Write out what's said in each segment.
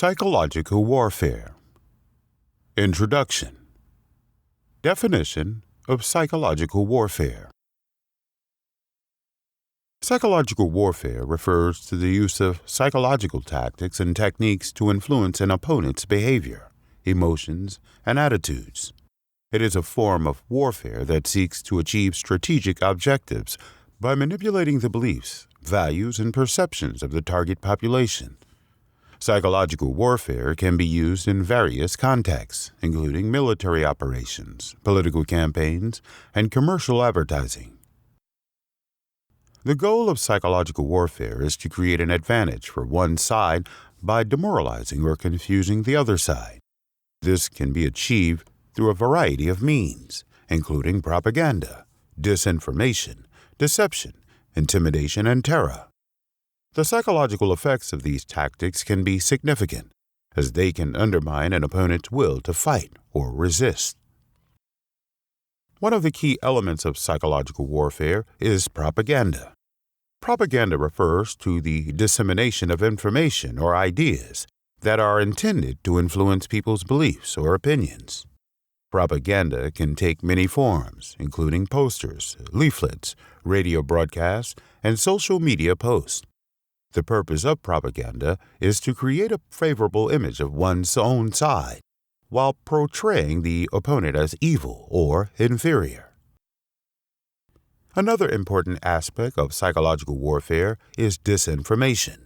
Psychological warfare. Introduction. Definition of psychological warfare. Psychological warfare refers to the use of psychological tactics and techniques to influence an opponent's behavior, emotions, and attitudes. It is a form of warfare that seeks to achieve strategic objectives by manipulating the beliefs, values, and perceptions of the target population. Psychological warfare can be used in various contexts, including military operations, political campaigns, and commercial advertising. The goal of psychological warfare is to create an advantage for one side by demoralizing or confusing the other side. This can be achieved through a variety of means, including propaganda, disinformation, deception, intimidation, and terror. The psychological effects of these tactics can be significant, as they can undermine an opponent's will to fight or resist. One of the key elements of psychological warfare is propaganda. Propaganda refers to the dissemination of information or ideas that are intended to influence people's beliefs or opinions. Propaganda can take many forms, including posters, leaflets, radio broadcasts, and social media posts. The purpose of propaganda is to create a favorable image of one's own side, while portraying the opponent as evil or inferior. Another important aspect of psychological warfare is disinformation.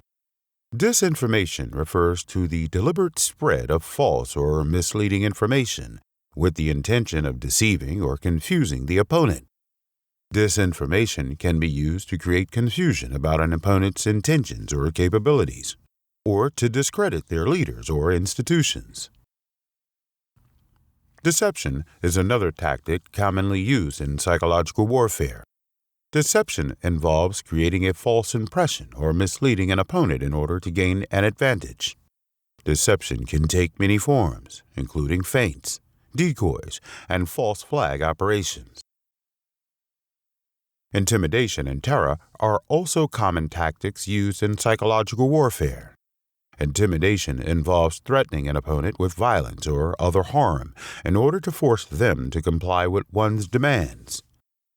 Disinformation refers to the deliberate spread of false or misleading information with the intention of deceiving or confusing the opponent. Disinformation can be used to create confusion about an opponent's intentions or capabilities, or to discredit their leaders or institutions. Deception is another tactic commonly used in psychological warfare. Deception involves creating a false impression or misleading an opponent in order to gain an advantage. Deception can take many forms, including feints, decoys, and false flag operations. Intimidation and terror are also common tactics used in psychological warfare. Intimidation involves threatening an opponent with violence or other harm in order to force them to comply with one's demands.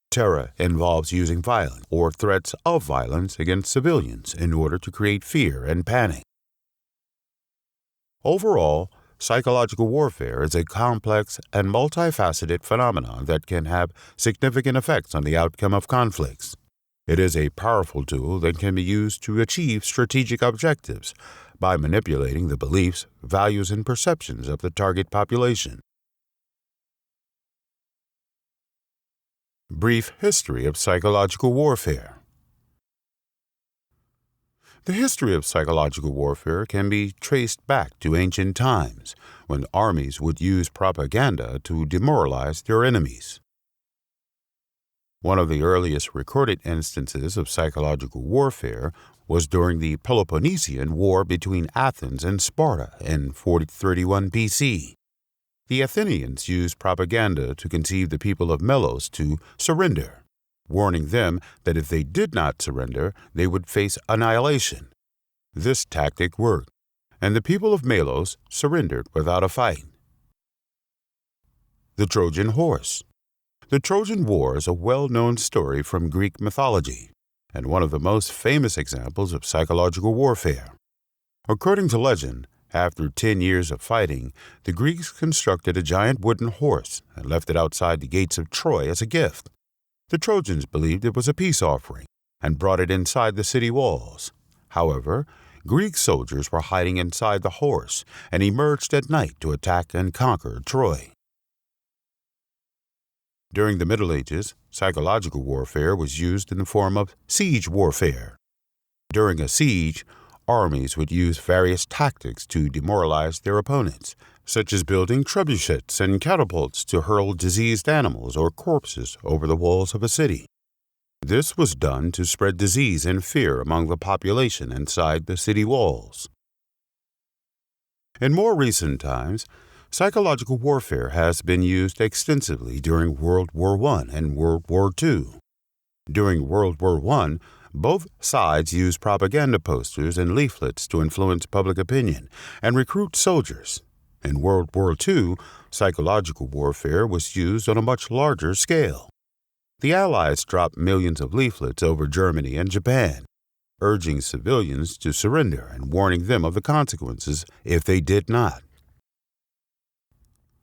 Terror involves using violence or threats of violence against civilians in order to create fear and panic. Overall, psychological warfare is a complex and multifaceted phenomenon that can have significant effects on the outcome of conflicts. It is a powerful tool that can be used to achieve strategic objectives by manipulating the beliefs, values, and perceptions of the target population. Brief history of psychological warfare. The history of psychological warfare can be traced back to ancient times, when armies would use propaganda to demoralize their enemies. One of the earliest recorded instances of psychological warfare was during the Peloponnesian War between Athens and Sparta in 431 BC. The Athenians used propaganda to conceive the people of Melos to surrender, warning them that if they did not surrender, they would face annihilation. This tactic worked, and the people of Melos surrendered without a fight. The Trojan Horse. The Trojan War is a well-known story from Greek mythology, and one of the most famous examples of psychological warfare. According to legend, after 10 years of fighting, the Greeks constructed a giant wooden horse and left it outside the gates of Troy as a gift. The Trojans believed it was a peace offering and brought it inside the city walls. However, Greek soldiers were hiding inside the horse and emerged at night to attack and conquer Troy. During the Middle Ages, psychological warfare was used in the form of siege warfare. During a siege, armies would use various tactics to demoralize their opponents, such as building trebuchets and catapults to hurl diseased animals or corpses over the walls of a city. This was done to spread disease and fear among the population inside the city walls. In more recent times, psychological warfare has been used extensively during World War I and World War II. During World War I, Both sides use propaganda posters and leaflets to influence public opinion and recruit soldiers. In World War II, psychological warfare was used on a much larger scale. The Allies dropped millions of leaflets over Germany and Japan, urging civilians to surrender and warning them of the consequences if they did not.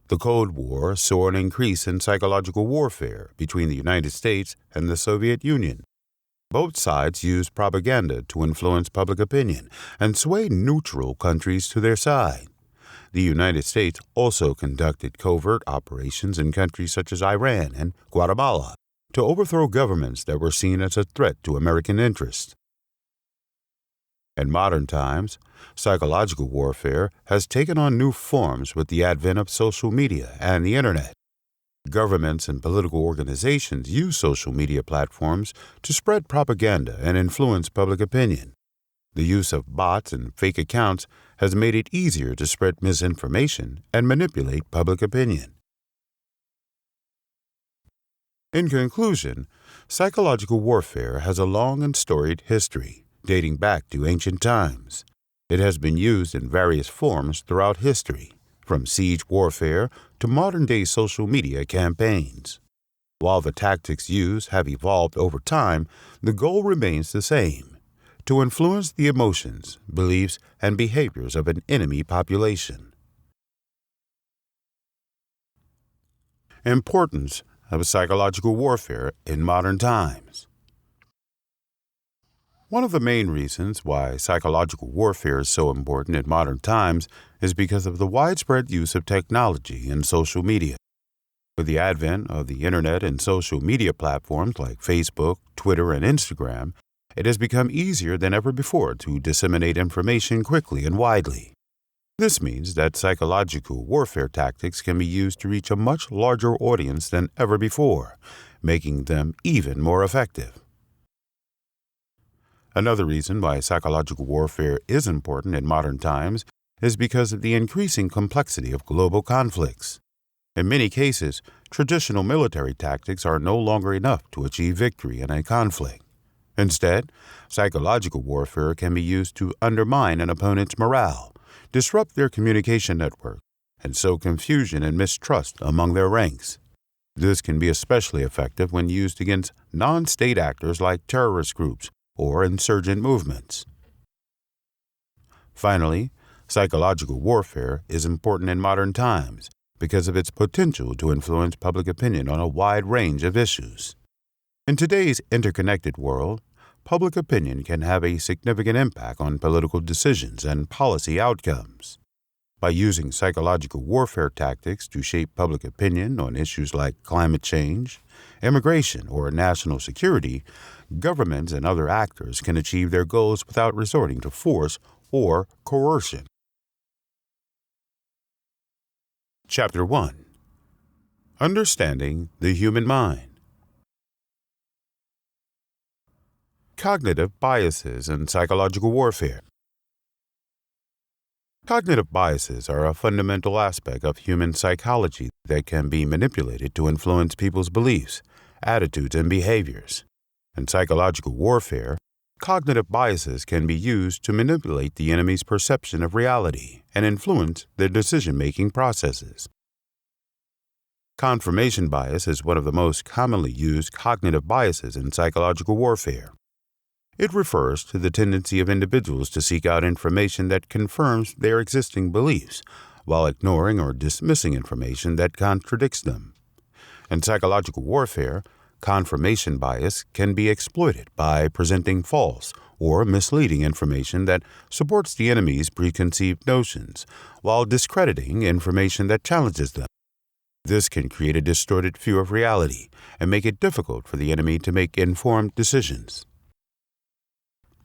The Cold War saw an increase in psychological warfare between the United States and the Soviet Union. Both sides used propaganda to influence public opinion and sway neutral countries to their side. The United States also conducted covert operations in countries such as Iran and Guatemala to overthrow governments that were seen as a threat to American interests. In modern times, psychological warfare has taken on new forms with the advent of social media and the Internet. Governments and political organizations use social media platforms to spread propaganda and influence public opinion. The use of bots and fake accounts has made it easier to spread misinformation and manipulate public opinion. In conclusion, psychological warfare has a long and storied history, dating back to ancient times. It has been used in various forms throughout history, from siege warfare to modern-day social media campaigns. While the tactics used have evolved over time, the goal remains the same: to influence the emotions, beliefs, and behaviors of an enemy population. Importance of psychological warfare in modern times. One of the main reasons why psychological warfare is so important in modern times is because of the widespread use of technology and social media. With the advent of the Internet and social media platforms like Facebook, Twitter, and Instagram, it has become easier than ever before to disseminate information quickly and widely. This means that psychological warfare tactics can be used to reach a much larger audience than ever before, making them even more effective. Another reason why psychological warfare is important in modern times is because of the increasing complexity of global conflicts. In many cases, traditional military tactics are no longer enough to achieve victory in a conflict. Instead, psychological warfare can be used to undermine an opponent's morale, disrupt their communication network, and sow confusion and mistrust among their ranks. This can be especially effective when used against non-state actors like terrorist groups or insurgent movements. Finally, psychological warfare is important in modern times because of its potential to influence public opinion on a wide range of issues. In today's interconnected world, public opinion can have a significant impact on political decisions and policy outcomes. By using psychological warfare tactics to shape public opinion on issues like climate change, immigration, or national security, governments and other actors can achieve their goals without resorting to force or coercion. Chapter 1. Understanding the Human Mind. Cognitive biases and psychological warfare. Cognitive biases are a fundamental aspect of human psychology that can be manipulated to influence people's beliefs, attitudes, and behaviors. In psychological warfare, cognitive biases can be used to manipulate the enemy's perception of reality and influence their decision-making processes. Confirmation bias is one of the most commonly used cognitive biases in psychological warfare. It refers to the tendency of individuals to seek out information that confirms their existing beliefs, while ignoring or dismissing information that contradicts them. In psychological warfare, confirmation bias can be exploited by presenting false or misleading information that supports the enemy's preconceived notions, while discrediting information that challenges them. This can create a distorted view of reality and make it difficult for the enemy to make informed decisions.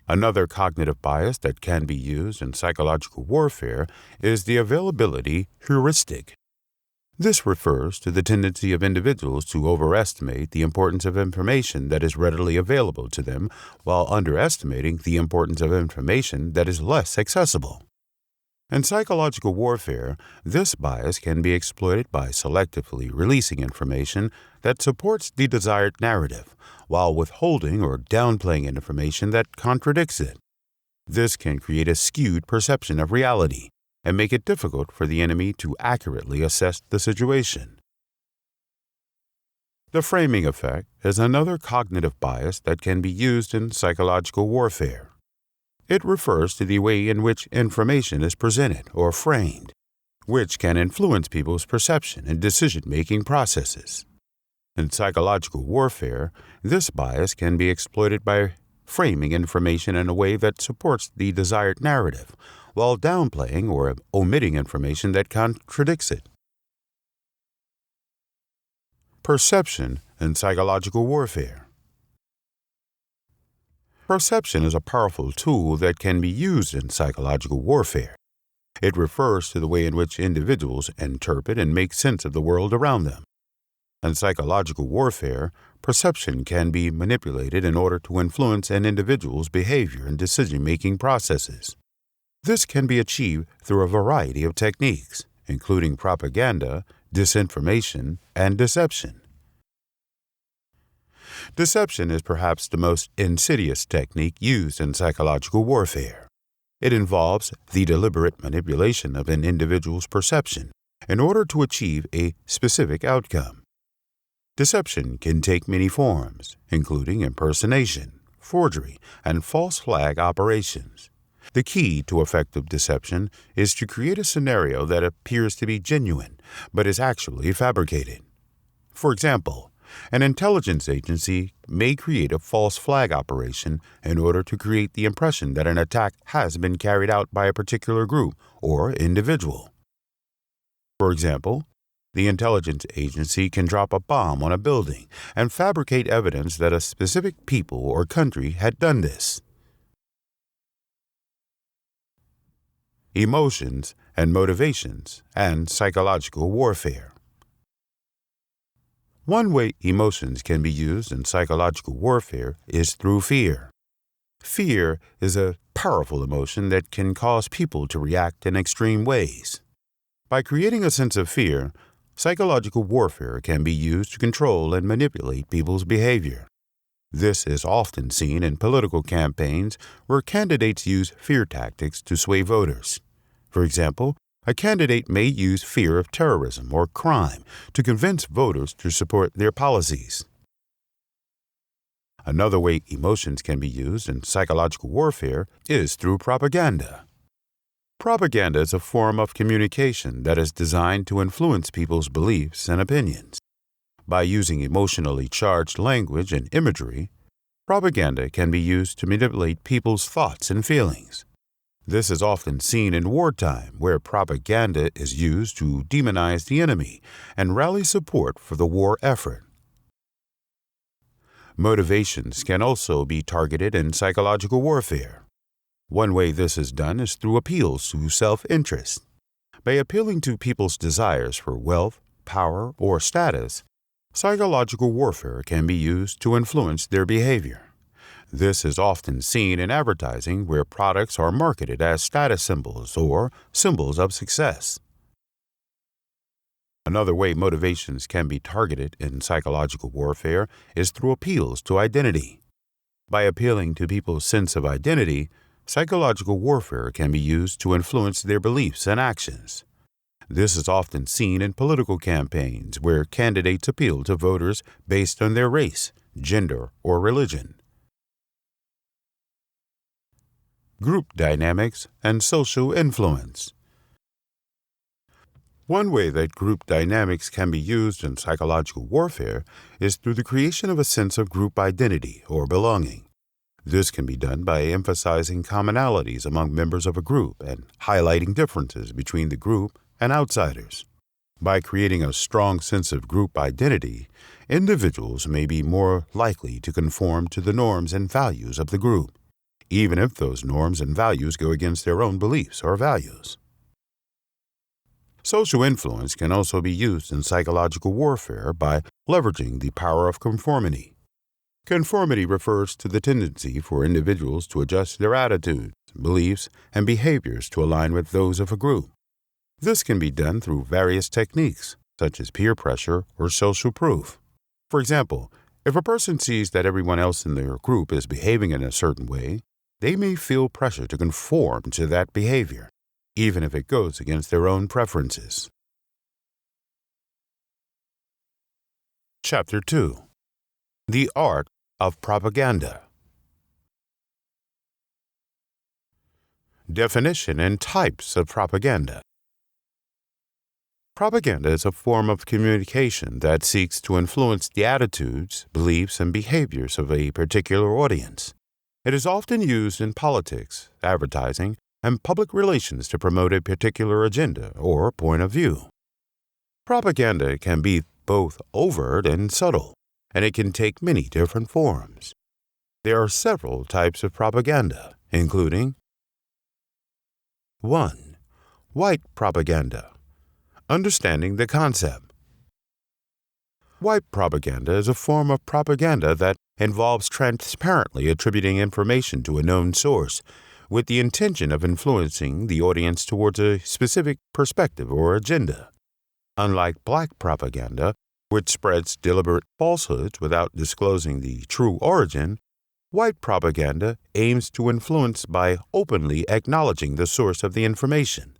Another cognitive bias that can be used in psychological warfare is the availability heuristic. This refers to the tendency of individuals to overestimate the importance of information that is readily available to them while underestimating the importance of information that is less accessible. In psychological warfare, this bias can be exploited by selectively releasing information that supports the desired narrative, while withholding or downplaying information that contradicts it. This can create a skewed perception of reality and make it difficult for the enemy to accurately assess the situation. The framing effect is another cognitive bias that can be used in psychological warfare. It refers to the way in which information is presented or framed, which can influence people's perception and decision-making processes. In psychological warfare, this bias can be exploited by framing information in a way that supports the desired narrative, while downplaying or omitting information that contradicts it. Perception in psychological warfare. Perception is a powerful tool that can be used in psychological warfare. It refers to the way in which individuals interpret and make sense of the world around them. In psychological warfare, perception can be manipulated in order to influence an individual's behavior and decision-making processes. This can be achieved through a variety of techniques, including propaganda, disinformation, and deception. Deception is perhaps the most insidious technique used in psychological warfare. It involves the deliberate manipulation of an individual's perception in order to achieve a specific outcome. Deception can take many forms, including impersonation, forgery, and false flag operations. The key to effective deception is to create a scenario that appears to be genuine, but is actually fabricated. For example, an intelligence agency may create a false flag operation in order to create the impression that an attack has been carried out by a particular group or individual. For example, the intelligence agency can drop a bomb on a building and fabricate evidence that a specific people or country had done this. Emotions and motivations and psychological warfare. One way emotions can be used in psychological warfare is through fear. Fear is a powerful emotion that can cause people to react in extreme ways. By creating a sense of fear, psychological warfare can be used to control and manipulate people's behavior. This is often seen in political campaigns where candidates use fear tactics to sway voters. For example, a candidate may use fear of terrorism or crime to convince voters to support their policies. Another way emotions can be used in psychological warfare is through propaganda. Propaganda is a form of communication that is designed to influence people's beliefs and opinions. By using emotionally charged language and imagery, propaganda can be used to manipulate people's thoughts and feelings. This is often seen in wartime, where propaganda is used to demonize the enemy and rally support for the war effort. Motivations can also be targeted in psychological warfare. One way this is done is through appeals to self-interest. By appealing to people's desires for wealth, power, or status, psychological warfare can be used to influence their behavior. This is often seen in advertising where products are marketed as status symbols or symbols of success. Another way motivations can be targeted in psychological warfare is through appeals to identity. By appealing to people's sense of identity, psychological warfare can be used to influence their beliefs and actions. This is often seen in political campaigns where candidates appeal to voters based on their race, gender, or religion. Group dynamics and social influence. One way that group dynamics can be used in psychological warfare is through the creation of a sense of group identity or belonging. This can be done by emphasizing commonalities among members of a group and highlighting differences between the group and outsiders. By creating a strong sense of group identity, individuals may be more likely to conform to the norms and values of the group, even if those norms and values go against their own beliefs or values. Social influence can also be used in psychological warfare by leveraging the power of conformity. Conformity refers to the tendency for individuals to adjust their attitudes, beliefs, and behaviors to align with those of a group. This can be done through various techniques, such as peer pressure or social proof. For example, if a person sees that everyone else in their group is behaving in a certain way, they may feel pressure to conform to that behavior, even if it goes against their own preferences. Chapter 2. The Art of Propaganda. Definition and types of propaganda. Propaganda is a form of communication that seeks to influence the attitudes, beliefs, and behaviors of a particular audience. It is often used in politics, advertising, and public relations to promote a particular agenda or point of view. Propaganda can be both overt and subtle, and it can take many different forms. There are several types of propaganda, including 1. White propaganda. Understanding the concept. White propaganda is a form of propaganda that involves transparently attributing information to a known source with the intention of influencing the audience towards a specific perspective or agenda. Unlike black propaganda, which spreads deliberate falsehoods without disclosing the true origin, white propaganda aims to influence by openly acknowledging the source of the information.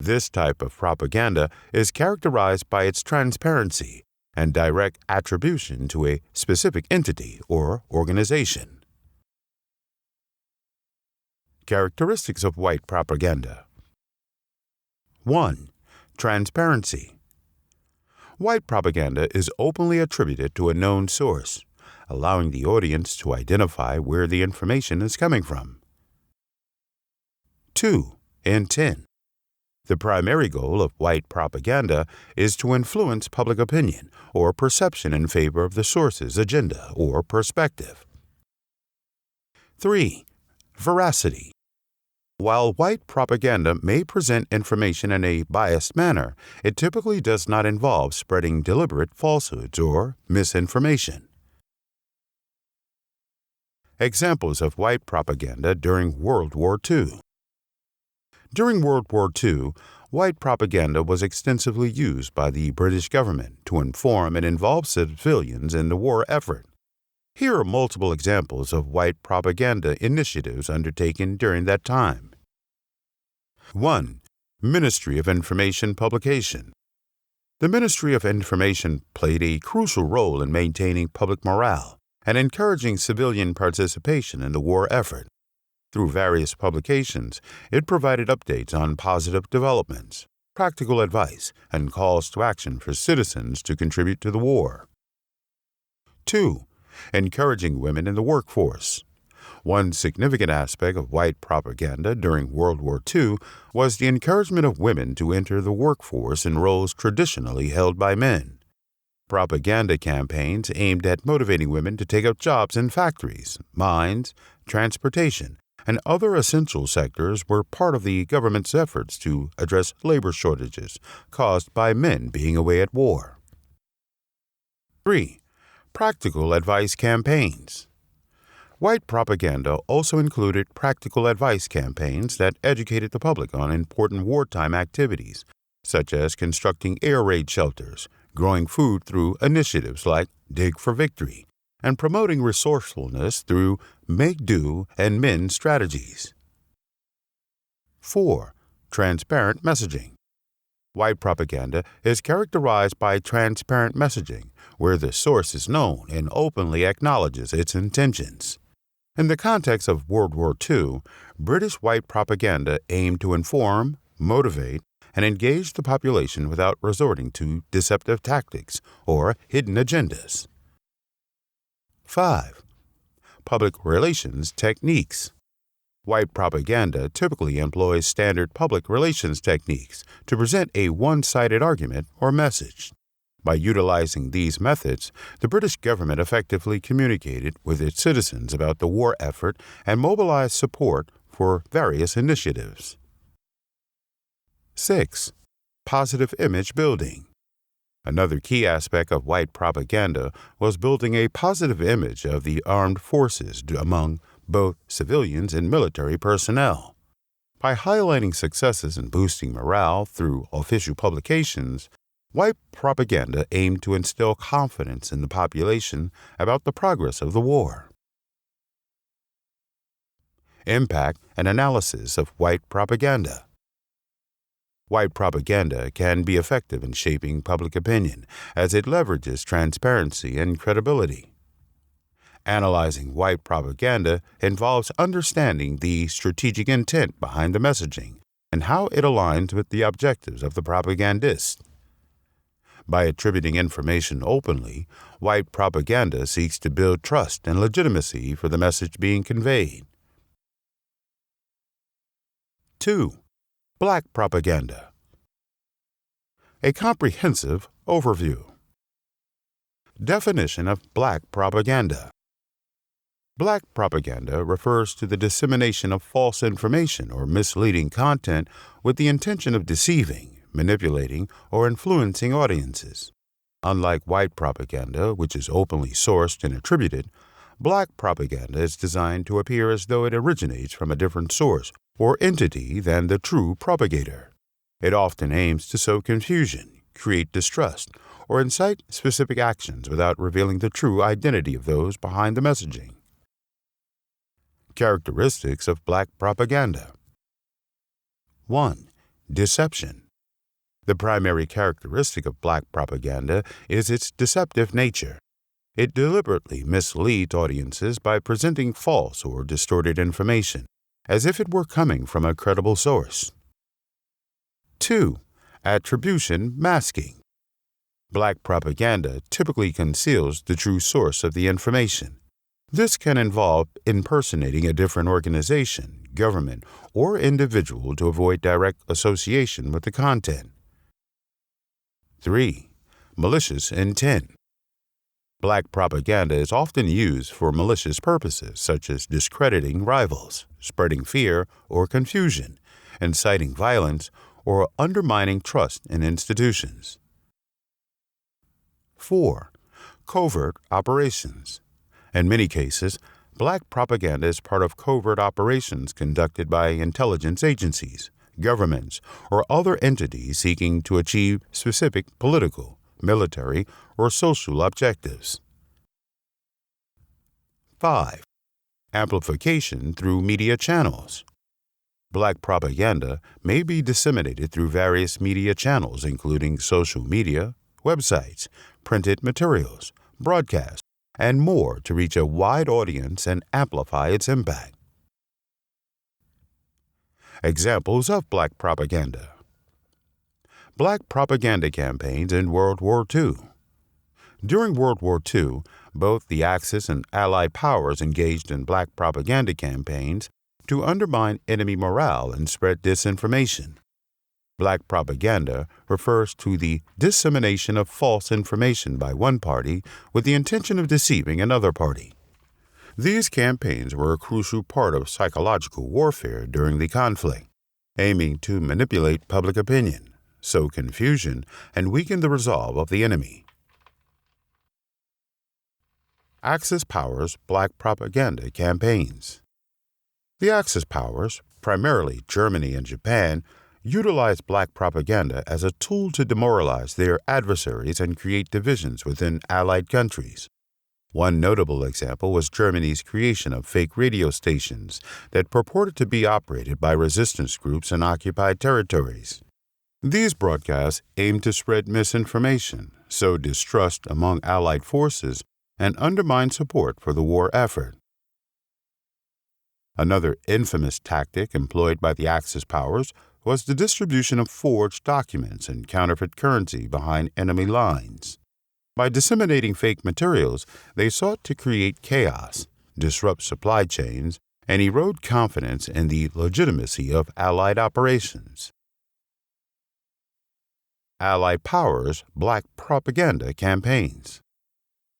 This type of propaganda is characterized by its transparency and direct attribution to a specific entity or organization. Characteristics of white propaganda. 1. Transparency. White propaganda is openly attributed to a known source, allowing the audience to identify where the information is coming from. 2. Intent. The primary goal of white propaganda is to influence public opinion or perception in favor of the source's agenda or perspective. 3. Veracity. While white propaganda may present information in a biased manner, it typically does not involve spreading deliberate falsehoods or misinformation. Examples of white propaganda during World War II. During World War II, white propaganda was extensively used by the British government to inform and involve civilians in the war effort. Here are multiple examples of white propaganda initiatives undertaken during that time. 1. Ministry of Information Publication. The Ministry of Information played a crucial role in maintaining public morale and encouraging civilian participation in the war effort. Through various publications, it provided updates on positive developments, practical advice, and calls to action for citizens to contribute to the war. 2. Encouraging women in the workforce. One significant aspect of white propaganda during World War II was the encouragement of women to enter the workforce in roles traditionally held by men. Propaganda campaigns aimed at motivating women to take up jobs in factories, mines, transportation, and other essential sectors were part of the government's efforts to address labor shortages caused by men being away at war. 3. Practical advice campaigns. White propaganda also included practical advice campaigns that educated the public on important wartime activities, such as constructing air raid shelters, growing food through initiatives like Dig for Victory, and promoting resourcefulness through make do and mend strategies. 4. Transparent messaging. White propaganda is characterized by transparent messaging, where the source is known and openly acknowledges its intentions. In the context of World War II, British white propaganda aimed to inform, motivate, and engage the population without resorting to deceptive tactics or hidden agendas. 5. Public relations techniques. White propaganda typically employs standard public relations techniques to present a one-sided argument or message. By utilizing these methods, the British government effectively communicated with its citizens about the war effort and mobilized support for various initiatives. 6. Positive image building. Another key aspect of white propaganda was building a positive image of the armed forces among both civilians and military personnel. By highlighting successes and boosting morale through official publications, white propaganda aimed to instill confidence in the population about the progress of the war. Impact and analysis of white propaganda. White propaganda can be effective in shaping public opinion as it leverages transparency and credibility. Analyzing white propaganda involves understanding the strategic intent behind the messaging and how it aligns with the objectives of the propagandist. By attributing information openly, white propaganda seeks to build trust and legitimacy for the message being conveyed. 2. Black propaganda. A comprehensive overview. Definition of black propaganda. Black propaganda refers to the dissemination of false information or misleading content with the intention of deceiving, manipulating, or influencing audiences. Unlike white propaganda, which is openly sourced and attributed, black propaganda is designed to appear as though it originates from a different source or entity than the true propagator. It often aims to sow confusion, create distrust, or incite specific actions without revealing the true identity of those behind the messaging. Characteristics of black propaganda. 1. Deception. The primary characteristic of black propaganda is its deceptive nature. It deliberately misleads audiences by presenting false or distorted information, as if it were coming from a credible source. 2. Attribution masking. Black propaganda typically conceals the true source of the information. This can involve impersonating a different organization, government, or individual to avoid direct association with the content. 3. Malicious intent. Black propaganda is often used for malicious purposes such as discrediting rivals, spreading fear or confusion, inciting violence, or undermining trust in institutions. 4. Covert operations. In many cases, black propaganda is part of covert operations conducted by intelligence agencies, governments, or other entities seeking to achieve specific political, military, or social objectives. 5. Amplification through media channels. Black propaganda may be disseminated through various media channels including social media, websites, printed materials, broadcasts, and more to reach a wide audience and amplify its impact. Examples of black propaganda. Black propaganda campaigns in World War II. During World War II, both the Axis and Allied powers engaged in black propaganda campaigns to undermine enemy morale and spread disinformation. Black propaganda refers to the dissemination of false information by one party with the intention of deceiving another party. These campaigns were a crucial part of psychological warfare during the conflict, aiming to manipulate public opinion, sow confusion, and weaken the resolve of the enemy. Axis powers' black propaganda campaigns. The Axis powers, primarily Germany and Japan, utilized black propaganda as a tool to demoralize their adversaries and create divisions within Allied countries. One notable example was Germany's creation of fake radio stations that purported to be operated by resistance groups in occupied territories. These broadcasts aimed to spread misinformation, sow distrust among Allied forces, and undermine support for the war effort. Another infamous tactic employed by the Axis powers was the distribution of forged documents and counterfeit currency behind enemy lines. By disseminating fake materials, they sought to create chaos, disrupt supply chains, and erode confidence in the legitimacy of Allied operations. Allied powers' black propaganda campaigns.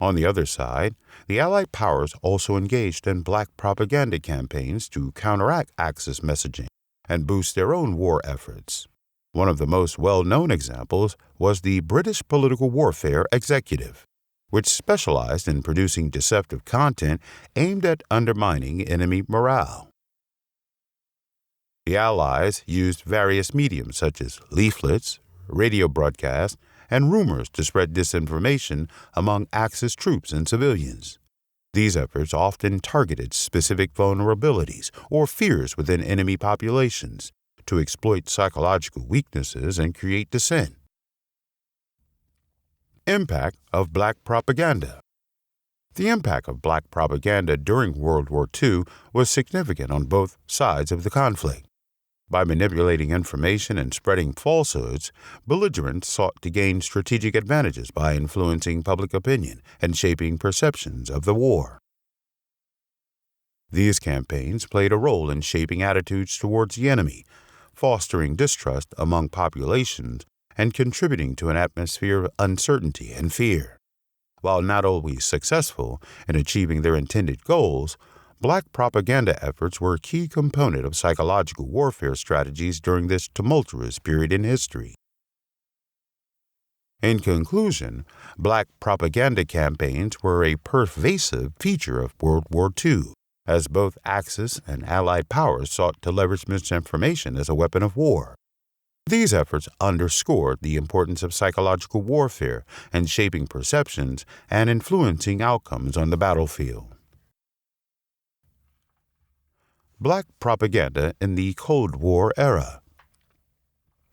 On the other side, the Allied powers also engaged in black propaganda campaigns to counteract Axis messaging and boost their own war efforts. One of the most well-known examples was the British Political Warfare Executive, which specialized in producing deceptive content aimed at undermining enemy morale. The Allies used various mediums such as leaflets, radio broadcasts, and rumors to spread disinformation among Axis troops and civilians. These efforts often targeted specific vulnerabilities or fears within enemy populations to exploit psychological weaknesses and create dissent. Impact of Black Propaganda. The impact of Black propaganda during World War II was significant on both sides of the conflict. By manipulating information and spreading falsehoods, belligerents sought to gain strategic advantages by influencing public opinion and shaping perceptions of the war. These campaigns played a role in shaping attitudes towards the enemy, fostering distrust among populations, and contributing to an atmosphere of uncertainty and fear. While not always successful in achieving their intended goals, Black propaganda efforts were a key component of psychological warfare strategies during this tumultuous period in history. In conclusion, Black propaganda campaigns were a pervasive feature of World War II, as both Axis and Allied powers sought to leverage misinformation as a weapon of war. These efforts underscored the importance of psychological warfare in shaping perceptions and influencing outcomes on the battlefield. Black propaganda in the Cold War era.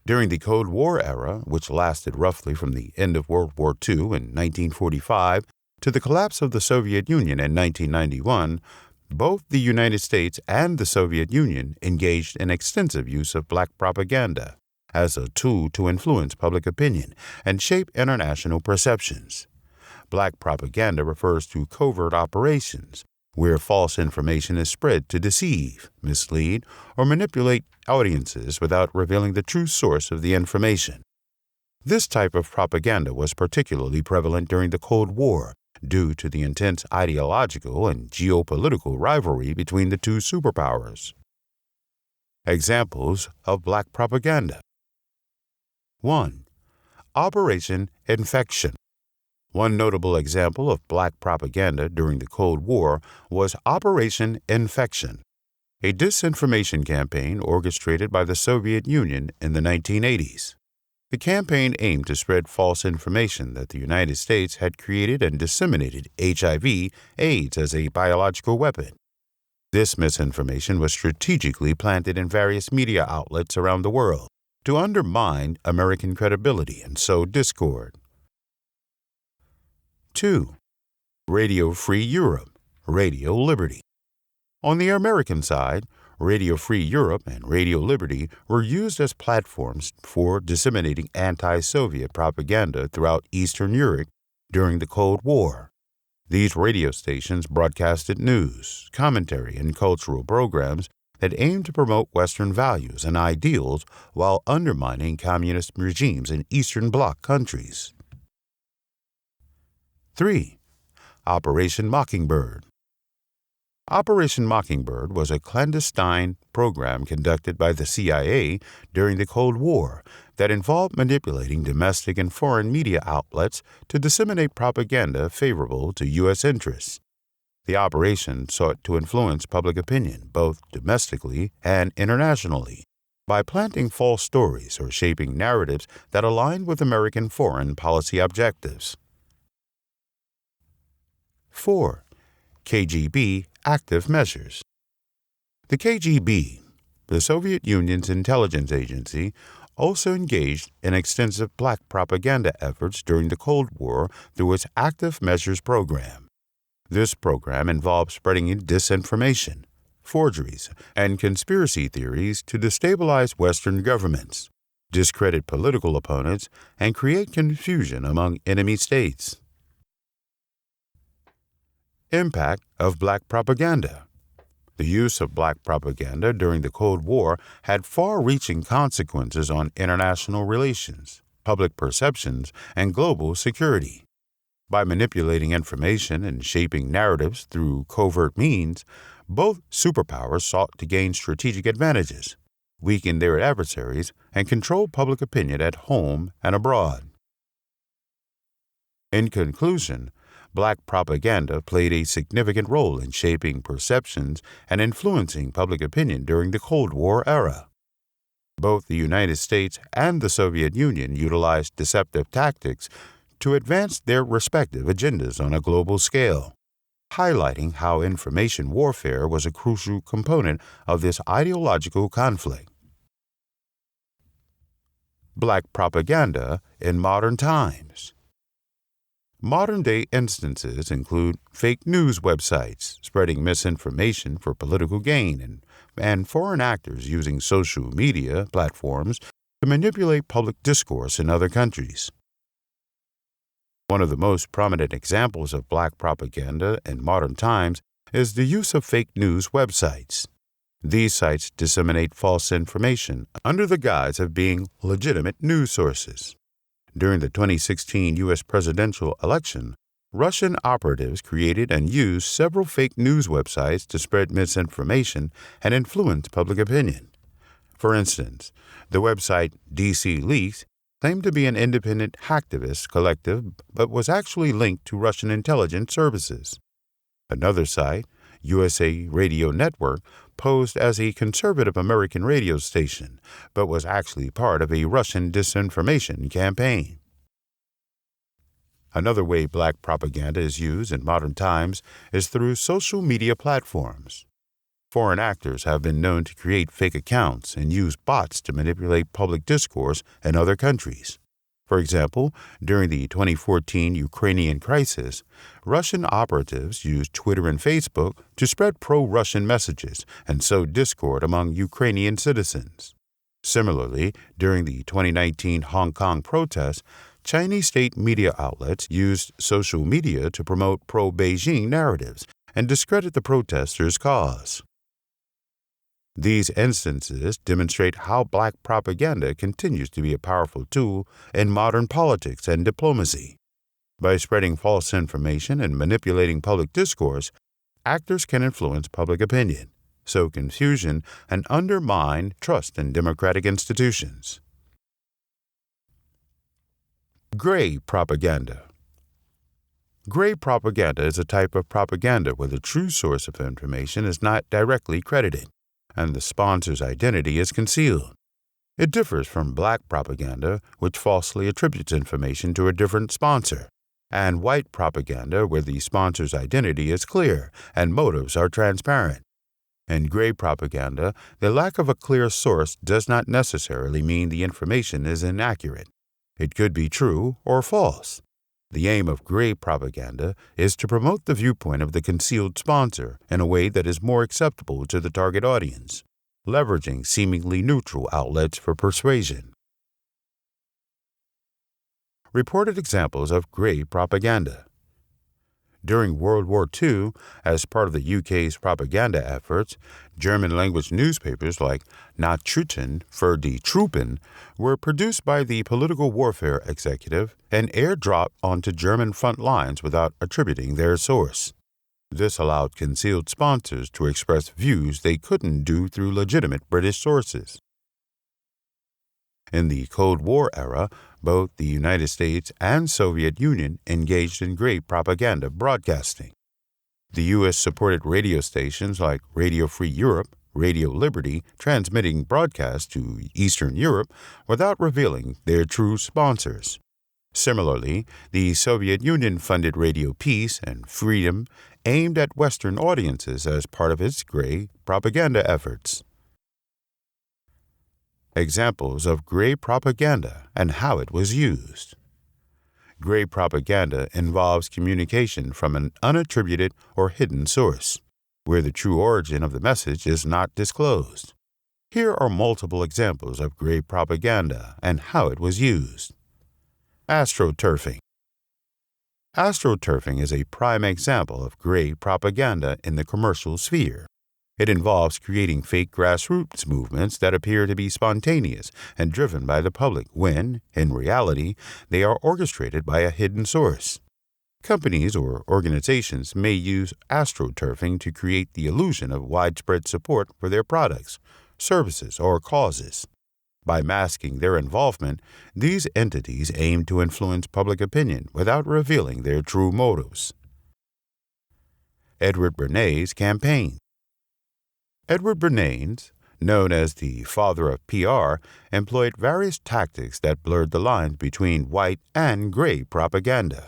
During the Cold War era, which lasted roughly from the end of World War II in 1945 to the collapse of the Soviet Union in 1991, both the United States and the Soviet Union engaged in extensive use of Black propaganda as a tool to influence public opinion and shape international perceptions. Black propaganda refers to covert operations, where false information is spread to deceive, mislead, or manipulate audiences without revealing the true source of the information. This type of propaganda was particularly prevalent during the Cold War due to the intense ideological and geopolitical rivalry between the two superpowers. Examples of Black propaganda. 1. Operation Infection. One notable example of Black propaganda during the Cold War was Operation Infection, a disinformation campaign orchestrated by the Soviet Union in the 1980s. The campaign aimed to spread false information that the United States had created and disseminated HIV/AIDS as a biological weapon. This misinformation was strategically planted in various media outlets around the world to undermine American credibility and sow discord. 2. Radio Free Europe, Radio Liberty. On the American side, Radio Free Europe and Radio Liberty were used as platforms for disseminating anti-Soviet propaganda throughout Eastern Europe during the Cold War. These radio stations broadcasted news, commentary, and cultural programs that aimed to promote Western values and ideals while undermining communist regimes in Eastern Bloc countries. 3. Operation Mockingbird. Operation Mockingbird was a clandestine program conducted by the CIA during the Cold War that involved manipulating domestic and foreign media outlets to disseminate propaganda favorable to U.S. interests. The operation sought to influence public opinion both domestically and internationally by planting false stories or shaping narratives that aligned with American foreign policy objectives. 4. KGB Active Measures. The KGB, the Soviet Union's intelligence agency, also engaged in extensive Black propaganda efforts during the Cold War through its Active Measures program. This program involved spreading disinformation, forgeries, and conspiracy theories to destabilize Western governments, discredit political opponents, and create confusion among enemy states. Impact of Black propaganda. The use of Black propaganda during the Cold War had far-reaching consequences on international relations, public perceptions, and global security. By manipulating information and shaping narratives through covert means, both superpowers sought to gain strategic advantages. weaken their adversaries, and control public opinion at home and abroad. In conclusion, black propaganda played a significant role in shaping perceptions and influencing public opinion during the Cold War era. Both the United States and the Soviet Union utilized deceptive tactics to advance their respective agendas on a global scale, highlighting how information warfare was a crucial component of this ideological conflict. Black propaganda in modern times. Modern-day instances include fake news websites spreading misinformation for political gain and foreign actors using social media platforms to manipulate public discourse in other countries. One of the most prominent examples of black propaganda in modern times is the use of fake news websites. These sites disseminate false information under the guise of being legitimate news sources. During the 2016 U.S. presidential election, Russian operatives created and used several fake news websites to spread misinformation and influence public opinion. For instance, the website DC Leaks claimed to be an independent hacktivist collective but was actually linked to Russian intelligence services. Another site, USA Radio Network, posed as a conservative American radio station, but was actually part of a Russian disinformation campaign. Another way black propaganda is used in modern times is through social media platforms. Foreign actors have been known to create fake accounts and use bots to manipulate public discourse in other countries. For example, during the 2014 Ukrainian crisis, Russian operatives used Twitter and Facebook to spread pro-Russian messages and sow discord among Ukrainian citizens. Similarly, during the 2019 Hong Kong protests, Chinese state media outlets used social media to promote pro-Beijing narratives and discredit the protesters' cause. These instances demonstrate how black propaganda continues to be a powerful tool in modern politics and diplomacy. By spreading false information and manipulating public discourse, actors can influence public opinion, sow confusion, and undermine trust in democratic institutions. Gray propaganda. Gray propaganda is a type of propaganda where the true source of information is not directly credited, and the sponsor's identity is concealed. It differs from black propaganda, which falsely attributes information to a different sponsor, and white propaganda, where the sponsor's identity is clear and motives are transparent. In gray propaganda, the lack of a clear source does not necessarily mean the information is inaccurate. It could be true or false. The aim of gray propaganda is to promote the viewpoint of the concealed sponsor in a way that is more acceptable to the target audience, leveraging seemingly neutral outlets for persuasion. Reported examples of gray propaganda. During World War II, as part of the UK's propaganda efforts, German-language newspapers like Nachrichten für die Truppen were produced by the political warfare executive and airdropped onto German front lines without attributing their source. This allowed concealed sponsors to express views they couldn't do through legitimate British sources. In the Cold War era, both the United States and Soviet Union engaged in gray propaganda broadcasting. The U.S. supported radio stations like Radio Free Europe, Radio Liberty, transmitting broadcasts to Eastern Europe without revealing their true sponsors. Similarly, the Soviet Union funded Radio Peace and Freedom, aimed at Western audiences as part of its gray propaganda efforts. Examples of gray propaganda and how it was used. Gray propaganda involves communication from an unattributed or hidden source, where the true origin of the message is not disclosed. Here are multiple examples of gray propaganda and how it was used. Astroturfing. Astroturfing is a prime example of gray propaganda in the commercial sphere. It involves creating fake grassroots movements that appear to be spontaneous and driven by the public when, in reality, they are orchestrated by a hidden source. Companies or organizations may use astroturfing to create the illusion of widespread support for their products, services, or causes. By masking their involvement, these entities aim to influence public opinion without revealing their true motives. Edward Bernays campaign. Edward Bernays, known as the father of PR, employed various tactics that blurred the lines between white and gray propaganda.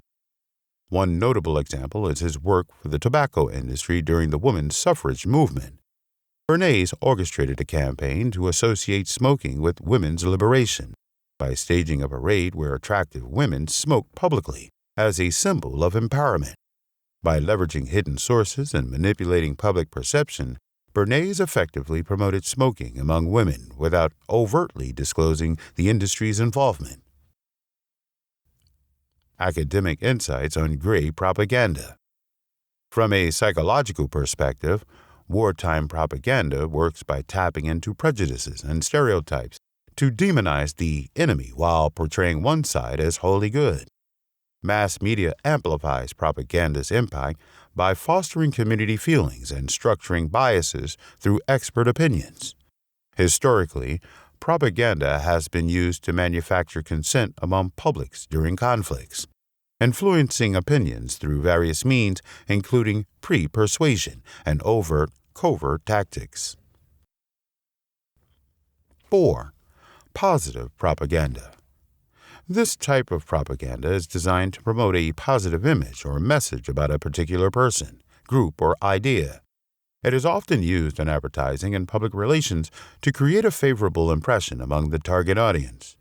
One notable example is his work for the tobacco industry during the women's suffrage movement. Bernays orchestrated a campaign to associate smoking with women's liberation by staging a parade where attractive women smoked publicly as a symbol of empowerment. By leveraging hidden sources and manipulating public perception, Bernays effectively promoted smoking among women without overtly disclosing the industry's involvement. Academic insights on gray propaganda. From a psychological perspective, wartime propaganda works by tapping into prejudices and stereotypes to demonize the enemy while portraying one side as wholly good. Mass media amplifies propaganda's impact by fostering community feelings and structuring biases through expert opinions. Historically, propaganda has been used to manufacture consent among publics during conflicts, influencing opinions through various means, including pre-persuasion and covert tactics. 4. Positive propaganda. This type of propaganda is designed to promote a positive image or message about a particular person, group, or idea. It is often used in advertising and public relations to create a favorable impression among the target audience.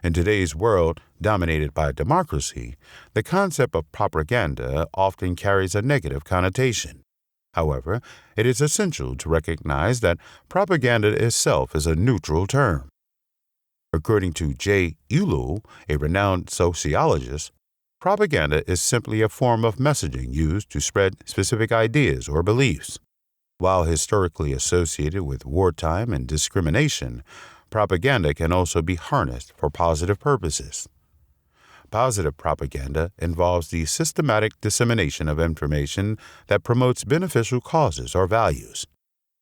In today's world, dominated by democracy, the concept of propaganda often carries a negative connotation. However, it is essential to recognize that propaganda itself is a neutral term. According to J. Elu, a renowned sociologist, propaganda is simply a form of messaging used to spread specific ideas or beliefs. While historically associated with wartime and discrimination, propaganda can also be harnessed for positive purposes. Positive propaganda involves the systematic dissemination of information that promotes beneficial causes or values.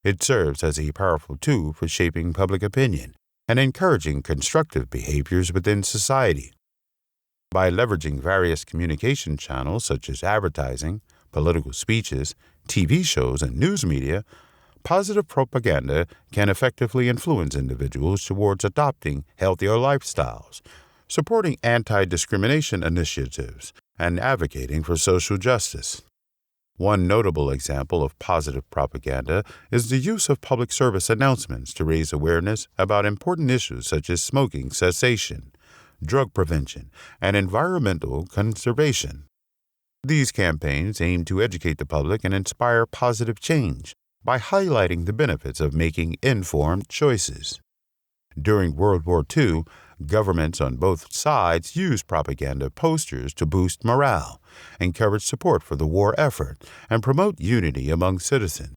It serves as a powerful tool for shaping public opinion and encouraging constructive behaviors within society. By leveraging various communication channels such as advertising, political speeches, TV shows, and news media, positive propaganda can effectively influence individuals towards adopting healthier lifestyles, supporting anti-discrimination initiatives, and advocating for social justice. One notable example of positive propaganda is the use of public service announcements to raise awareness about important issues such as smoking cessation, drug prevention, and environmental conservation. These campaigns aim to educate the public and inspire positive change by highlighting the benefits of making informed choices. During World War II, governments on both sides used propaganda posters to boost morale, encourage support for the war effort, and promote unity among citizens.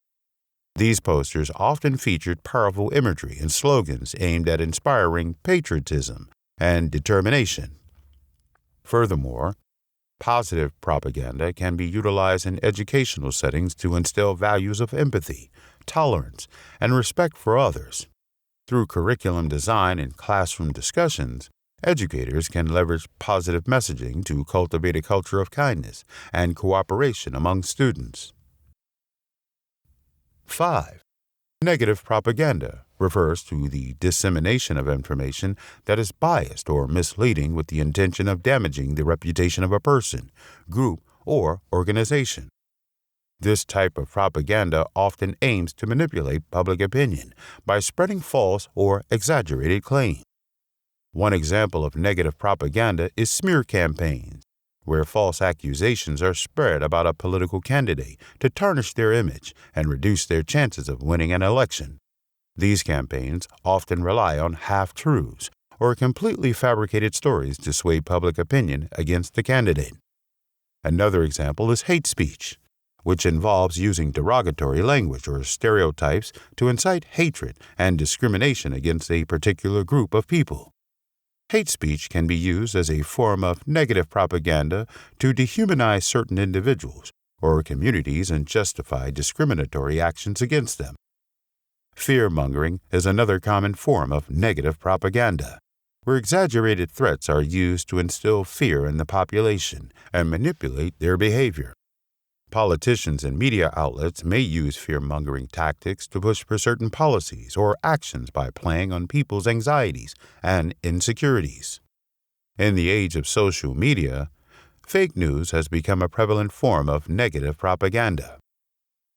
These posters often featured powerful imagery and slogans aimed at inspiring patriotism and determination. Furthermore, positive propaganda can be utilized in educational settings to instill values of empathy, tolerance, and respect for others. Through curriculum design and classroom discussions, educators can leverage positive messaging to cultivate a culture of kindness and cooperation among students. 5. Negative propaganda refers to the dissemination of information that is biased or misleading with the intention of damaging the reputation of a person, group, or organization. This type of propaganda often aims to manipulate public opinion by spreading false or exaggerated claims. One example of negative propaganda is smear campaigns, where false accusations are spread about a political candidate to tarnish their image and reduce their chances of winning an election. These campaigns often rely on half-truths or completely fabricated stories to sway public opinion against the candidate. Another example is hate speech, which involves using derogatory language or stereotypes to incite hatred and discrimination against a particular group of people. Hate speech can be used as a form of negative propaganda to dehumanize certain individuals or communities and justify discriminatory actions against them. Fear-mongering is another common form of negative propaganda, where exaggerated threats are used to instill fear in the population and manipulate their behavior. Politicians and media outlets may use fear-mongering tactics to push for certain policies or actions by playing on people's anxieties and insecurities. In the age of social media, fake news has become a prevalent form of negative propaganda.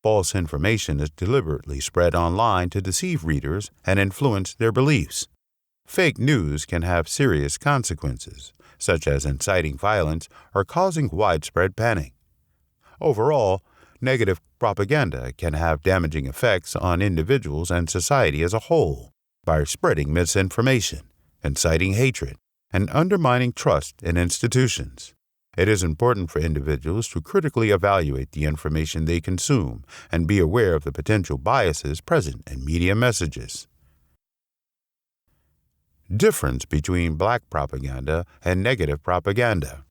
False information is deliberately spread online to deceive readers and influence their beliefs. Fake news can have serious consequences, such as inciting violence or causing widespread panic. Overall, negative propaganda can have damaging effects on individuals and society as a whole by spreading misinformation, inciting hatred, and undermining trust in institutions. It is important for individuals to critically evaluate the information they consume and be aware of the potential biases present in media messages. Difference between black propaganda and negative propaganda.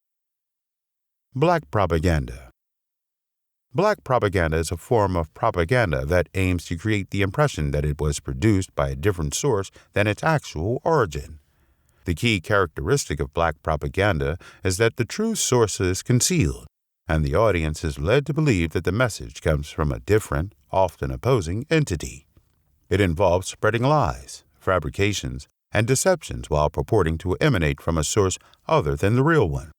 Black propaganda. Black propaganda is a form of propaganda that aims to create the impression that it was produced by a different source than its actual origin. The key characteristic of black propaganda is that the true source is concealed, and the audience is led to believe that the message comes from a different, often opposing entity. It involves spreading lies, fabrications, and deceptions while purporting to emanate from a source other than the real one.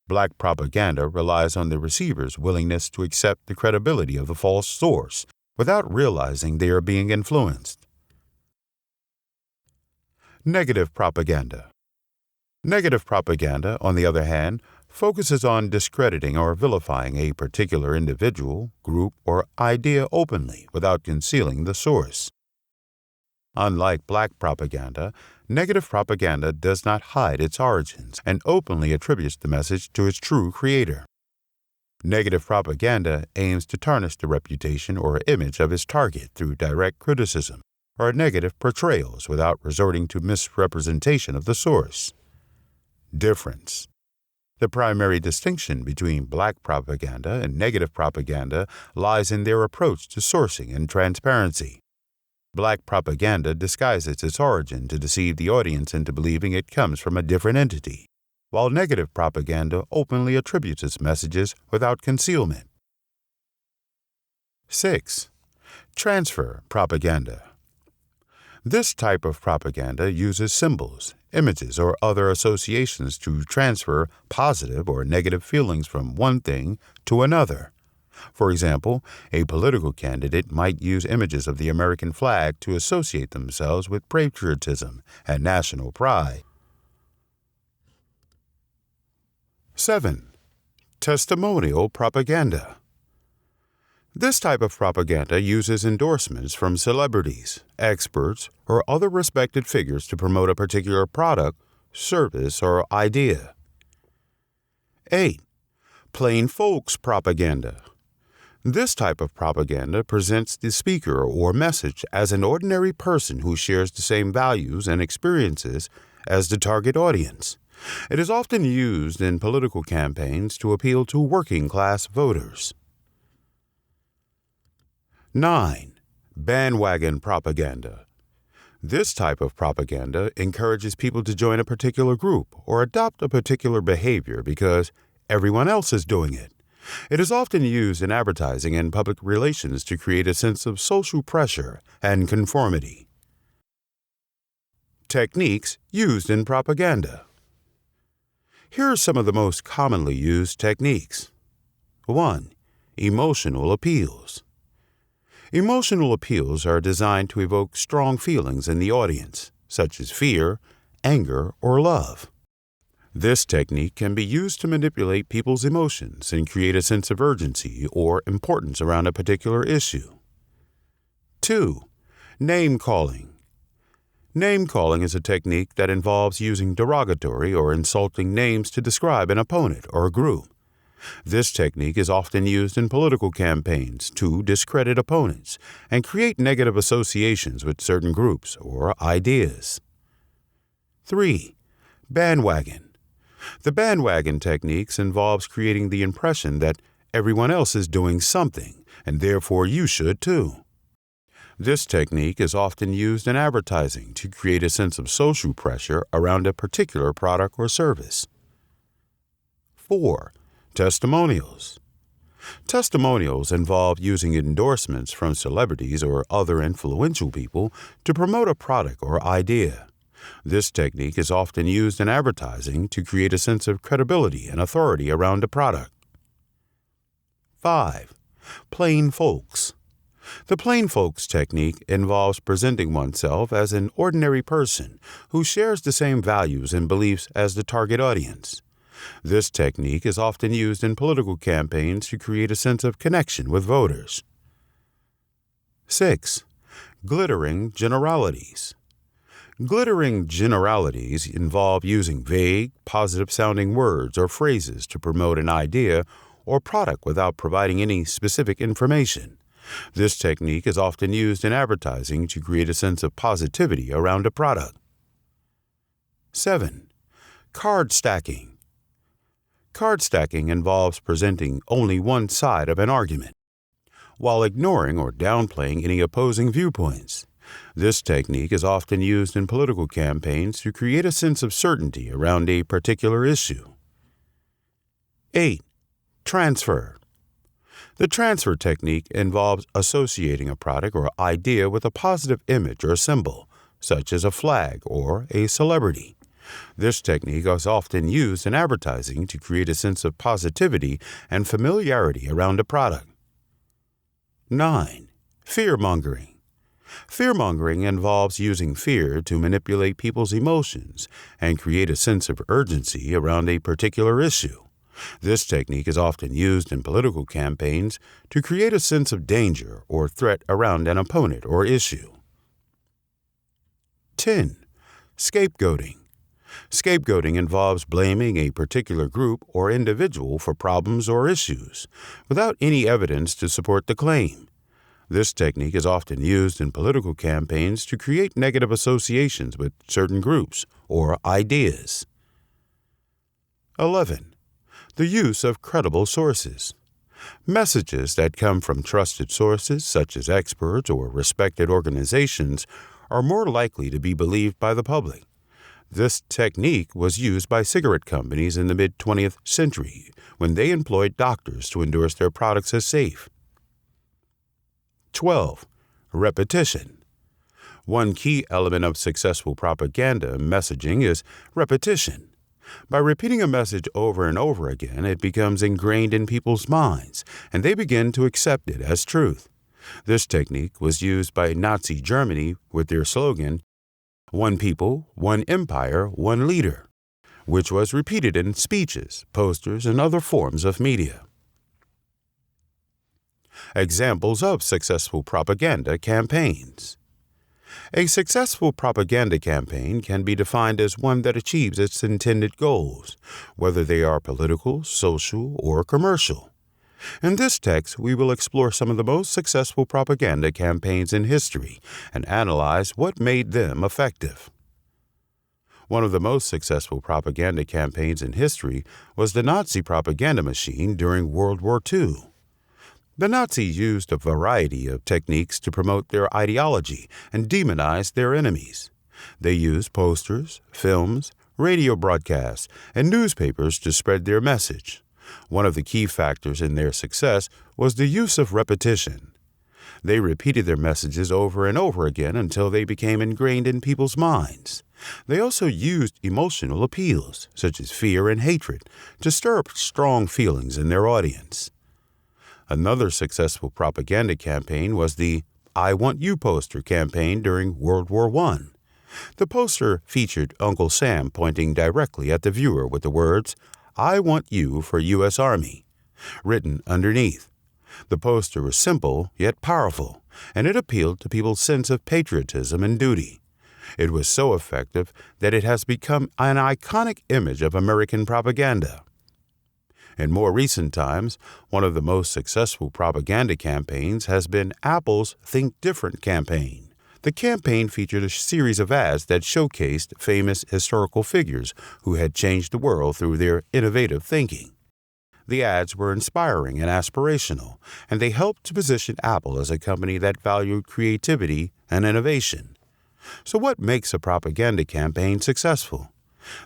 Black propaganda relies on the receiver's willingness to accept the credibility of the false source without realizing they are being influenced. Negative propaganda. Negative propaganda, on the other hand, focuses on discrediting or vilifying a particular individual, group, or idea openly without concealing the source. Unlike black propaganda, negative propaganda does not hide its origins and openly attributes the message to its true creator. Negative propaganda aims to tarnish the reputation or image of its target through direct criticism or negative portrayals without resorting to misrepresentation of the source. Difference. The primary distinction between black propaganda and negative propaganda lies in their approach to sourcing and transparency. Black propaganda disguises its origin to deceive the audience into believing it comes from a different entity, while negative propaganda openly attributes its messages without concealment. 6. Transfer propaganda. This type of propaganda uses symbols, images, or other associations to transfer positive or negative feelings from one thing to another. For example, a political candidate might use images of the American flag to associate themselves with patriotism and national pride. 7. Testimonial propaganda. This type of propaganda uses endorsements from celebrities, experts, or other respected figures to promote a particular product, service, or idea. 8. Plain folks propaganda. This type of propaganda presents the speaker or message as an ordinary person who shares the same values and experiences as the target audience. It is often used in political campaigns to appeal to working-class voters. 9. Bandwagon propaganda. This type of propaganda encourages people to join a particular group or adopt a particular behavior because everyone else is doing it. It is often used in advertising and public relations to create a sense of social pressure and conformity. Techniques used in propaganda. Here are some of the most commonly used techniques. 1. Emotional appeals. Emotional appeals are designed to evoke strong feelings in the audience, such as fear, anger, or love. This technique can be used to manipulate people's emotions and create a sense of urgency or importance around a particular issue. 2. Name-calling. Name-calling is a technique that involves using derogatory or insulting names to describe an opponent or a group. This technique is often used in political campaigns to discredit opponents and create negative associations with certain groups or ideas. 3. Bandwagon. The bandwagon techniques involves creating the impression that everyone else is doing something, and therefore you should too. This technique is often used in advertising to create a sense of social pressure around a particular product or service. 4. Testimonials. Testimonials involve using endorsements from celebrities or other influential people to promote a product or idea. This technique is often used in advertising to create a sense of credibility and authority around a product. 5. Plain folks. The plain folks technique involves presenting oneself as an ordinary person who shares the same values and beliefs as the target audience. This technique is often used in political campaigns to create a sense of connection with voters. 6. Glittering generalities. Glittering generalities involve using vague, positive-sounding words or phrases to promote an idea or product without providing any specific information. This technique is often used in advertising to create a sense of positivity around a product. 7. Card stacking. Card stacking involves presenting only one side of an argument, while ignoring or downplaying any opposing viewpoints. This technique is often used in political campaigns to create a sense of certainty around a particular issue. 8. Transfer. The transfer technique involves associating a product or idea with a positive image or symbol, such as a flag or a celebrity. This technique is often used in advertising to create a sense of positivity and familiarity around a product. 9. Fear-mongering. Fear-mongering involves using fear to manipulate people's emotions and create a sense of urgency around a particular issue. This technique is often used in political campaigns to create a sense of danger or threat around an opponent or issue. 10. Scapegoating. Scapegoating involves blaming a particular group or individual for problems or issues, without any evidence to support the claim. This technique is often used in political campaigns to create negative associations with certain groups or ideas. 11. The use of credible sources. Messages that come from trusted sources, such as experts or respected organizations, are more likely to be believed by the public. This technique was used by cigarette companies in the mid-20th century when they employed doctors to endorse their products as safe. 12. Repetition. One key element of successful propaganda messaging is repetition. By repeating a message over and over again, it becomes ingrained in people's minds, and they begin to accept it as truth. This technique was used by Nazi Germany with their slogan, "One people, one empire, one leader," which was repeated in speeches, posters, and other forms of media. Examples of successful propaganda campaigns. A successful propaganda campaign can be defined as one that achieves its intended goals, whether they are political, social, or commercial. In this text, we will explore some of the most successful propaganda campaigns in history and analyze what made them effective. One of the most successful propaganda campaigns in history was the Nazi propaganda machine during World War II. The Nazis used a variety of techniques to promote their ideology and demonize their enemies. They used posters, films, radio broadcasts, and newspapers to spread their message. One of the key factors in their success was the use of repetition. They repeated their messages over and over again until they became ingrained in people's minds. They also used emotional appeals, such as fear and hatred, to stir up strong feelings in their audience. Another successful propaganda campaign was the "I Want You" poster campaign during World War I. The poster featured Uncle Sam pointing directly at the viewer with the words, "I want you for U.S. Army," written underneath. The poster was simple yet powerful, and it appealed to people's sense of patriotism and duty. It was so effective that it has become an iconic image of American propaganda. In more recent times, one of the most successful propaganda campaigns has been Apple's Think Different campaign. The campaign featured a series of ads that showcased famous historical figures who had changed the world through their innovative thinking. The ads were inspiring and aspirational, and they helped to position Apple as a company that valued creativity and innovation. So what makes a propaganda campaign successful?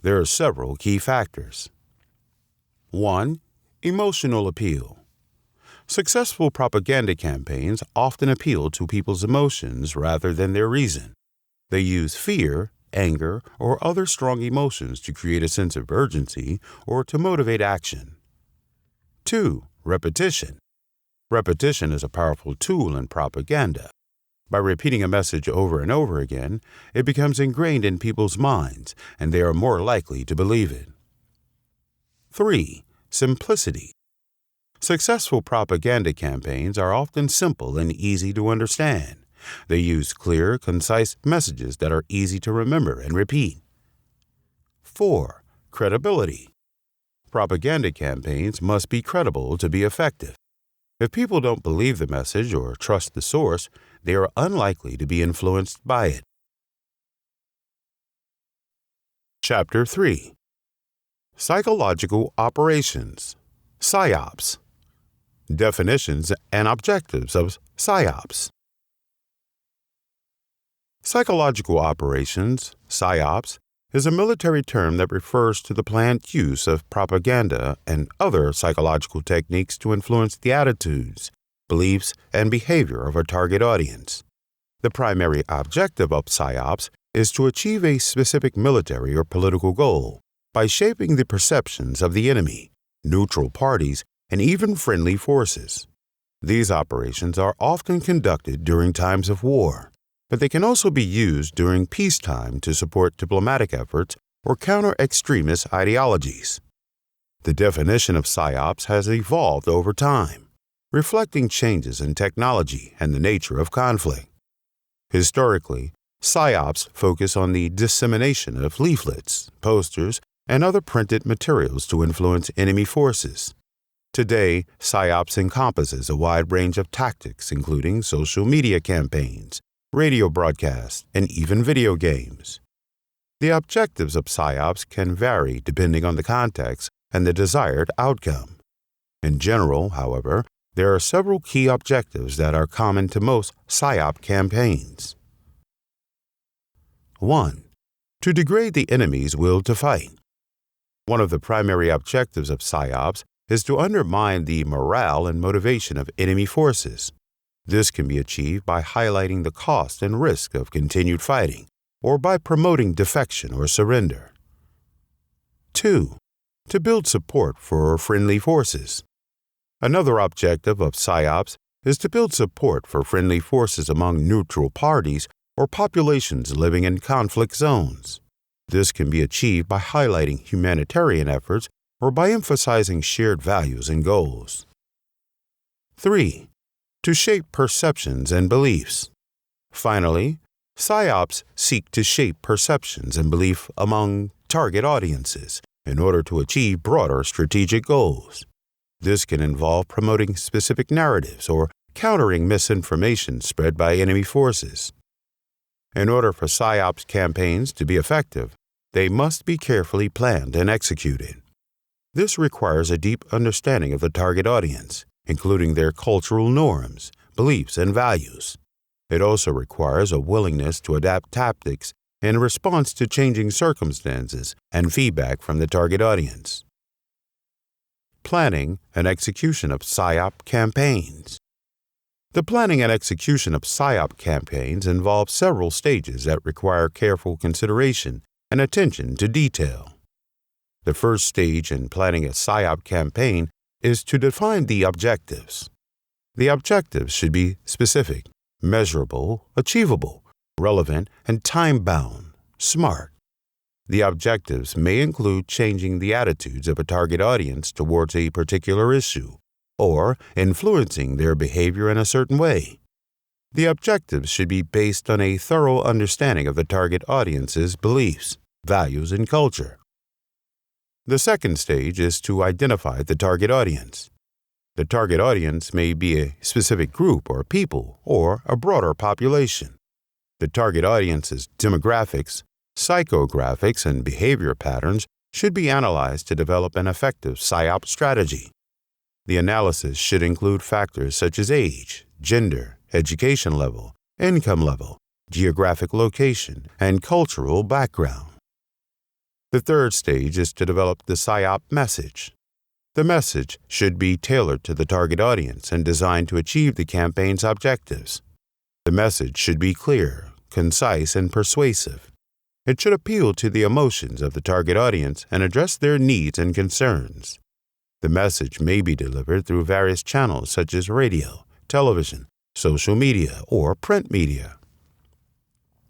There are several key factors. 1. Emotional appeal. Successful propaganda campaigns often appeal to people's emotions rather than their reason. They use fear, anger, or other strong emotions to create a sense of urgency or to motivate action. 2. Repetition. Repetition is a powerful tool in propaganda. By repeating a message over and over again, it becomes ingrained in people's minds, and they are more likely to believe it. 3. Simplicity. Successful propaganda campaigns are often simple and easy to understand. They use clear, concise messages that are easy to remember and repeat. 4. Credibility. Propaganda campaigns must be credible to be effective. If people don't believe the message or trust the source, they are unlikely to be influenced by it. Chapter 3. Psychological Operations, PSYOPs. Definitions and objectives of PSYOPs. Psychological operations, PSYOPs, is a military term that refers to the planned use of propaganda and other psychological techniques to influence the attitudes, beliefs, and behavior of a target audience. The primary objective of PSYOPs is to achieve a specific military or political goal by shaping the perceptions of the enemy, neutral parties, and even friendly forces. These operations are often conducted during times of war, but they can also be used during peacetime to support diplomatic efforts or counter extremist ideologies. The definition of PSYOPs has evolved over time, reflecting changes in technology and the nature of conflict. Historically, PSYOPs focus on the dissemination of leaflets, posters, and other printed materials to influence enemy forces. Today, PSYOPs encompasses a wide range of tactics including social media campaigns, radio broadcasts, and even video games. The objectives of PSYOPs can vary depending on the context and the desired outcome. In general, however, there are several key objectives that are common to most PSYOP campaigns. 1. To degrade the enemy's will to fight. One of the primary objectives of PSYOPs is to undermine the morale and motivation of enemy forces. This can be achieved by highlighting the cost and risk of continued fighting, or by promoting defection or surrender. 2. To build support for friendly forces. Another objective of PSYOPs is to build support for friendly forces among neutral parties or populations living in conflict zones. This can be achieved by highlighting humanitarian efforts or by emphasizing shared values and goals. 3. To shape perceptions and beliefs. Finally, PSYOPs seek to shape perceptions and belief among target audiences in order to achieve broader strategic goals. This can involve promoting specific narratives or countering misinformation spread by enemy forces. In order for PSYOPs campaigns to be effective, they must be carefully planned and executed. This requires a deep understanding of the target audience, including their cultural norms, beliefs, and values. It also requires a willingness to adapt tactics in response to changing circumstances and feedback from the target audience. Planning and execution of PSYOP campaigns. The planning and execution of PSYOP campaigns involve several stages that require careful consideration and attention to detail. The first stage in planning a PSYOP campaign is to define the objectives. The objectives should be specific, measurable, achievable, relevant, and time-bound, SMART. The objectives may include changing the attitudes of a target audience towards a particular issue, or influencing their behavior in a certain way. The objectives should be based on a thorough understanding of the target audience's beliefs, values, and culture. The second stage is to identify the target audience. The target audience may be a specific group or people or a broader population. The target audience's demographics, psychographics, and behavior patterns should be analyzed to develop an effective PSYOP strategy. The analysis should include factors such as age, gender, education level, income level, geographic location, and cultural background. The third stage is to develop the PSYOP message. The message should be tailored to the target audience and designed to achieve the campaign's objectives. The message should be clear, concise, and persuasive. It should appeal to the emotions of the target audience and address their needs and concerns. The message may be delivered through various channels such as radio, television, social media, or print media.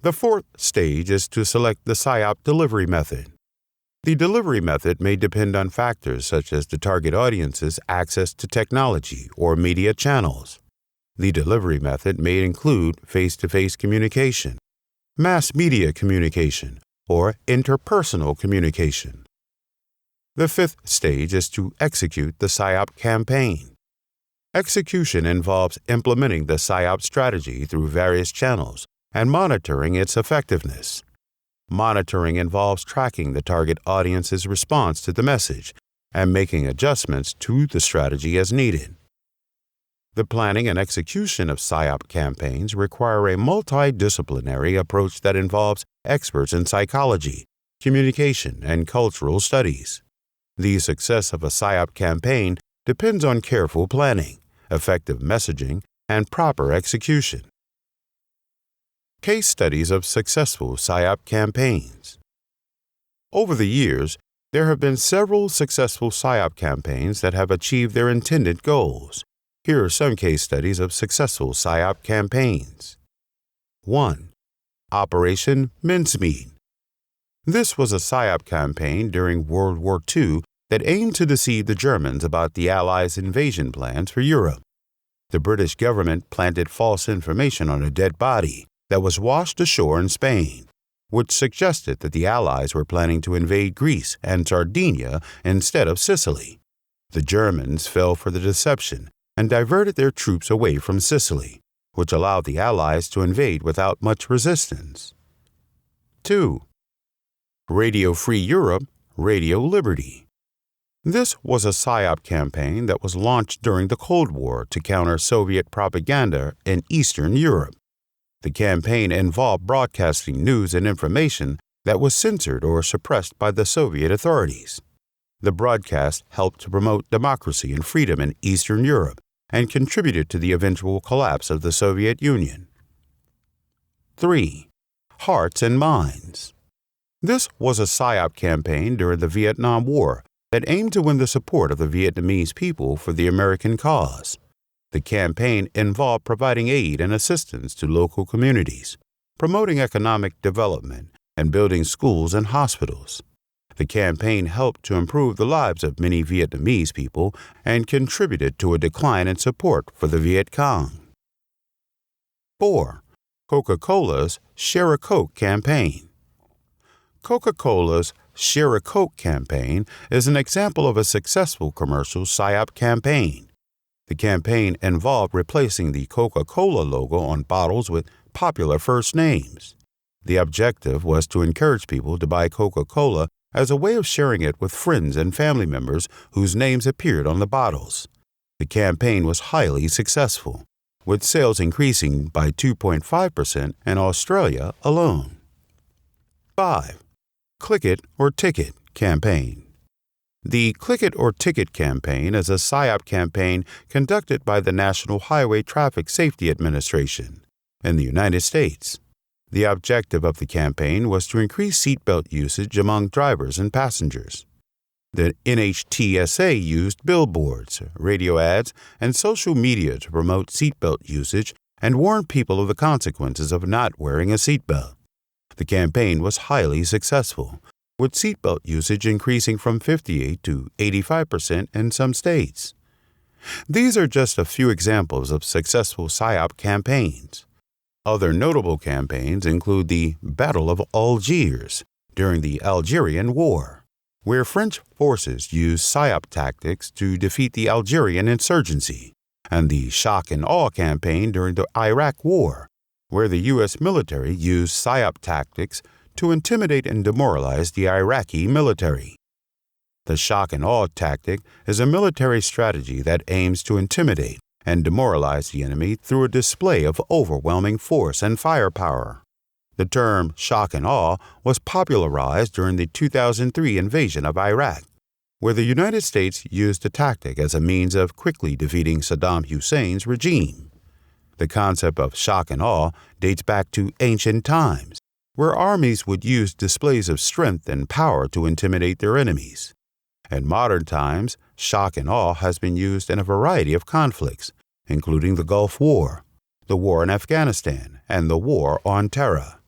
The fourth stage is to select the PSYOP delivery method. The delivery method may depend on factors such as the target audience's access to technology or media channels. The delivery method may include face-to-face communication, mass media communication, or interpersonal communication. The fifth stage is to execute the PSYOP campaign. Execution involves implementing the PSYOP strategy through various channels and monitoring its effectiveness. Monitoring involves tracking the target audience's response to the message and making adjustments to the strategy as needed. The planning and execution of PSYOP campaigns require a multidisciplinary approach that involves experts in psychology, communication, and cultural studies. The success of a PSYOP campaign depends on careful planning, effective messaging, and proper execution. Case studies of successful PSYOP campaigns. Over the years, there have been several successful PSYOP campaigns that have achieved their intended goals. Here are some case studies of successful PSYOP campaigns. 1. Operation Mincemeat. This was a PSYOP campaign during World War II that aimed to deceive the Germans about the Allies' invasion plans for Europe. The British government planted false information on a dead body that was washed ashore in Spain, which suggested that the Allies were planning to invade Greece and Sardinia instead of Sicily. The Germans fell for the deception and diverted their troops away from Sicily, which allowed the Allies to invade without much resistance. 2. Radio Free Europe, Radio Liberty. This was a PSYOP campaign that was launched during the Cold War to counter Soviet propaganda in Eastern Europe. The campaign involved broadcasting news and information that was censored or suppressed by the Soviet authorities. The broadcast helped to promote democracy and freedom in Eastern Europe and contributed to the eventual collapse of the Soviet Union. 3. Hearts and Minds. This was a PSYOP campaign during the Vietnam War that aimed to win the support of the Vietnamese people for the American cause. The campaign involved providing aid and assistance to local communities, promoting economic development, and building schools and hospitals. The campaign helped to improve the lives of many Vietnamese people and contributed to a decline in support for the Viet Cong. 4. Coca-Cola's Share a Coke campaign. Coca-Cola's Share a Coke campaign is an example of a successful commercial PSYOP campaign. The campaign involved replacing the Coca-Cola logo on bottles with popular first names. The objective was to encourage people to buy Coca-Cola as a way of sharing it with friends and family members whose names appeared on the bottles. The campaign was highly successful, with sales increasing by 2.5% in Australia alone. 5. Click It or Ticket campaign. The Click It or Ticket campaign is a PSYOP campaign conducted by the National Highway Traffic Safety Administration in the United States. The objective of the campaign was to increase seatbelt usage among drivers and passengers. The NHTSA used billboards, radio ads, and social media to promote seatbelt usage and warn people of the consequences of not wearing a seatbelt. The campaign was highly successful, with seatbelt usage increasing from 58 to 85% in some states. These are just a few examples of successful PSYOP campaigns. Other notable campaigns include the Battle of Algiers during the Algerian War, where French forces used PSYOP tactics to defeat the Algerian insurgency, and the Shock and Awe campaign during the Iraq War, where the U.S. military used PSYOP tactics to intimidate and demoralize the Iraqi military. The shock and awe tactic is a military strategy that aims to intimidate and demoralize the enemy through a display of overwhelming force and firepower. The term shock and awe was popularized during the 2003 invasion of Iraq, where the United States used the tactic as a means of quickly defeating Saddam Hussein's regime. The concept of shock and awe dates back to ancient times, where armies would use displays of strength and power to intimidate their enemies. In modern times, shock and awe has been used in a variety of conflicts, including the Gulf War, the war in Afghanistan, and the war on terror.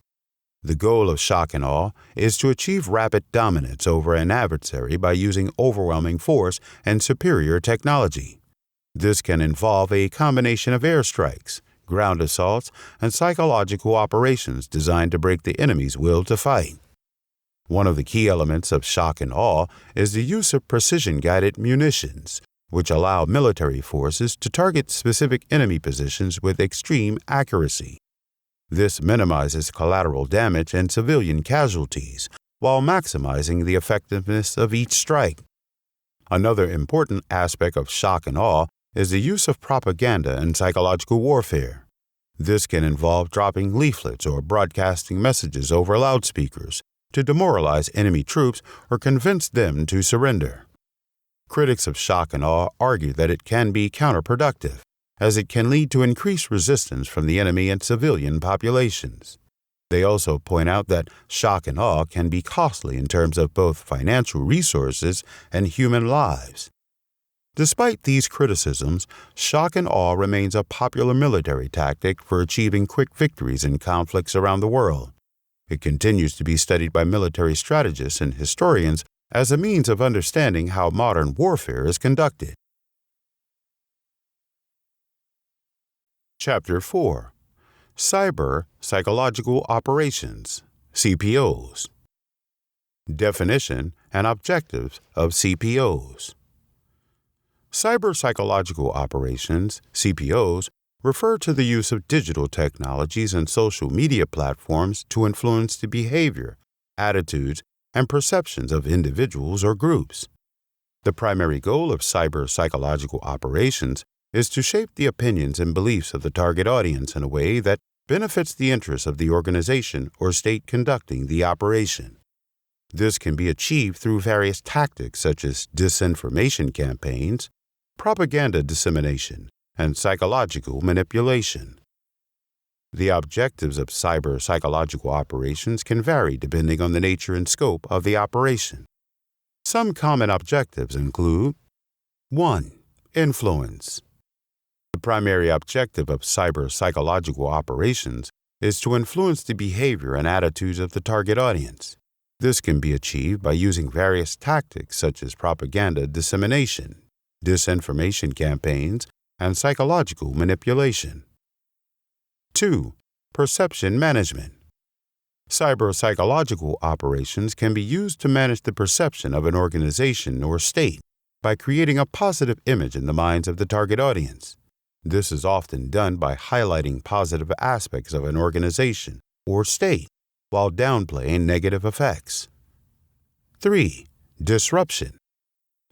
The goal of shock and awe is to achieve rapid dominance over an adversary by using overwhelming force and superior technology. This can involve a combination of airstrikes, ground assaults, and psychological operations designed to break the enemy's will to fight. One of the key elements of shock and awe is the use of precision-guided munitions, which allow military forces to target specific enemy positions with extreme accuracy. This minimizes collateral damage and civilian casualties while maximizing the effectiveness of each strike. Another important aspect of shock and awe is the use of propaganda and psychological warfare. This can involve dropping leaflets or broadcasting messages over loudspeakers to demoralize enemy troops or convince them to surrender. Critics of shock and awe argue that it can be counterproductive, as it can lead to increased resistance from the enemy and civilian populations. They also point out that shock and awe can be costly in terms of both financial resources and human lives. Despite these criticisms, shock and awe remains a popular military tactic for achieving quick victories in conflicts around the world. It continues to be studied by military strategists and historians as a means of understanding how modern warfare is conducted. Chapter 4. Cyber Psychological Operations, CPOs. Definition and objectives of CPOs. Cyber psychological operations, CPOs, refer to the use of digital technologies and social media platforms to influence the behavior, attitudes, and perceptions of individuals or groups. The primary goal of cyber psychological operations is to shape the opinions and beliefs of the target audience in a way that benefits the interests of the organization or state conducting the operation. This can be achieved through various tactics such as disinformation campaigns, propaganda dissemination, and psychological manipulation. The objectives of cyber psychological operations can vary depending on the nature and scope of the operation. Some common objectives include 1. Influence. The primary objective of cyber psychological operations is to influence the behavior and attitudes of the target audience. This can be achieved by using various tactics such as propaganda dissemination, disinformation campaigns, and psychological manipulation. 2. Perception management. Cyber psychological operations can be used to manage the perception of an organization or state by creating a positive image in the minds of the target audience. This is often done by highlighting positive aspects of an organization or state while downplaying negative effects. 3. Disruption.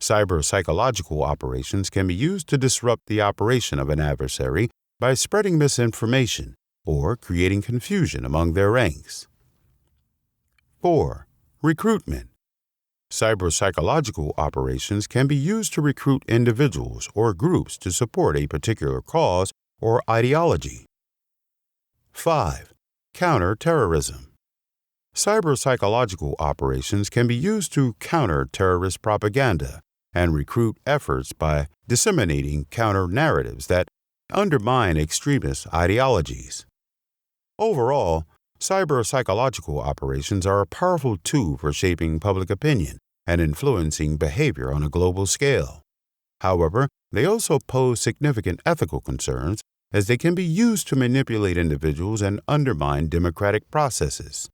Cyber psychological operations can be used to disrupt the operation of an adversary by spreading misinformation or creating confusion among their ranks. 4. Recruitment. Cyber psychological operations can be used to recruit individuals or groups to support a particular cause or ideology. 5. Counter-terrorism. Cyber psychological operations can be used to counter terrorist propaganda and recruit efforts by disseminating counter-narratives that undermine extremist ideologies. Overall, cyber psychological operations are a powerful tool for shaping public opinion and influencing behavior on a global scale. However, they also pose significant ethical concerns as they can be used to manipulate individuals and undermine democratic processes.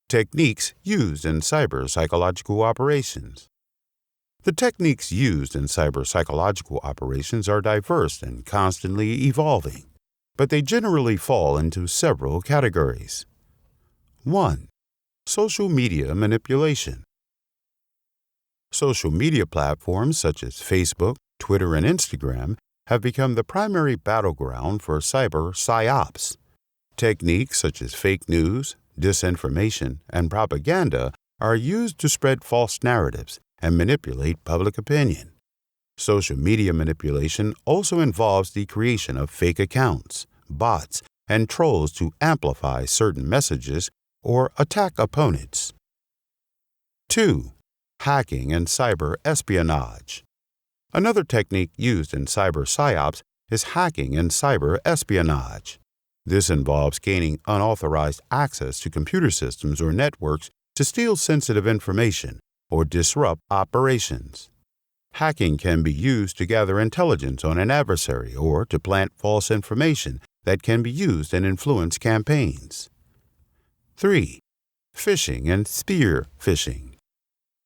Techniques used in cyber psychological operations. The techniques used in cyber psychological operations are diverse and constantly evolving, but they generally fall into several categories. 1. Social media manipulation. Social media platforms such as Facebook, Twitter, and Instagram have become the primary battleground for cyber psyops. Techniques such as fake news, disinformation, and propaganda are used to spread false narratives and manipulate public opinion. Social media manipulation also involves the creation of fake accounts, bots, and trolls to amplify certain messages or attack opponents. 2. Hacking and cyber espionage. Another technique used in cyber psyops is hacking and cyber espionage. This involves gaining unauthorized access to computer systems or networks to steal sensitive information or disrupt operations. Hacking can be used to gather intelligence on an adversary or to plant false information that can be used and influence campaigns. 3. Phishing and spear phishing.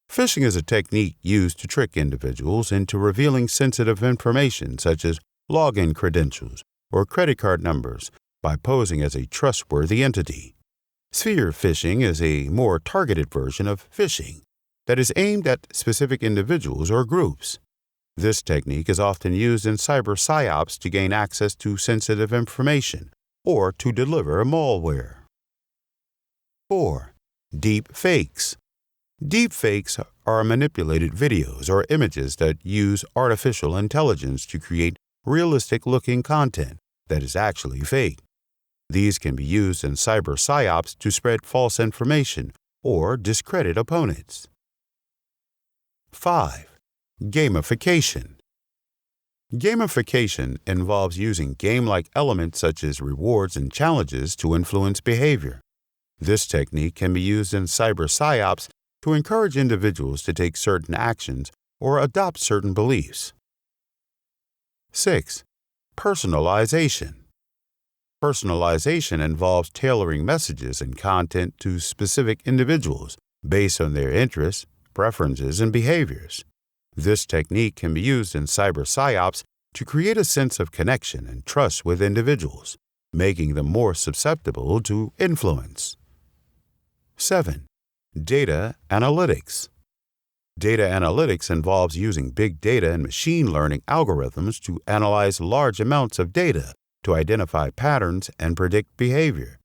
Phishing is a technique used to trick individuals into revealing sensitive information such as login credentials or credit card numbers by posing as a trustworthy entity. Spear phishing is a more targeted version of phishing that is aimed at specific individuals or groups. This technique is often used in cyber psyops to gain access to sensitive information or to deliver malware. 4. Deep fakes. Deep fakes are manipulated videos or images that use artificial intelligence to create realistic-looking content that is actually fake. These can be used in cyber psyops to spread false information or discredit opponents. 5. Gamification. Gamification involves using game-like elements such as rewards and challenges to influence behavior. This technique can be used in cyber psyops to encourage individuals to take certain actions or adopt certain beliefs. 6. Personalization. Personalization involves tailoring messages and content to specific individuals based on their interests, preferences, and behaviors. This technique can be used in cyber psyops to create a sense of connection and trust with individuals, making them more susceptible to influence. 7. Data analytics. Data analytics involves using big data and machine learning algorithms to analyze large amounts of data to identify patterns and predict behavior.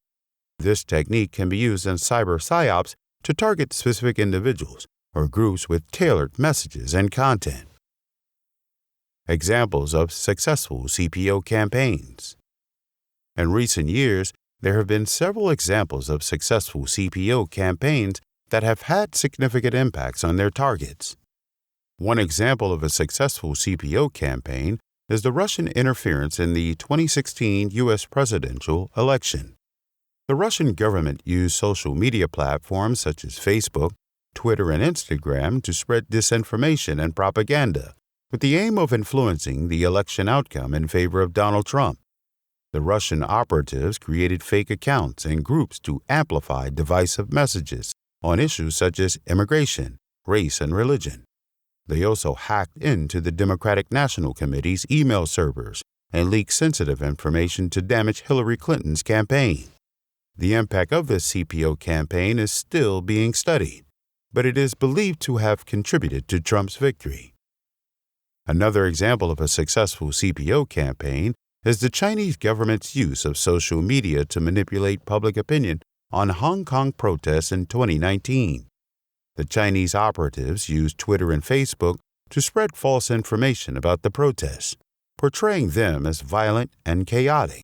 This technique can be used in cyber psyops to target specific individuals or groups with tailored messages and content. Examples of successful CPO campaigns. In recent years, there have been several examples of successful CPO campaigns that have had significant impacts on their targets. One example of a successful CPO campaign is the Russian interference in the 2016 U.S. presidential election. The Russian government used social media platforms such as Facebook, Twitter, and Instagram to spread disinformation and propaganda with the aim of influencing the election outcome in favor of Donald Trump. The Russian operatives created fake accounts and groups to amplify divisive messages on issues such as immigration, race, and religion. They also hacked into the Democratic National Committee's email servers and leaked sensitive information to damage Hillary Clinton's campaign. The impact of this CPO campaign is still being studied, but it is believed to have contributed to Trump's victory. Another example of a successful CPO campaign is the Chinese government's use of social media to manipulate public opinion on Hong Kong protests in 2019. The Chinese operatives used Twitter and Facebook to spread false information about the protests, portraying them as violent and chaotic.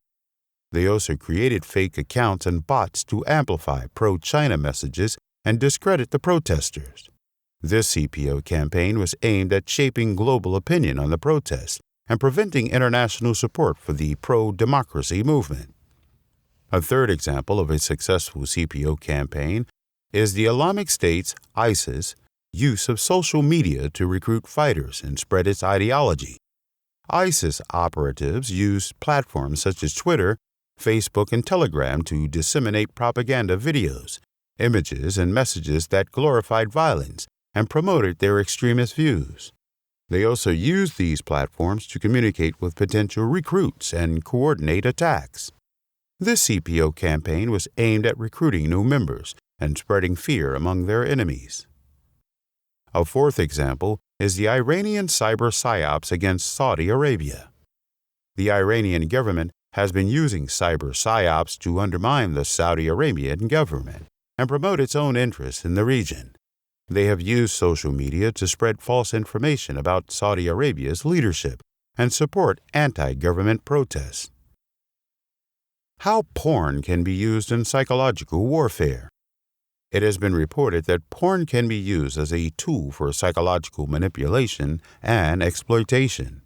They also created fake accounts and bots to amplify pro-China messages and discredit the protesters. This CPO campaign was aimed at shaping global opinion on the protests and preventing international support for the pro-democracy movement. A third example of a successful CPO campaign is the Islamic State's ISIS use of social media to recruit fighters and spread its ideology. ISIS operatives used platforms such as Twitter, Facebook, and Telegram to disseminate propaganda videos, images, and messages that glorified violence and promoted their extremist views. They also used these platforms to communicate with potential recruits and coordinate attacks. This CPO campaign was aimed at recruiting new members and spreading fear among their enemies. A fourth example is the Iranian cyber psyops against Saudi Arabia. The Iranian government has been using cyber psyops to undermine the Saudi Arabian government and promote its own interests in the region. They have used social media to spread false information about Saudi Arabia's leadership and support anti-government protests. How porn can be used in psychological warfare. It has been reported that porn can be used as a tool for psychological manipulation and exploitation.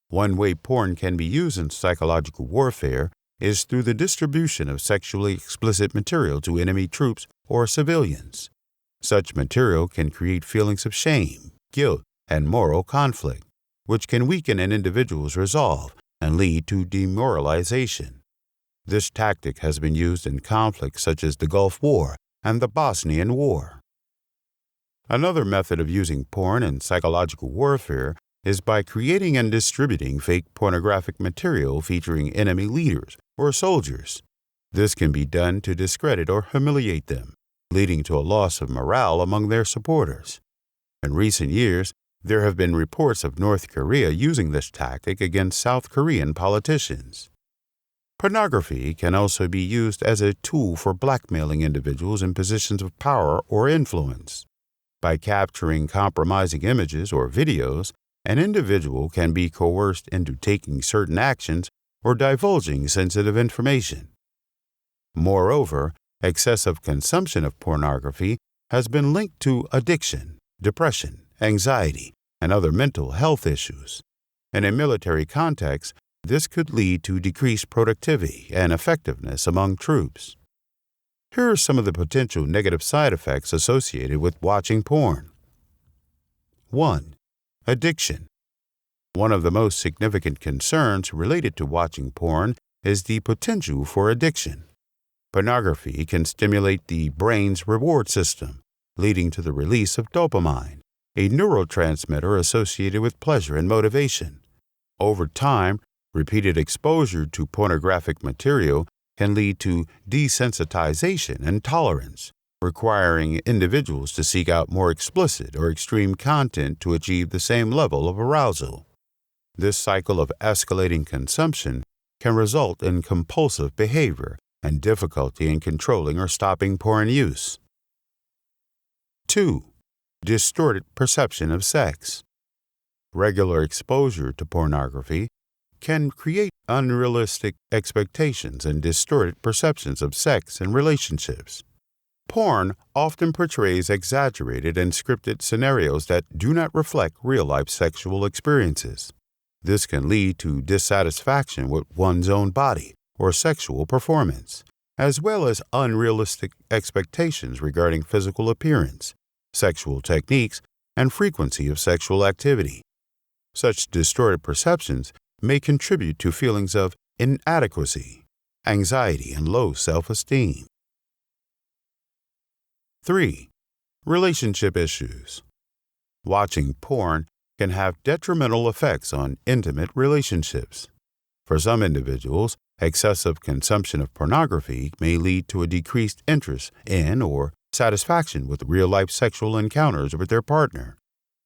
One way porn can be used in psychological warfare is through the distribution of sexually explicit material to enemy troops or civilians. Such material can create feelings of shame, guilt, and moral conflict, which can weaken an individual's resolve and lead to demoralization. This tactic has been used in conflicts such as the Gulf War and the Bosnian War. Another method of using porn in psychological warfare is by creating and distributing fake pornographic material featuring enemy leaders or soldiers. This can be done to discredit or humiliate them, leading to a loss of morale among their supporters. In recent years, there have been reports of North Korea using this tactic against South Korean politicians. Pornography can also be used as a tool for blackmailing individuals in positions of power or influence. By capturing compromising images or videos, an individual can be coerced into taking certain actions or divulging sensitive information. Moreover, excessive consumption of pornography has been linked to addiction, depression, anxiety, and other mental health issues. In a military context, this could lead to decreased productivity and effectiveness among troops. Here are some of the potential negative side effects associated with watching porn. 1. Addiction. One of the most significant concerns related to watching porn is the potential for addiction. Pornography can stimulate the brain's reward system, leading to the release of dopamine, a neurotransmitter associated with pleasure and motivation. Over time, repeated exposure to pornographic material can lead to desensitization and tolerance, requiring individuals to seek out more explicit or extreme content to achieve the same level of arousal. This cycle of escalating consumption can result in compulsive behavior and difficulty in controlling or stopping porn use. 2. Distorted perception of sex. Regular exposure to pornography can create unrealistic expectations and distorted perceptions of sex and relationships. Porn often portrays exaggerated and scripted scenarios that do not reflect real-life sexual experiences. This can lead to dissatisfaction with one's own body or sexual performance, as well as unrealistic expectations regarding physical appearance, sexual techniques, and frequency of sexual activity. Such distorted perceptions may contribute to feelings of inadequacy, anxiety, and low self-esteem. 3. Relationship issues. Watching porn can have detrimental effects on intimate relationships. For some individuals, excessive consumption of pornography may lead to a decreased interest in or satisfaction with real-life sexual encounters with their partner.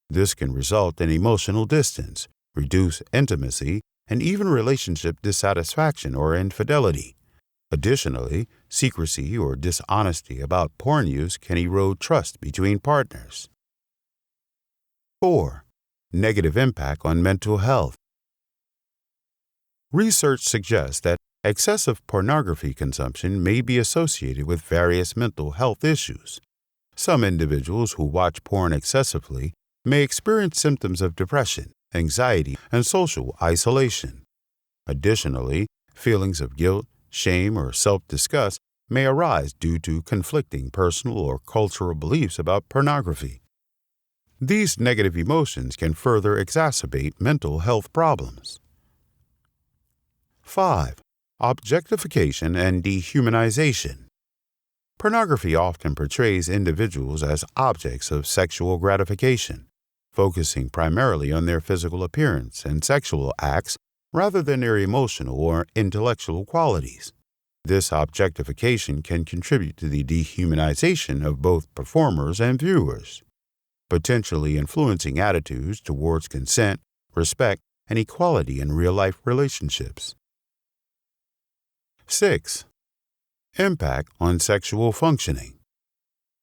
This can result in emotional distance, reduced intimacy, and even relationship dissatisfaction or infidelity. Additionally, secrecy or dishonesty about porn use can erode trust between partners. 4. Negative impact on mental health. Research suggests that excessive pornography consumption may be associated with various mental health issues. Some individuals who watch porn excessively may experience symptoms of depression, anxiety, and social isolation. Additionally, feelings of guilt, shame, or self-disgust may arise due to conflicting personal or cultural beliefs about pornography. These negative emotions can further exacerbate mental health problems. 5. Objectification and dehumanization. Pornography often portrays individuals as objects of sexual gratification, focusing primarily on their physical appearance and sexual acts rather than their emotional or intellectual qualities. This objectification can contribute to the dehumanization of both performers and viewers. potentially influencing attitudes towards consent, respect, and equality in real-life relationships. 6. Impact on sexual functioning.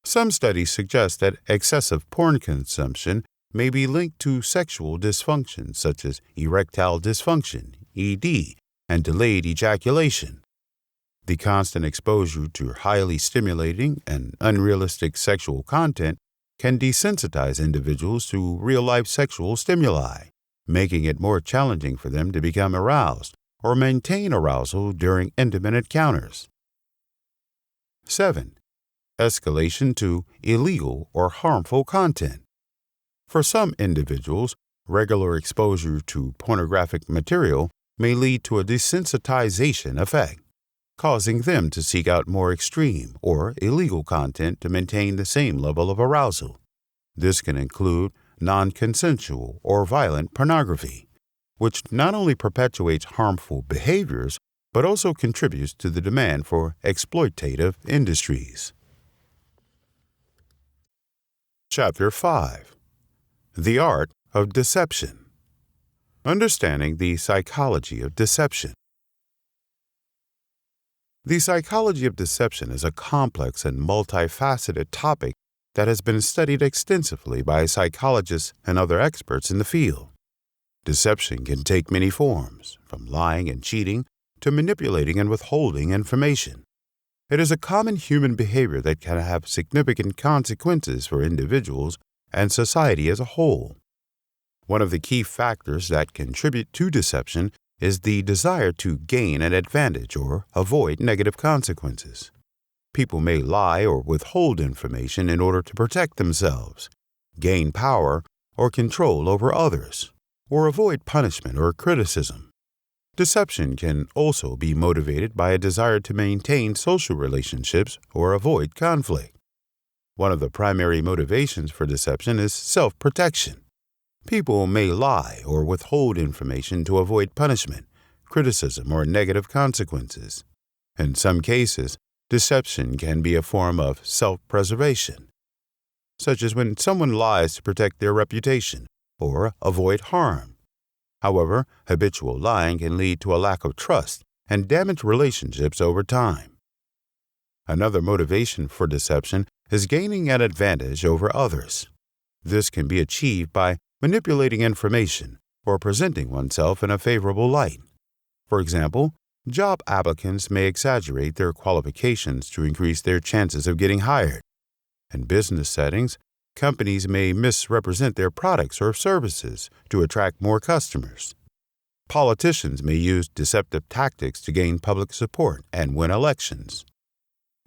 Some studies suggest that excessive porn consumption may be linked to sexual dysfunction such as erectile dysfunction, ED, and delayed ejaculation. The constant exposure to highly stimulating and unrealistic sexual content can desensitize individuals to real-life sexual stimuli, making it more challenging for them to become aroused or maintain arousal during intimate encounters. 7. Escalation to illegal or harmful content. For some individuals, regular exposure to pornographic material may lead to a desensitization effect, causing them to seek out more extreme or illegal content to maintain the same level of arousal. This can include non-consensual or violent pornography, which not only perpetuates harmful behaviors but also contributes to the demand for exploitative industries. Chapter 5. The Art of Deception. Understanding the Psychology of Deception. The psychology of deception is a complex and multifaceted topic that has been studied extensively by psychologists and other experts in the field. Deception can take many forms, from lying and cheating to manipulating and withholding information. It is a common human behavior that can have significant consequences for individuals and society as a whole. One of the key factors that contribute to deception is the desire to gain an advantage or avoid negative consequences. People may lie or withhold information in order to protect themselves, gain power or control over others, or avoid punishment or criticism. Deception can also be motivated by a desire to maintain social relationships or avoid conflict. One of the primary motivations for deception is self-protection. People may lie or withhold information to avoid punishment, criticism, or negative consequences. In some cases, deception can be a form of self-preservation, such as when someone lies to protect their reputation or avoid harm. However, habitual lying can lead to a lack of trust and damage relationships over time. Another motivation for deception is gaining an advantage over others. This can be achieved by manipulating information or presenting oneself in a favorable light. For example, job applicants may exaggerate their qualifications to increase their chances of getting hired. In business settings, companies may misrepresent their products or services to attract more customers. Politicians may use deceptive tactics to gain public support and win elections.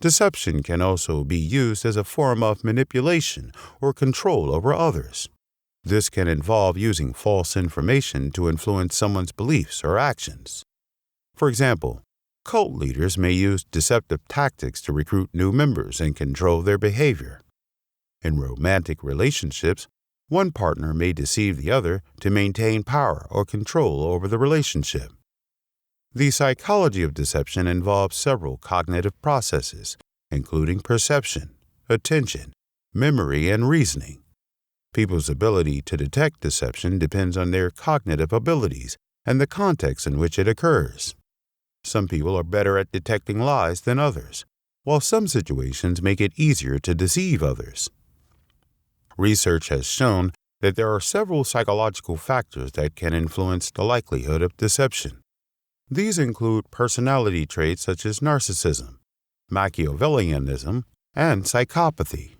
Deception can also be used as a form of manipulation or control over others. This can involve using false information to influence someone's beliefs or actions. For example, cult leaders may use deceptive tactics to recruit new members and control their behavior. In romantic relationships, one partner may deceive the other to maintain power or control over the relationship. The psychology of deception involves several cognitive processes, including perception, attention, memory, and reasoning. People's ability to detect deception depends on their cognitive abilities and the context in which it occurs. Some people are better at detecting lies than others, while some situations make it easier to deceive others. Research has shown that there are several psychological factors that can influence the likelihood of deception. These include personality traits such as narcissism, Machiavellianism, and psychopathy,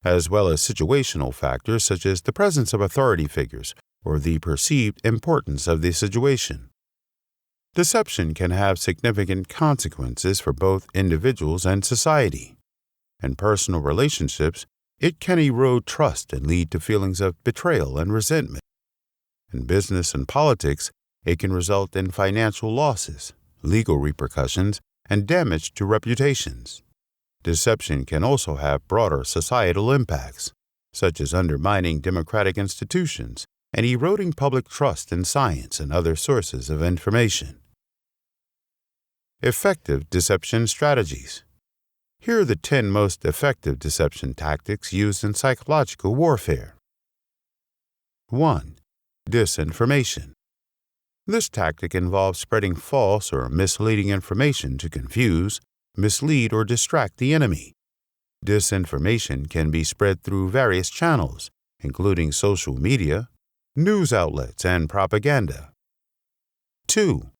as well as situational factors such as the presence of authority figures or the perceived importance of the situation. Deception can have significant consequences for both individuals and society. In personal relationships, it can erode trust and lead to feelings of betrayal and resentment. In business and politics, it can result in financial losses, legal repercussions, and damage to reputations. Deception can also have broader societal impacts, such as undermining democratic institutions and eroding public trust in science and other sources of information. Effective deception strategies. Here are the 10 most effective deception tactics used in psychological warfare. 1. Disinformation. This tactic involves spreading false or misleading information to confuse, mislead, or distract the enemy. Disinformation can be spread through various channels, including social media, news outlets, and propaganda. 2.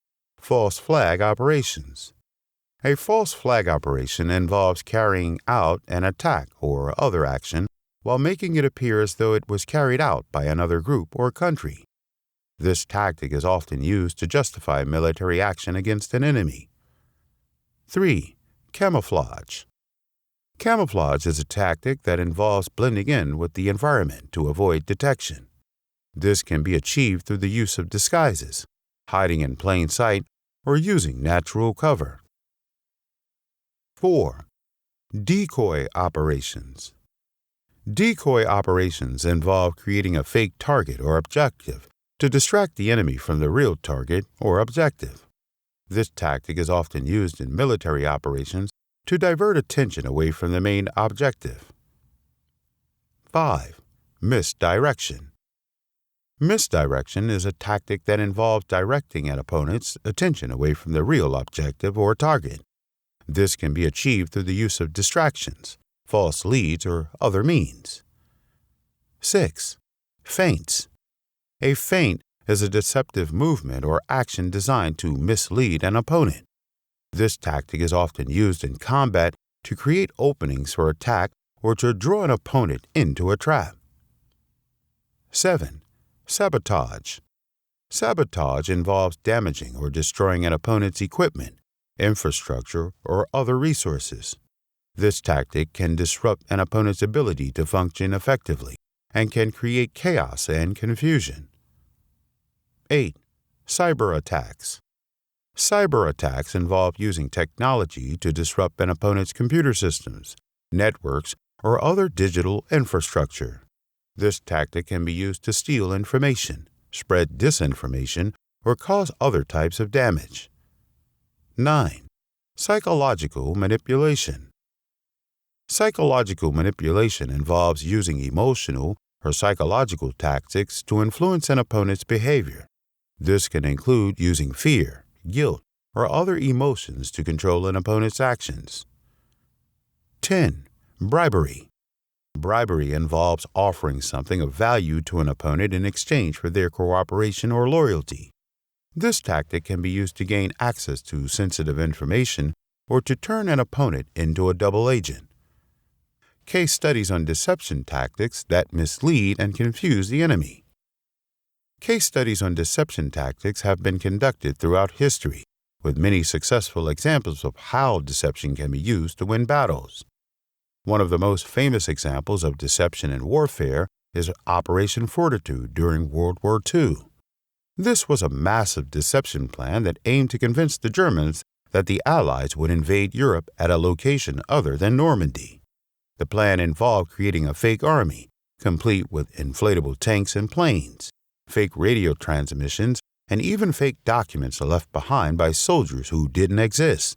False flag operations. A false flag operation involves carrying out an attack or other action while making it appear as though it was carried out by another group or country. This tactic is often used to justify military action against an enemy. 3. Camouflage. Camouflage is a tactic that involves blending in with the environment to avoid detection. This can be achieved through the use of disguises, hiding in plain sight, or using natural cover. 4. Decoy operations. Decoy operations involve creating a fake target or objective to distract the enemy from the real target or objective. This tactic is often used in military operations to divert attention away from the main objective. 5. Misdirection. Misdirection is a tactic that involves directing an opponent's attention away from the real objective or target. This can be achieved through the use of distractions, false leads, or other means. 6. Feints. A feint is a deceptive movement or action designed to mislead an opponent. This tactic is often used in combat to create openings for attack or to draw an opponent into a trap. 7. Sabotage. Sabotage involves damaging or destroying an opponent's equipment, infrastructure, or other resources. This tactic can disrupt an opponent's ability to function effectively and can create chaos and confusion. 8. Cyber attacks. Cyber attacks involve using technology to disrupt an opponent's computer systems, networks, or other digital infrastructure. This tactic can be used to steal information, spread disinformation, or cause other types of damage. 9. Psychological manipulation. Psychological manipulation involves using emotional or psychological tactics to influence an opponent's behavior. This can include using fear, guilt, or other emotions to control an opponent's actions. 10. Bribery. Bribery involves offering something of value to an opponent in exchange for their cooperation or loyalty. This tactic can be used to gain access to sensitive information or to turn an opponent into a double agent. Case studies on deception tactics that mislead and confuse the enemy. Case studies on deception tactics have been conducted throughout history, with many successful examples of how deception can be used to win battles. One of the most famous examples of deception in warfare is Operation Fortitude during World War II. This was a massive deception plan that aimed to convince the Germans that the Allies would invade Europe at a location other than Normandy. The plan involved creating a fake army, complete with inflatable tanks and planes, fake radio transmissions, and even fake documents left behind by soldiers who didn't exist.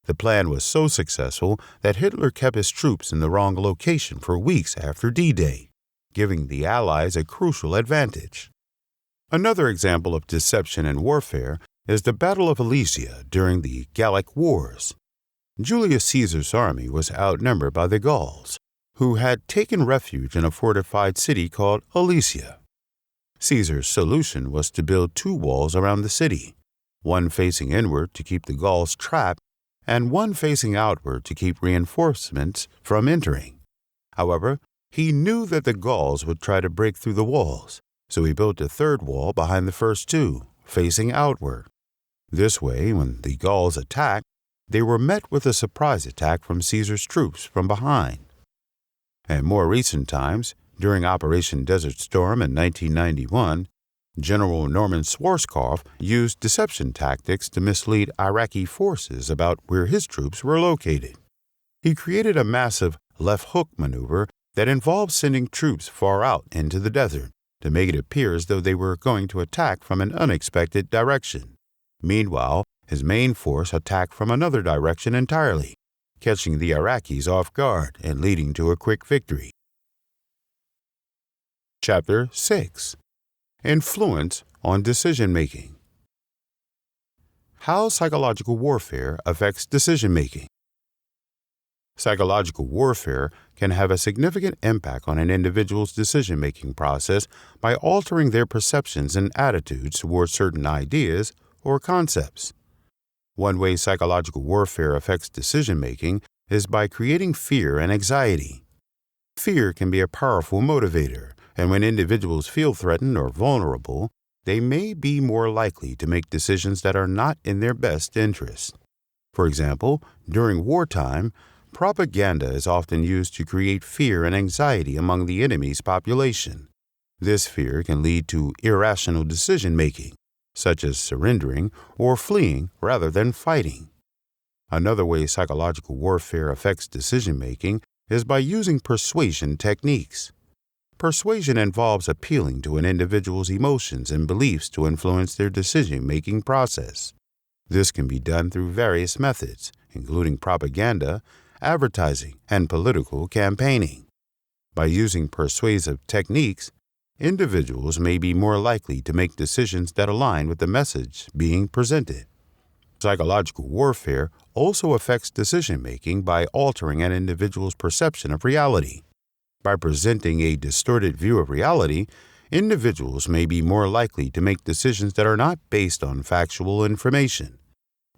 The plan was so successful that Hitler kept his troops in the wrong location for weeks after D-Day, giving the Allies a crucial advantage. Another example of deception in warfare is the Battle of Alesia during the Gallic Wars. Julius Caesar's army was outnumbered by the Gauls, who had taken refuge in a fortified city called Alesia. Caesar's solution was to build 2 walls around the city, one facing inward to keep the Gauls trapped and one facing outward to keep reinforcements from entering. However, he knew that the Gauls would try to break through the walls, so he built a 3rd wall behind the first 2, facing outward. This way, when the Gauls attacked, they were met with a surprise attack from Caesar's troops from behind. In more recent times, during Operation Desert Storm in 1991, General Norman Schwarzkopf used deception tactics to mislead Iraqi forces about where his troops were located. He created a massive left hook maneuver that involved sending troops far out into the desert to make it appear as though they were going to attack from an unexpected direction. Meanwhile, his main force attacked from another direction entirely, catching the Iraqis off guard and leading to a quick victory. Chapter 6. Influence on Decision-Making. How psychological warfare affects decision-making. Psychological warfare can have a significant impact on an individual's decision-making process by altering their perceptions and attitudes towards certain ideas or concepts. One way psychological warfare affects decision-making is by creating fear and anxiety. Fear can be a powerful motivator, and when individuals feel threatened or vulnerable, they may be more likely to make decisions that are not in their best interest. For example, during wartime, propaganda is often used to create fear and anxiety among the enemy's population. This fear can lead to irrational decision-making, such as surrendering or fleeing rather than fighting. Another way psychological warfare affects decision-making is by using persuasion techniques. Persuasion involves appealing to an individual's emotions and beliefs to influence their decision-making process. This can be done through various methods, including propaganda, advertising, and political campaigning. By using persuasive techniques, individuals may be more likely to make decisions that align with the message being presented. Psychological warfare also affects decision-making by altering an individual's perception of reality. By presenting a distorted view of reality, individuals may be more likely to make decisions that are not based on factual information.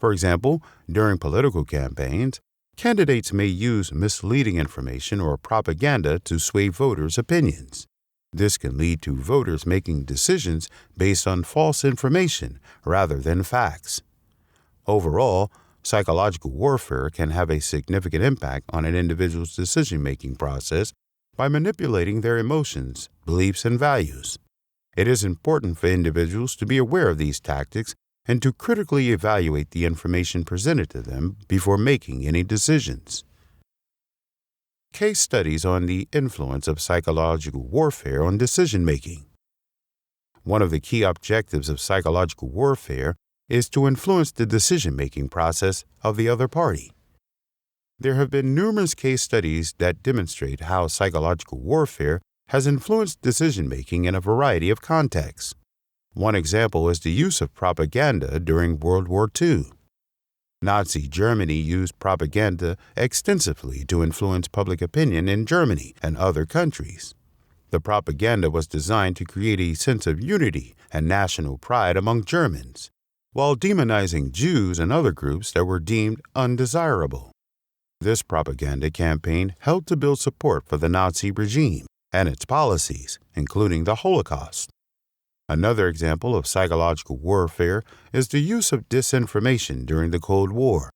For example, during political campaigns, candidates may use misleading information or propaganda to sway voters' opinions. This can lead to voters making decisions based on false information rather than facts. Overall, psychological warfare can have a significant impact on an individual's decision-making process by manipulating their emotions, beliefs, and values. It is important for individuals to be aware of these tactics and to critically evaluate the information presented to them before making any decisions. Case studies on the influence of psychological warfare on decision-making. One of the key objectives of psychological warfare is to influence the decision-making process of the other party. There have been numerous case studies that demonstrate how psychological warfare has influenced decision-making in a variety of contexts. One example is the use of propaganda during World War II. Nazi Germany used propaganda extensively to influence public opinion in Germany and other countries. The propaganda was designed to create a sense of unity and national pride among Germans, while demonizing Jews and other groups that were deemed undesirable. This propaganda campaign helped to build support for the Nazi regime and its policies, including the Holocaust. Another example of psychological warfare is the use of disinformation during the Cold War.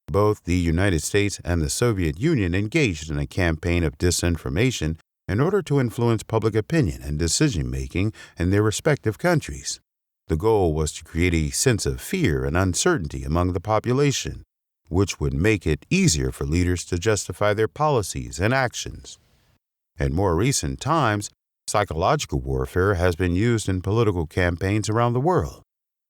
Both the United States and the Soviet Union engaged in a campaign of disinformation in order to influence public opinion and decision-making in their respective countries. The goal was to create a sense of fear and uncertainty among the population, which would make it easier for leaders to justify their policies and actions. In more recent times, psychological warfare has been used in political campaigns around the world.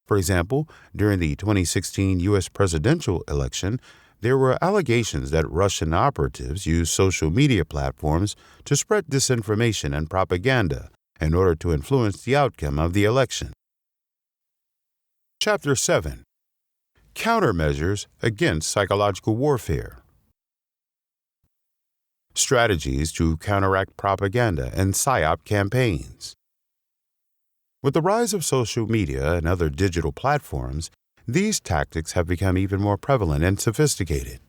For example, during the 2016 U.S. presidential election, there were allegations that Russian operatives used social media platforms to spread disinformation and propaganda in order to influence the outcome of the election. Chapter 7. Countermeasures against psychological warfare. Strategies to counteract propaganda and PSYOP campaigns. With the rise of social media and other digital platforms, these tactics have become even more prevalent and sophisticated.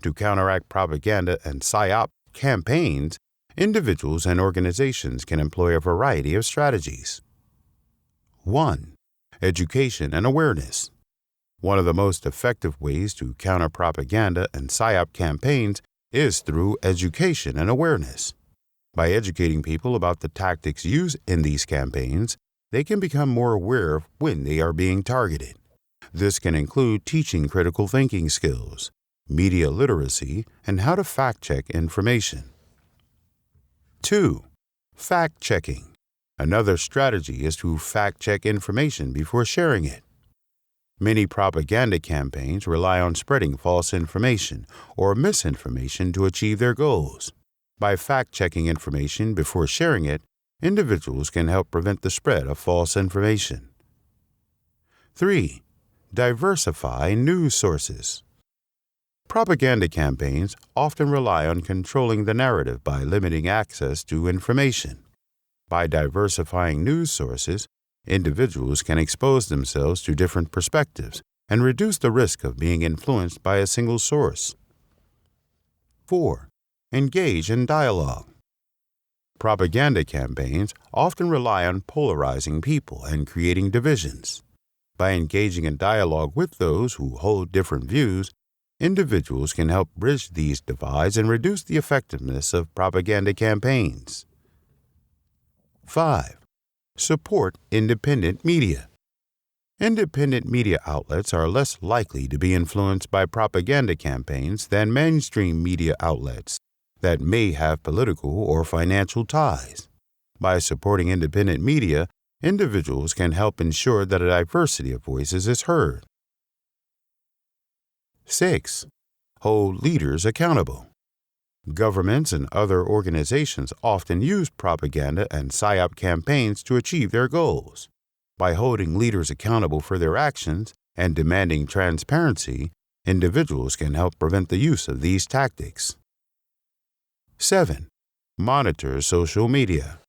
To counteract propaganda and PSYOP campaigns, individuals and organizations can employ a variety of strategies. 1. Education and awareness. One of the most effective ways to counter propaganda and PSYOP campaigns is through education and awareness. By educating people about the tactics used in these campaigns, they can become more aware of when they are being targeted. This can include teaching critical thinking skills, media literacy, and how to fact-check information. 2. Fact-checking. Another strategy is to fact-check information before sharing it. Many propaganda campaigns rely on spreading false information or misinformation to achieve their goals. By fact-checking information before sharing it, individuals can help prevent the spread of false information. 3. Diversify news sources. Propaganda campaigns often rely on controlling the narrative by limiting access to information. By diversifying news sources, individuals can expose themselves to different perspectives and reduce the risk of being influenced by a single source. 4. Engage in dialogue. Propaganda campaigns often rely on polarizing people and creating divisions. By engaging in dialogue with those who hold different views, individuals can help bridge these divides and reduce the effectiveness of propaganda campaigns. 5. Support independent media. Independent media outlets are less likely to be influenced by propaganda campaigns than mainstream media outlets that may have political or financial ties. By supporting independent media, individuals can help ensure that a diversity of voices is heard. 6. Hold leaders accountable. Governments and other organizations often use propaganda and psyop campaigns to achieve their goals. By holding leaders accountable for their actions and demanding transparency, individuals can help prevent the use of these tactics. 7. Monitor social media.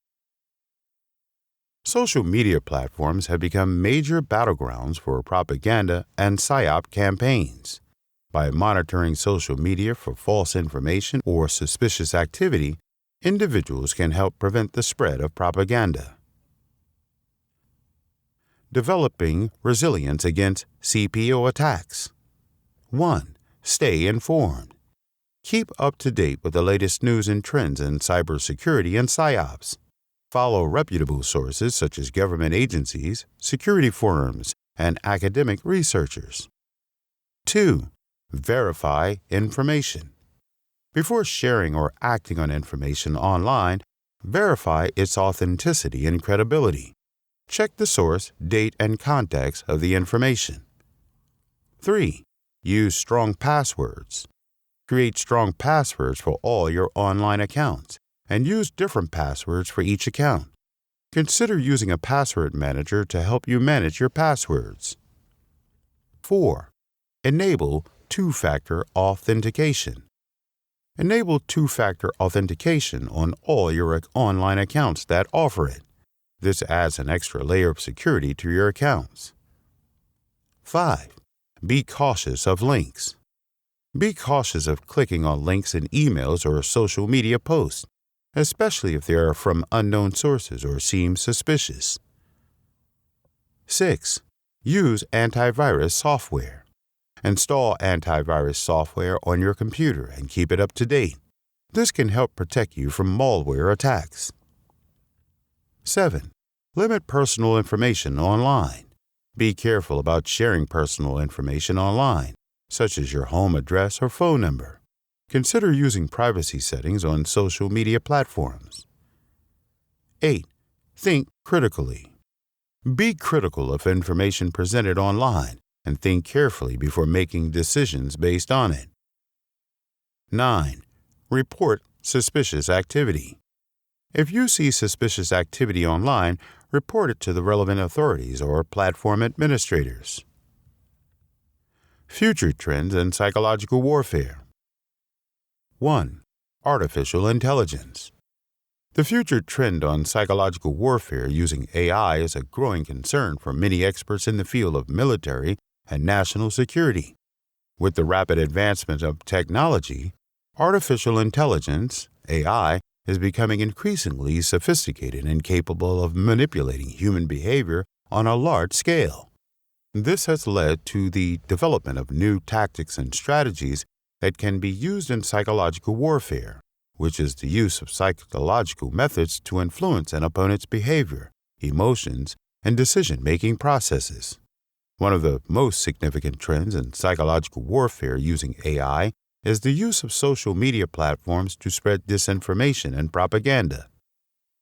Social media platforms have become major battlegrounds for propaganda and psyop campaigns. By monitoring social media for false information or suspicious activity, individuals can help prevent the spread of propaganda. Developing resilience against CPO attacks. 1. Stay informed. Keep up to date with the latest news and trends in cybersecurity and psyops. Follow reputable sources such as government agencies, security firms, and academic researchers. 2. Verify information. Before sharing or acting on information online, verify its authenticity and credibility. Check the source, date, and context of the information. 3. Use strong passwords. Create strong passwords for all your online accounts and use different passwords for each account. Consider using a password manager to help you manage your passwords. 4. Enable two-factor authentication. Enable two-factor authentication on all your online accounts that offer it. This adds an extra layer of security to your accounts. 5. Be cautious of links. Be cautious of clicking on links in emails or social media posts, especially if they are from unknown sources or seem suspicious. 6. Use antivirus software. Install antivirus software on your computer and keep it up to date. This can help protect you from malware attacks. 7. Limit personal information online. Be careful about sharing personal information online, such as your home address or phone number. Consider using privacy settings on social media platforms. 8. Think critically. Be critical of information presented online and think carefully before making decisions based on it. 9. Report suspicious activity. If you see suspicious activity online, report it to the relevant authorities or platform administrators. Future trends in psychological warfare. 1. Artificial intelligence. The future trend on psychological warfare using AI is a growing concern for many experts in the field of military and national security. With the rapid advancement of technology, artificial intelligence, AI, is becoming increasingly sophisticated and capable of manipulating human behavior on a large scale. This has led to the development of new tactics and strategies that can be used in psychological warfare, which is the use of psychological methods to influence an opponent's behavior, emotions, and decision-making processes. One of the most significant trends in psychological warfare using AI is the use of social media platforms to spread disinformation and propaganda.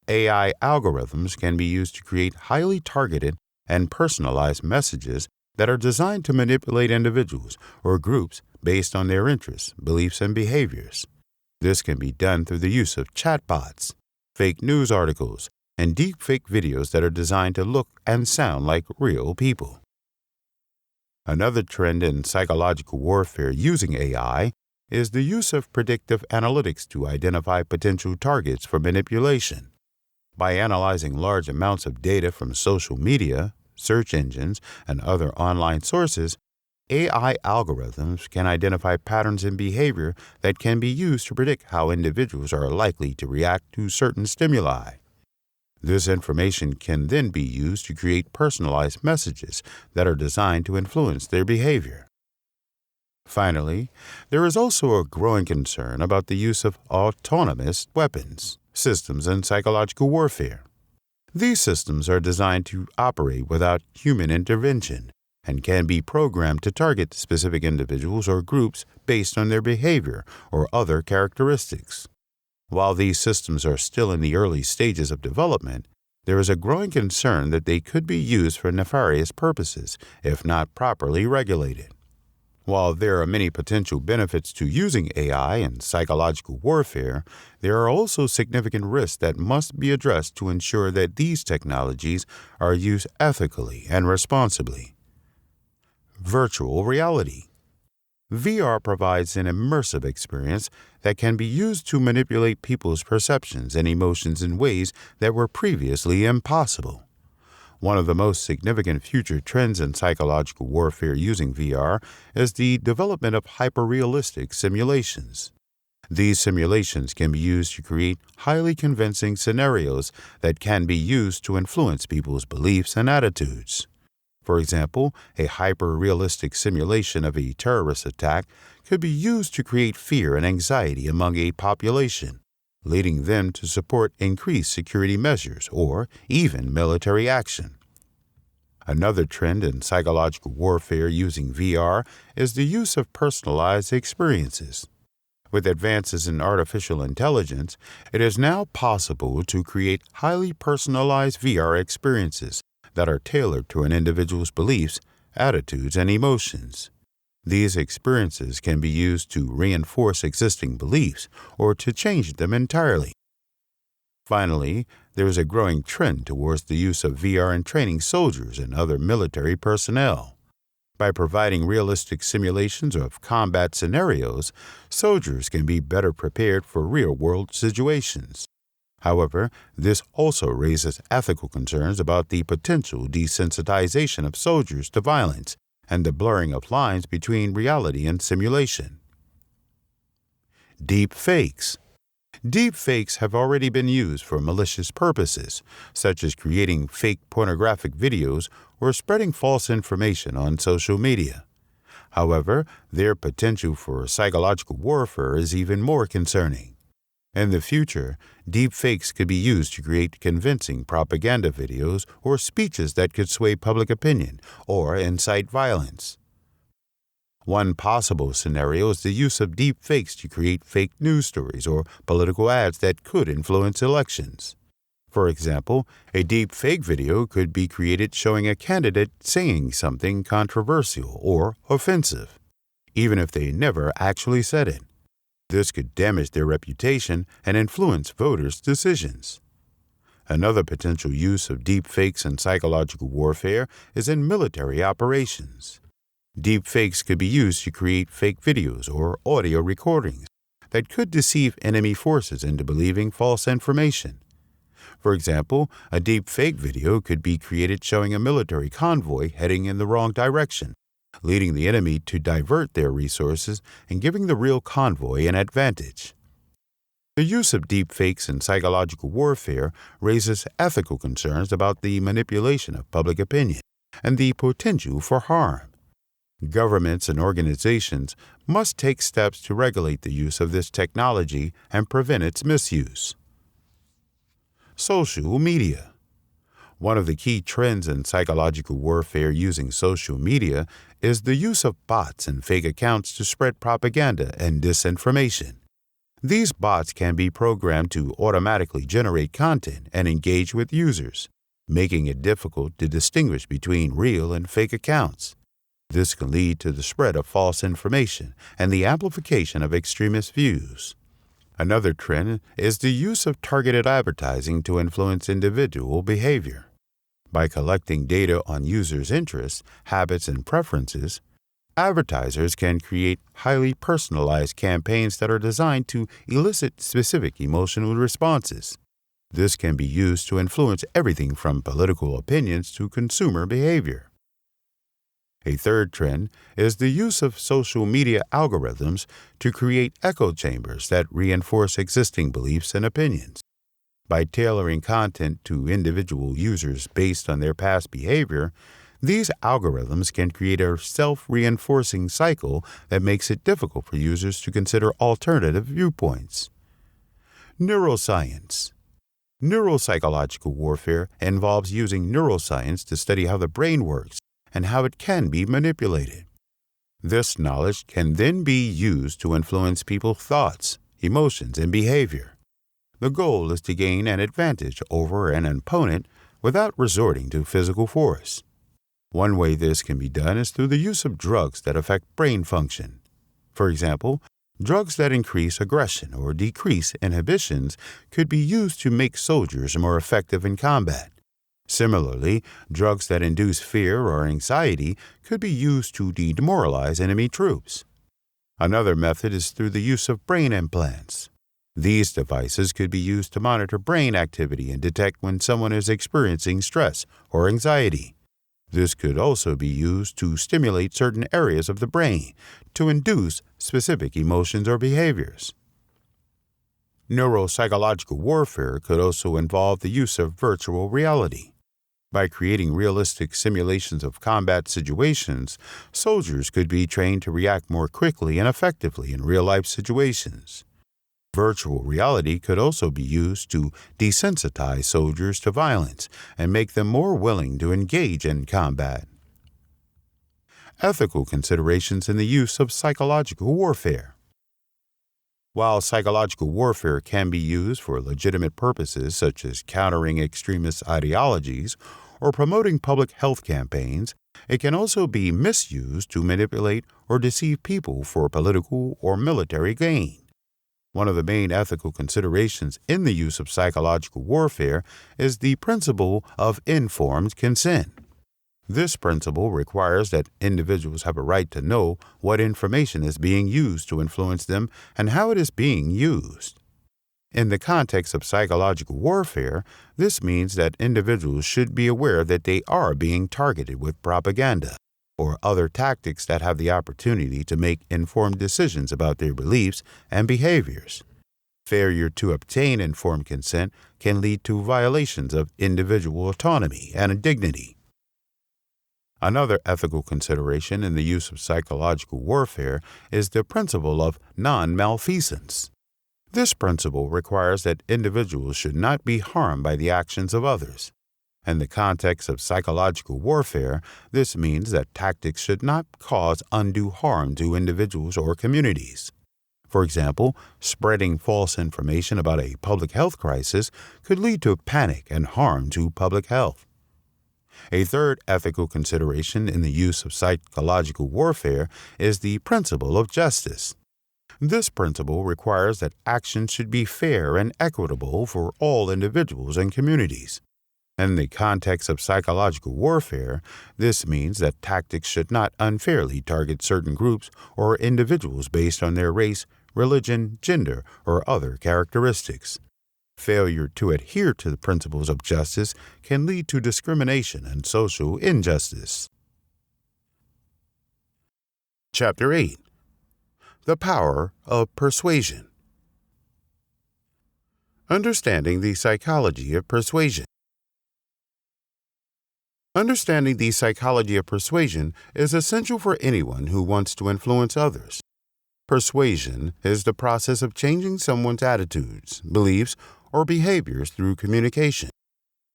AI algorithms can be used to create highly targeted and personalized messages that are designed to manipulate individuals or groups based on their interests, beliefs, and behaviors. This can be done through the use of chatbots, fake news articles, and deepfake videos that are designed to look and sound like real people. Another trend in psychological warfare using AI is the use of predictive analytics to identify potential targets for manipulation. By analyzing large amounts of data from social media, search engines, and other online sources, AI algorithms can identify patterns in behavior that can be used to predict how individuals are likely to react to certain stimuli. This information can then be used to create personalized messages that are designed to influence their behavior. Finally, there is also a growing concern about the use of autonomous weapons, systems in psychological warfare. These systems are designed to operate without human intervention and can be programmed to target specific individuals or groups based on their behavior or other characteristics. While these systems are still in the early stages of development, there is a growing concern that they could be used for nefarious purposes if not properly regulated. While there are many potential benefits to using AI in psychological warfare, there are also significant risks that must be addressed to ensure that these technologies are used ethically and responsibly. Virtual reality. VR provides an immersive experience that can be used to manipulate people's perceptions and emotions in ways that were previously impossible. One of the most significant future trends in psychological warfare using VR is the development of hyperrealistic simulations. These simulations can be used to create highly convincing scenarios that can be used to influence people's beliefs and attitudes. For example, a hyper-realistic simulation of a terrorist attack could be used to create fear and anxiety among a population, leading them to support increased security measures or even military action. Another trend in psychological warfare using VR is the use of personalized experiences. With advances in artificial intelligence, it is now possible to create highly personalized VR experiences that are tailored to an individual's beliefs, attitudes, and emotions. These experiences can be used to reinforce existing beliefs or to change them entirely. Finally, there is a growing trend towards the use of VR in training soldiers and other military personnel. By providing realistic simulations of combat scenarios, soldiers can be better prepared for real-world situations. However, this also raises ethical concerns about the potential desensitization of soldiers to violence and the blurring of lines between reality and simulation. Deep fakes. Deep fakes have already been used for malicious purposes, such as creating fake pornographic videos or spreading false information on social media. However, their potential for psychological warfare is even more concerning. In the future, deep fakes could be used to create convincing propaganda videos or speeches that could sway public opinion or incite violence. One possible scenario is the use of deep fakes to create fake news stories or political ads that could influence elections. For example, a deep fake video could be created showing a candidate saying something controversial or offensive, even if they never actually said it. This could damage their reputation and influence voters' decisions. Another potential use of deep fakes in psychological warfare is in military operations. Deep fakes could be used to create fake videos or audio recordings that could deceive enemy forces into believing false information. For example, a deep fake video could be created showing a military convoy heading in the wrong direction, leading the enemy to divert their resources and giving the real convoy an advantage. The use of deep fakes in psychological warfare raises ethical concerns about the manipulation of public opinion and the potential for harm. Governments and organizations must take steps to regulate the use of this technology and prevent its misuse. Social media. One of the key trends in psychological warfare using social media is the use of bots and fake accounts to spread propaganda and disinformation. These bots can be programmed to automatically generate content and engage with users, making it difficult to distinguish between real and fake accounts. This can lead to the spread of false information and the amplification of extremist views. Another trend is the use of targeted advertising to influence individual behavior. By collecting data on users' interests, habits, and preferences, advertisers can create highly personalized campaigns that are designed to elicit specific emotional responses. This can be used to influence everything from political opinions to consumer behavior. A third trend is the use of social media algorithms to create echo chambers that reinforce existing beliefs and opinions. By tailoring content to individual users based on their past behavior, these algorithms can create a self-reinforcing cycle that makes it difficult for users to consider alternative viewpoints. Neuroscience. Neuropsychological warfare involves using neuroscience to study how the brain works and how it can be manipulated. This knowledge can then be used to influence people's thoughts, emotions, and behavior. The goal is to gain an advantage over an opponent without resorting to physical force. One way this can be done is through the use of drugs that affect brain function. For example, drugs that increase aggression or decrease inhibitions could be used to make soldiers more effective in combat. Similarly, drugs that induce fear or anxiety could be used to demoralize enemy troops. Another method is through the use of brain implants. These devices could be used to monitor brain activity and detect when someone is experiencing stress or anxiety. This could also be used to stimulate certain areas of the brain to induce specific emotions or behaviors. Neuropsychological warfare could also involve the use of virtual reality. By creating realistic simulations of combat situations, soldiers could be trained to react more quickly and effectively in real-life situations. Virtual reality could also be used to desensitize soldiers to violence and make them more willing to engage in combat. Ethical considerations in the use of psychological warfare. While psychological warfare can be used for legitimate purposes such as countering extremist ideologies or promoting public health campaigns, it can also be misused to manipulate or deceive people for political or military gain. One of the main ethical considerations in the use of psychological warfare is the principle of informed consent. This principle requires that individuals have a right to know what information is being used to influence them and how it is being used. In the context of psychological warfare, this means that individuals should be aware that they are being targeted with propaganda or other tactics that have the opportunity to make informed decisions about their beliefs and behaviors. Failure to obtain informed consent can lead to violations of individual autonomy and dignity. Another ethical consideration in the use of psychological warfare is the principle of non-malfeasance. This principle requires that individuals should not be harmed by the actions of others. In the context of psychological warfare, this means that tactics should not cause undue harm to individuals or communities. For example, spreading false information about a public health crisis could lead to panic and harm to public health. A third ethical consideration in the use of psychological warfare is the principle of justice. This principle requires that actions should be fair and equitable for all individuals and communities. In the context of psychological warfare, this means that tactics should not unfairly target certain groups or individuals based on their race, religion, gender, or other characteristics. Failure to adhere to the principles of justice can lead to discrimination and social injustice. Chapter 8. The Power of Persuasion. Understanding the Psychology of Persuasion. Understanding the psychology of persuasion is essential for anyone who wants to influence others. Persuasion is the process of changing someone's attitudes, beliefs, or behaviors through communication.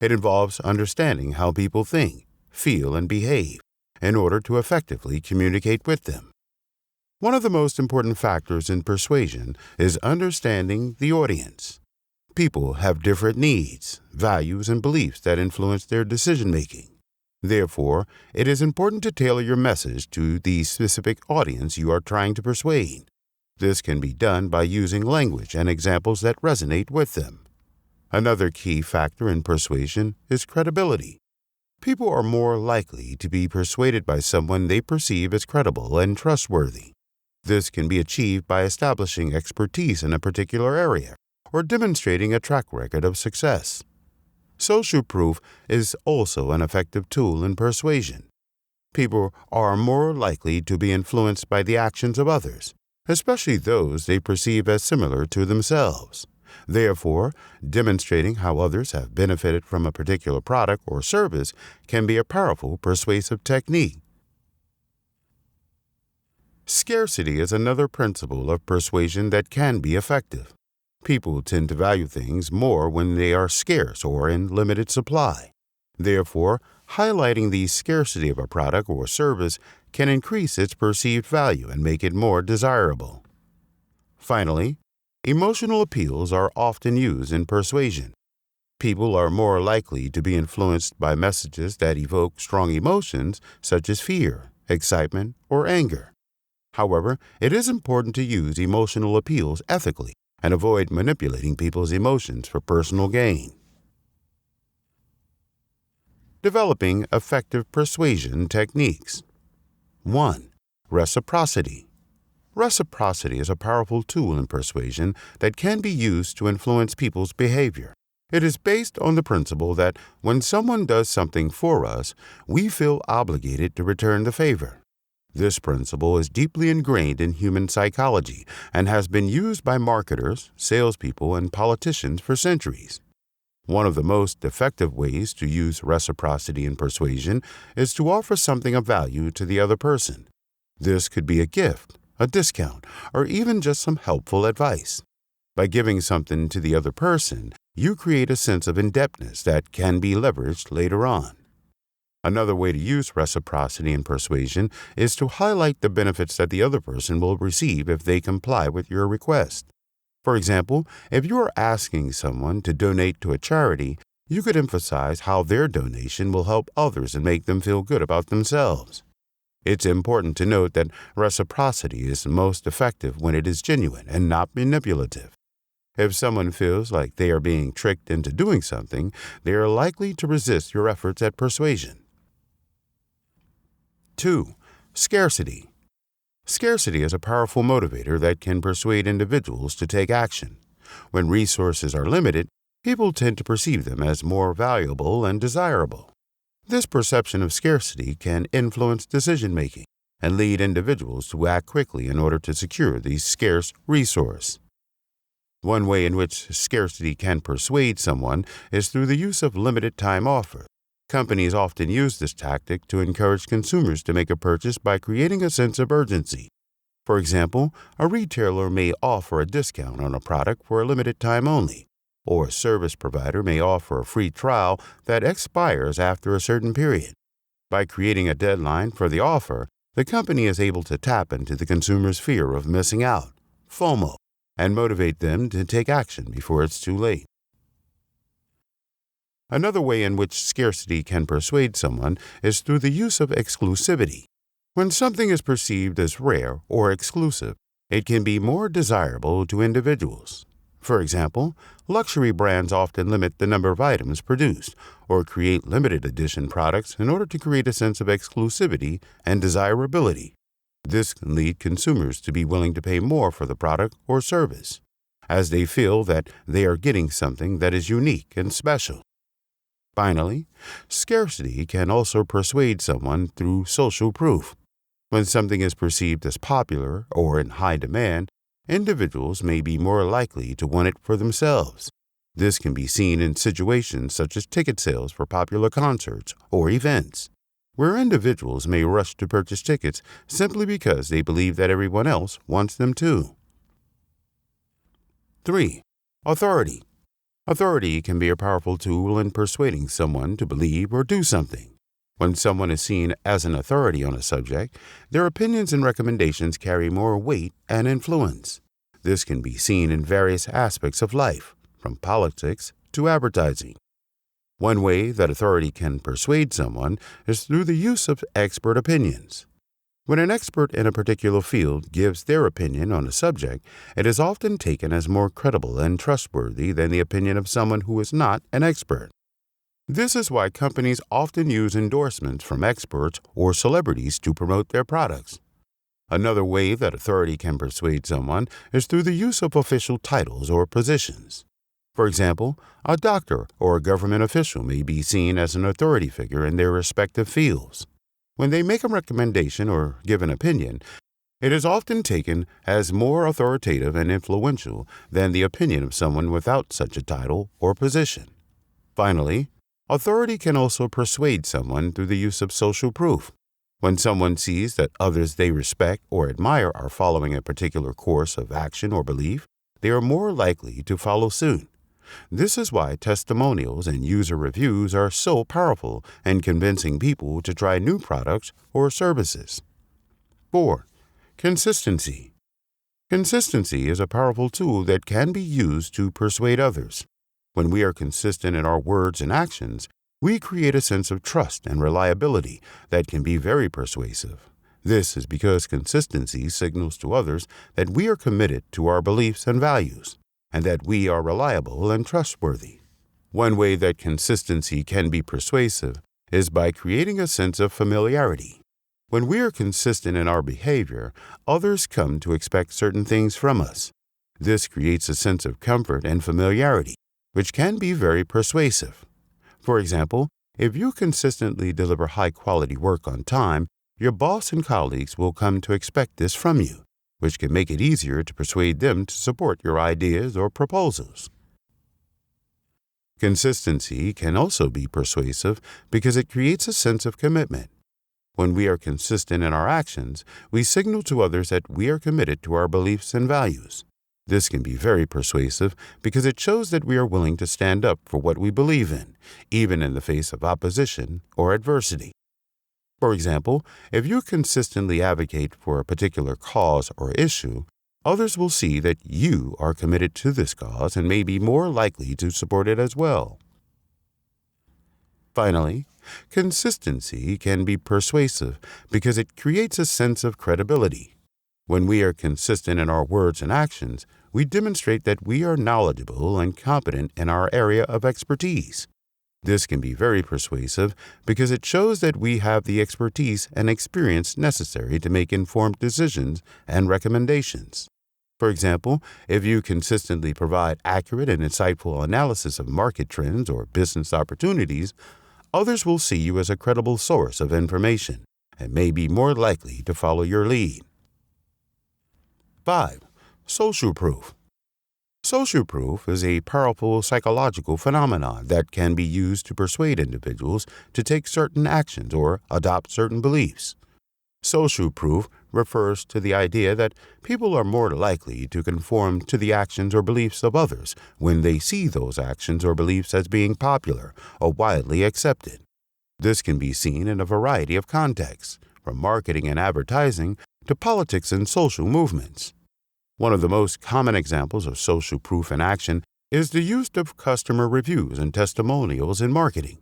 It involves understanding how people think, feel, and behave in order to effectively communicate with them. One of the most important factors in persuasion is understanding the audience. People have different needs, values, and beliefs that influence their decision-making. Therefore, it is important to tailor your message to the specific audience you are trying to persuade. This can be done by using language and examples that resonate with them. Another key factor in persuasion is credibility. People are more likely to be persuaded by someone they perceive as credible and trustworthy. This can be achieved by establishing expertise in a particular area or demonstrating a track record of success. Social proof is also an effective tool in persuasion. People are more likely to be influenced by the actions of others, especially those they perceive as similar to themselves. Therefore, demonstrating how others have benefited from a particular product or service can be a powerful persuasive technique. Scarcity is another principle of persuasion that can be effective. People tend to value things more when they are scarce or in limited supply. Therefore, highlighting the scarcity of a product or service can increase its perceived value and make it more desirable. Finally, emotional appeals are often used in persuasion. People are more likely to be influenced by messages that evoke strong emotions such as fear, excitement, or anger. However, it is important to use emotional appeals ethically and avoid manipulating people's emotions for personal gain. Developing effective persuasion techniques. 1. Reciprocity. Reciprocity is a powerful tool in persuasion that can be used to influence people's behavior. It is based on the principle that when someone does something for us, we feel obligated to return the favor. This principle is deeply ingrained in human psychology and has been used by marketers, salespeople, and politicians for centuries. One of the most effective ways to use reciprocity in persuasion is to offer something of value to the other person. This could be a gift, a discount, or even just some helpful advice. By giving something to the other person, you create a sense of indebtedness that can be leveraged later on. Another way to use reciprocity in persuasion is to highlight the benefits that the other person will receive if they comply with your request. For example, if you are asking someone to donate to a charity, you could emphasize how their donation will help others and make them feel good about themselves. It's important to note that reciprocity is most effective when it is genuine and not manipulative. If someone feels like they are being tricked into doing something, they are likely to resist your efforts at persuasion. 2. Scarcity. Scarcity is a powerful motivator that can persuade individuals to take action. When resources are limited, people tend to perceive them as more valuable and desirable. This perception of scarcity can influence decision-making and lead individuals to act quickly in order to secure the scarce resource. One way in which scarcity can persuade someone is through the use of limited-time offers. Companies often use this tactic to encourage consumers to make a purchase by creating a sense of urgency. For example, a retailer may offer a discount on a product for a limited time only, or a service provider may offer a free trial that expires after a certain period. By creating a deadline for the offer, the company is able to tap into the consumer's fear of missing out, FOMO, and motivate them to take action before it's too late. Another way in which scarcity can persuade someone is through the use of exclusivity. When something is perceived as rare or exclusive, it can be more desirable to individuals. For example, luxury brands often limit the number of items produced or create limited edition products in order to create a sense of exclusivity and desirability. This can lead consumers to be willing to pay more for the product or service, as they feel that they are getting something that is unique and special. Finally, scarcity can also persuade someone through social proof. When something is perceived as popular or in high demand, individuals may be more likely to want it for themselves. This can be seen in situations such as ticket sales for popular concerts or events, where individuals may rush to purchase tickets simply because they believe that everyone else wants them too. 3. Authority. Authority can be a powerful tool in persuading someone to believe or do something. When someone is seen as an authority on a subject, their opinions and recommendations carry more weight and influence. This can be seen in various aspects of life, from politics to advertising. One way that authority can persuade someone is through the use of expert opinions. When an expert in a particular field gives their opinion on a subject, it is often taken as more credible and trustworthy than the opinion of someone who is not an expert. This is why companies often use endorsements from experts or celebrities to promote their products. Another way that authority can persuade someone is through the use of official titles or positions. For example, a doctor or a government official may be seen as an authority figure in their respective fields. When they make a recommendation or give an opinion, it is often taken as more authoritative and influential than the opinion of someone without such a title or position. Finally, authority can also persuade someone through the use of social proof. When someone sees that others they respect or admire are following a particular course of action or belief, they are more likely to follow suit. This is why testimonials and user reviews are so powerful in convincing people to try new products or services. 4. Consistency. Consistency is a powerful tool that can be used to persuade others. When we are consistent in our words and actions, we create a sense of trust and reliability that can be very persuasive. This is because consistency signals to others that we are committed to our beliefs and values, and that we are reliable and trustworthy. One way that consistency can be persuasive is by creating a sense of familiarity. When we are consistent in our behavior, others come to expect certain things from us. This creates a sense of comfort and familiarity, which can be very persuasive. For example, if you consistently deliver high-quality work on time, your boss and colleagues will come to expect this from you, which can make it easier to persuade them to support your ideas or proposals. Consistency can also be persuasive because it creates a sense of commitment. When we are consistent in our actions, we signal to others that we are committed to our beliefs and values. This can be very persuasive because it shows that we are willing to stand up for what we believe in, even in the face of opposition or adversity. For example, if you consistently advocate for a particular cause or issue, others will see that you are committed to this cause and may be more likely to support it as well. Finally, consistency can be persuasive because it creates a sense of credibility. When we are consistent in our words and actions, we demonstrate that we are knowledgeable and competent in our area of expertise. This can be very persuasive because it shows that we have the expertise and experience necessary to make informed decisions and recommendations. For example, if you consistently provide accurate and insightful analysis of market trends or business opportunities, others will see you as a credible source of information and may be more likely to follow your lead. 5. Social proof. Social proof is a powerful psychological phenomenon that can be used to persuade individuals to take certain actions or adopt certain beliefs. Social proof refers to the idea that people are more likely to conform to the actions or beliefs of others when they see those actions or beliefs as being popular or widely accepted. This can be seen in a variety of contexts, from marketing and advertising to politics and social movements. One of the most common examples of social proof in action is the use of customer reviews and testimonials in marketing.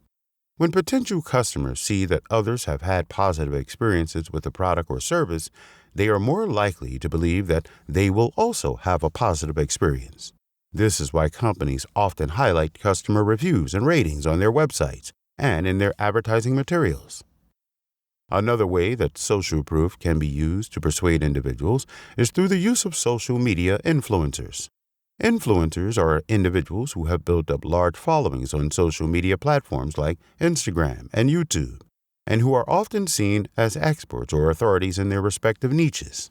When potential customers see that others have had positive experiences with a product or service, they are more likely to believe that they will also have a positive experience. This is why companies often highlight customer reviews and ratings on their websites and in their advertising materials. Another way that social proof can be used to persuade individuals is through the use of social media influencers. Influencers are individuals who have built up large followings on social media platforms like Instagram and YouTube, and who are often seen as experts or authorities in their respective niches.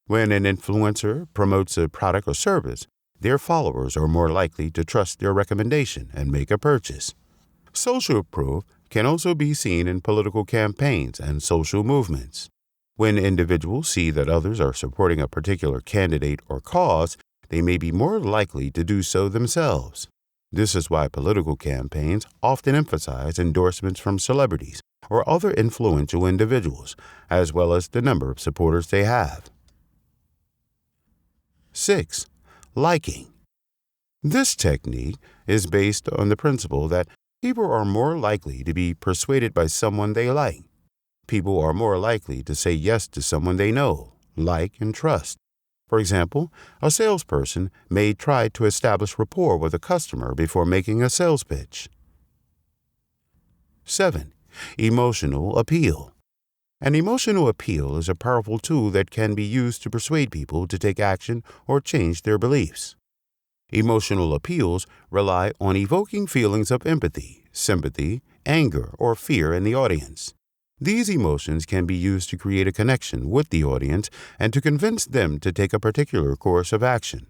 When an influencer promotes a product or service, their followers are more likely to trust their recommendation and make a purchase. Social proof can also be seen in political campaigns and social movements. When individuals see that others are supporting a particular candidate or cause, they may be more likely to do so themselves. This is why political campaigns often emphasize endorsements from celebrities or other influential individuals, as well as the number of supporters they have. 6. Liking. This technique is based on the principle that People are more likely to be persuaded by someone they like. People are more likely to say yes to someone they know, like, and trust. For example, a salesperson may try to establish rapport with a customer before making a sales pitch. 7. Emotional appeal. An emotional appeal is a powerful tool that can be used to persuade people to take action or change their beliefs. Emotional appeals rely on evoking feelings of empathy, sympathy, anger, or fear in the audience. These emotions can be used to create a connection with the audience and to convince them to take a particular course of action.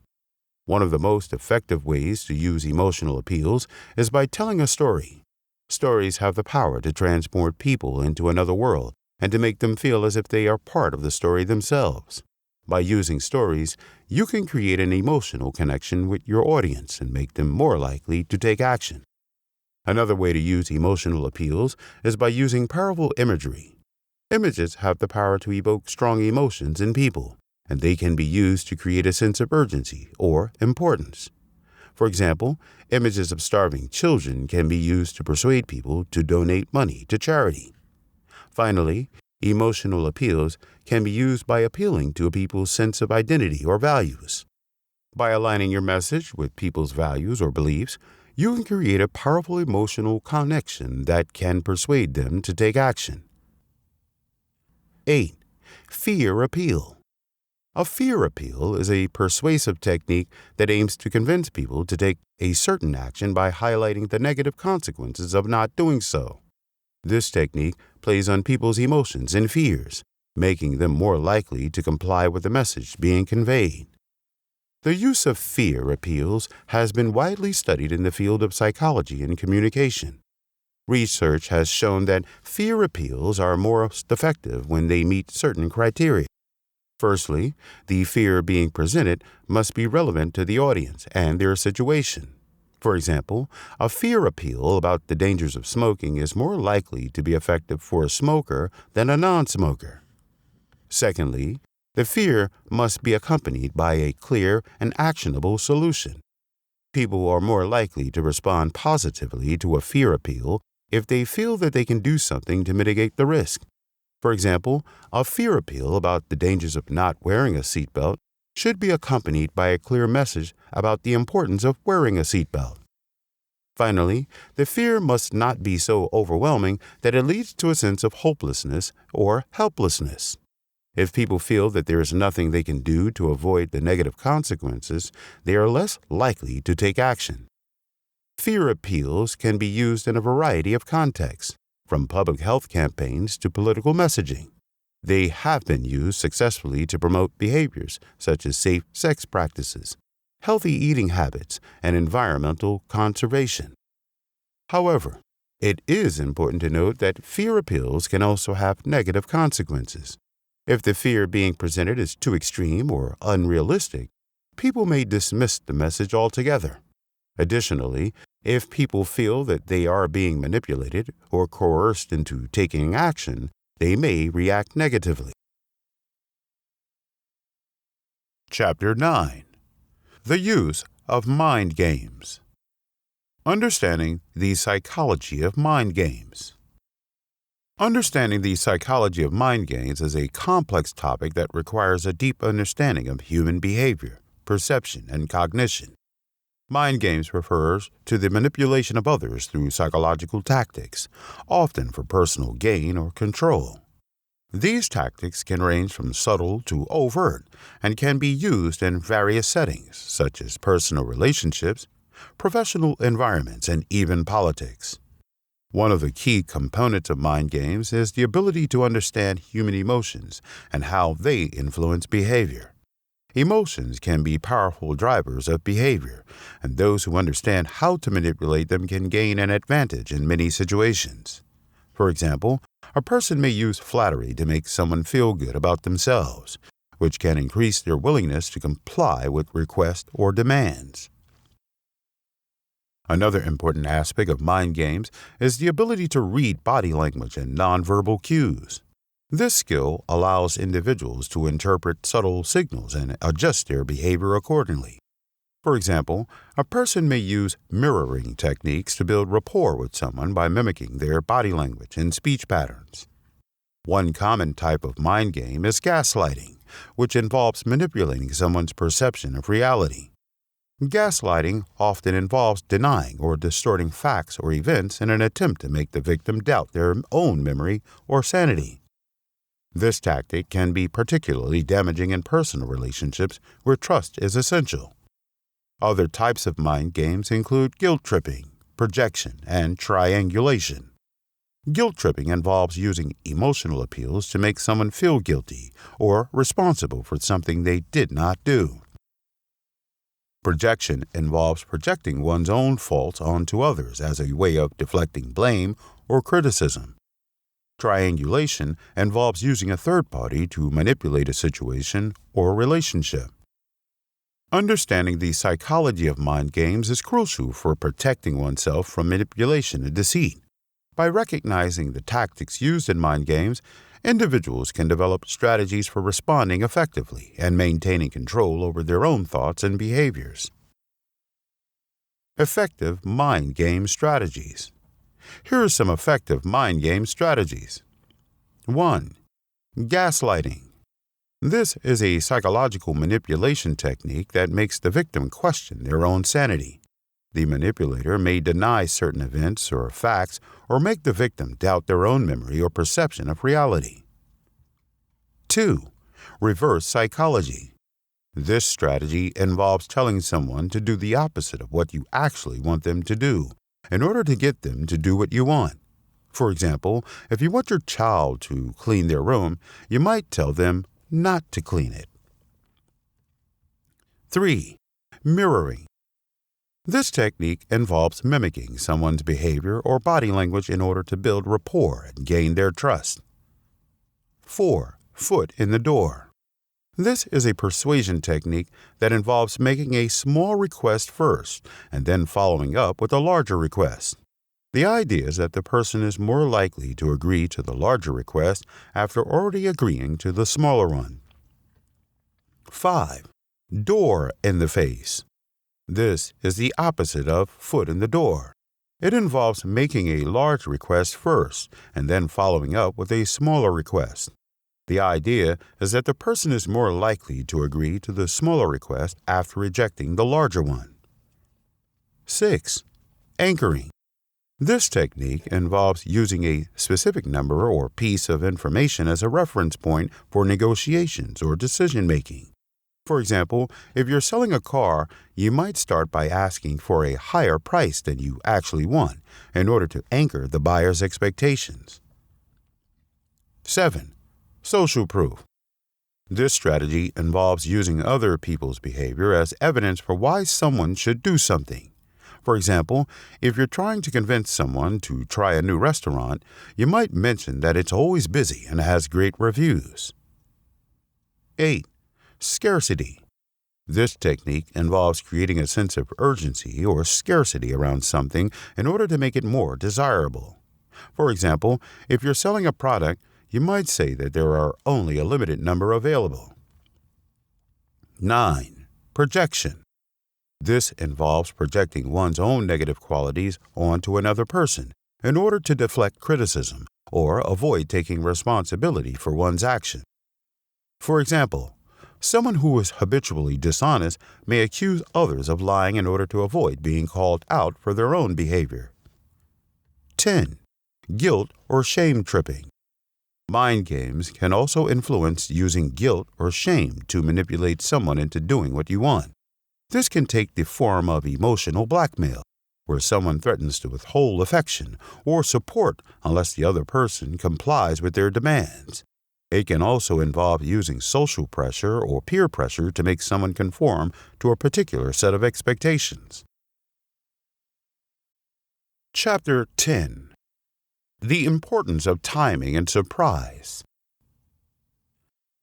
One of the most effective ways to use emotional appeals is by telling a story. Stories have the power to transport people into another world and to make them feel as if they are part of the story themselves. By using stories, you can create an emotional connection with your audience and make them more likely to take action. Another way to use emotional appeals is by using powerful imagery. Images have the power to evoke strong emotions in people, and they can be used to create a sense of urgency or importance. For example, images of starving children can be used to persuade people to donate money to charity. Finally, emotional appeals can be used by appealing to people's sense of identity or values. By aligning your message with people's values or beliefs, you can create a powerful emotional connection that can persuade them to take action. 8. Fear appeal. A fear appeal is a persuasive technique that aims to convince people to take a certain action by highlighting the negative consequences of not doing so. This technique plays on people's emotions and fears, making them more likely to comply with the message being conveyed. The use of fear appeals has been widely studied in the field of psychology and communication. Research has shown that fear appeals are most effective when they meet certain criteria. Firstly, the fear being presented must be relevant to the audience and their situation. For example, a fear appeal about the dangers of smoking is more likely to be effective for a smoker than a non-smoker. Secondly, the fear must be accompanied by a clear and actionable solution. People are more likely to respond positively to a fear appeal if they feel that they can do something to mitigate the risk. For example, a fear appeal about the dangers of not wearing a seatbelt should be accompanied by a clear message about the importance of wearing a seatbelt. Finally, the fear must not be so overwhelming that it leads to a sense of hopelessness or helplessness. If people feel that there is nothing they can do to avoid the negative consequences, they are less likely to take action. Fear appeals can be used in a variety of contexts, from public health campaigns to political messaging. They have been used successfully to promote behaviors such as safe sex practices, healthy eating habits, and environmental conservation. However, it is important to note that fear appeals can also have negative consequences. If the fear being presented is too extreme or unrealistic, people may dismiss the message altogether. Additionally, if people feel that they are being manipulated or coerced into taking action, they may react negatively. Chapter 9. The use of mind games. Understanding the psychology of mind games. Understanding the psychology of mind games is a complex topic that requires a deep understanding of human behavior, perception, and cognition. Mind games refers to the manipulation of others through psychological tactics, often for personal gain or control. These tactics can range from subtle to overt and can be used in various settings, such as personal relationships, professional environments, and even politics. One of the key components of mind games is the ability to understand human emotions and how they influence behavior. Emotions can be powerful drivers of behavior, and those who understand how to manipulate them can gain an advantage in many situations. For example, a person may use flattery to make someone feel good about themselves, which can increase their willingness to comply with requests or demands. Another important aspect of mind games is the ability to read body language and nonverbal cues. This skill allows individuals to interpret subtle signals and adjust their behavior accordingly. For example, a person may use mirroring techniques to build rapport with someone by mimicking their body language and speech patterns. One common type of mind game is gaslighting, which involves manipulating someone's perception of reality. Gaslighting often involves denying or distorting facts or events in an attempt to make the victim doubt their own memory or sanity. This tactic can be particularly damaging in personal relationships where trust is essential. Other types of mind games include guilt tripping, projection, and triangulation. Guilt tripping involves using emotional appeals to make someone feel guilty or responsible for something they did not do. Projection involves projecting one's own faults onto others as a way of deflecting blame or criticism. Triangulation involves using a third party to manipulate a situation or relationship. Understanding the psychology of mind games is crucial for protecting oneself from manipulation and deceit. By recognizing the tactics used in mind games, individuals can develop strategies for responding effectively and maintaining control over their own thoughts and behaviors. Effective mind game strategies. Here are some effective mind game strategies. 1. Gaslighting. This is a psychological manipulation technique that makes the victim question their own sanity. The manipulator may deny certain events or facts or make the victim doubt their own memory or perception of reality. 2. Reverse psychology. This strategy involves telling someone to do the opposite of what you actually want them to do in order to get them to do what you want. For example, if you want your child to clean their room, you might tell them not to clean it. 3. Mirroring. This technique involves mimicking someone's behavior or body language in order to build rapport and gain their trust. 4. Foot in the door. This is a persuasion technique that involves making a small request first and then following up with a larger request. The idea is that the person is more likely to agree to the larger request after already agreeing to the smaller one. 5. Door in the face. This is the opposite of foot in the door. It involves making a large request first and then following up with a smaller request. The idea is that the person is more likely to agree to the smaller request after rejecting the larger one. 6. Anchoring. This technique involves using a specific number or piece of information as a reference point for negotiations or decision-making. For example, if you're selling a car, you might start by asking for a higher price than you actually want in order to anchor the buyer's expectations. 7. Social proof. This strategy involves using other people's behavior as evidence for why someone should do something. For example, if you're trying to convince someone to try a new restaurant, you might mention that it's always busy and has great reviews. 8. Scarcity. This technique involves creating a sense of urgency or scarcity around something in order to make it more desirable. For example, if you're selling a product, you might say that there are only a limited number available. 9. Projection. This involves projecting one's own negative qualities onto another person in order to deflect criticism or avoid taking responsibility for one's action. For example, someone who is habitually dishonest may accuse others of lying in order to avoid being called out for their own behavior. 10. Guilt or shame tripping. Mind games can also influence using guilt or shame to manipulate someone into doing what you want. This can take the form of emotional blackmail, where someone threatens to withhold affection or support unless the other person complies with their demands. It can also involve using social pressure or peer pressure to make someone conform to a particular set of expectations. Chapter 10. The importance of timing and surprise.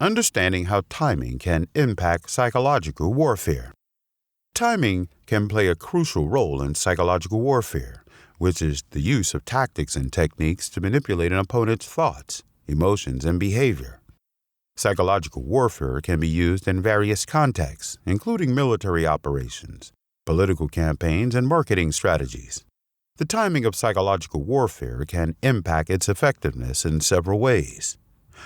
Understanding how timing can impact psychological warfare. Timing can play a crucial role in psychological warfare, which is the use of tactics and techniques to manipulate an opponent's thoughts, emotions, and behavior. Psychological warfare can be used in various contexts, including military operations, political campaigns, and marketing strategies. The timing of psychological warfare can impact its effectiveness in several ways.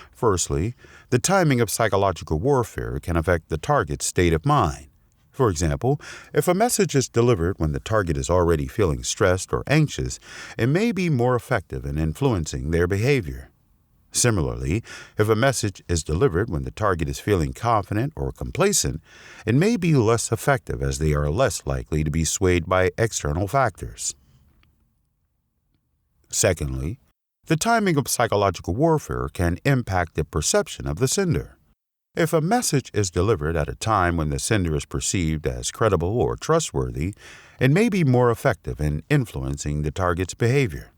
Firstly, the timing of psychological warfare can affect the target's state of mind. For example, if a message is delivered when the target is already feeling stressed or anxious, it may be more effective in influencing their behavior. Similarly, if a message is delivered when the target is feeling confident or complacent, it may be less effective as they are less likely to be swayed by external factors. Secondly, the timing of psychological warfare can impact the perception of the sender. If a message is delivered at a time when the sender is perceived as credible or trustworthy, it may be more effective in influencing the target's behavior.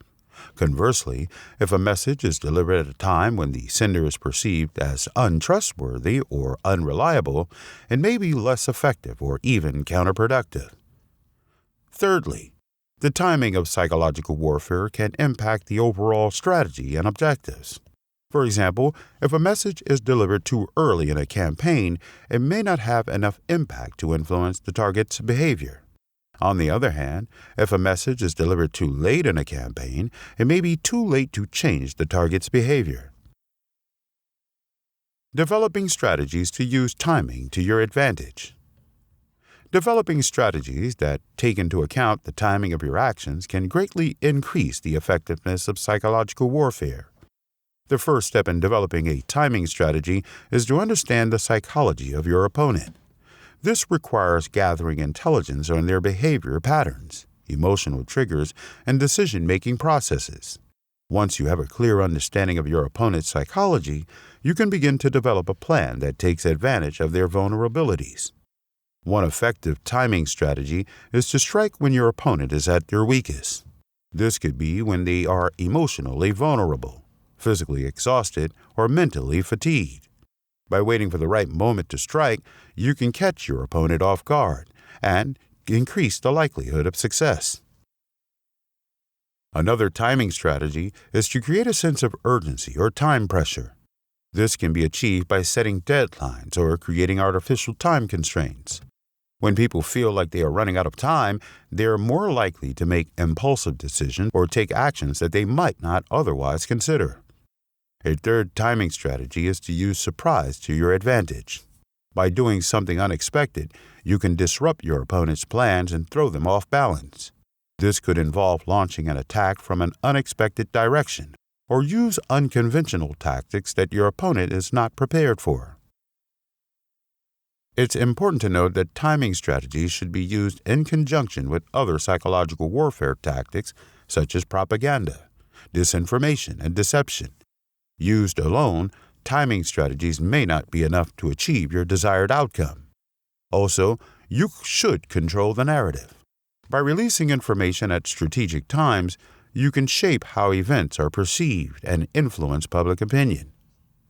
Conversely, if a message is delivered at a time when the sender is perceived as untrustworthy or unreliable, it may be less effective or even counterproductive. Thirdly, the timing of psychological warfare can impact the overall strategy and objectives. For example, if a message is delivered too early in a campaign, it may not have enough impact to influence the target's behavior. On the other hand, if a message is delivered too late in a campaign, it may be too late to change the target's behavior. Developing strategies to use timing to your advantage. Developing strategies that take into account the timing of your actions can greatly increase the effectiveness of psychological warfare. The first step in developing a timing strategy is to understand the psychology of your opponent. This requires gathering intelligence on their behavior patterns, emotional triggers, and decision-making processes. Once you have a clear understanding of your opponent's psychology, you can begin to develop a plan that takes advantage of their vulnerabilities. One effective timing strategy is to strike when your opponent is at their weakest. This could be when they are emotionally vulnerable, physically exhausted, or mentally fatigued. By waiting for the right moment to strike, you can catch your opponent off guard and increase the likelihood of success. Another timing strategy is to create a sense of urgency or time pressure. This can be achieved by setting deadlines or creating artificial time constraints. When people feel like they are running out of time, they are more likely to make impulsive decisions or take actions that they might not otherwise consider. A third timing strategy is to use surprise to your advantage. By doing something unexpected, you can disrupt your opponent's plans and throw them off balance. This could involve launching an attack from an unexpected direction or use unconventional tactics that your opponent is not prepared for. It's important to note that timing strategies should be used in conjunction with other psychological warfare tactics such as propaganda, disinformation, and deception. Used alone, timing strategies may not be enough to achieve your desired outcome. Also, you should control the narrative. By releasing information at strategic times, you can shape how events are perceived and influence public opinion.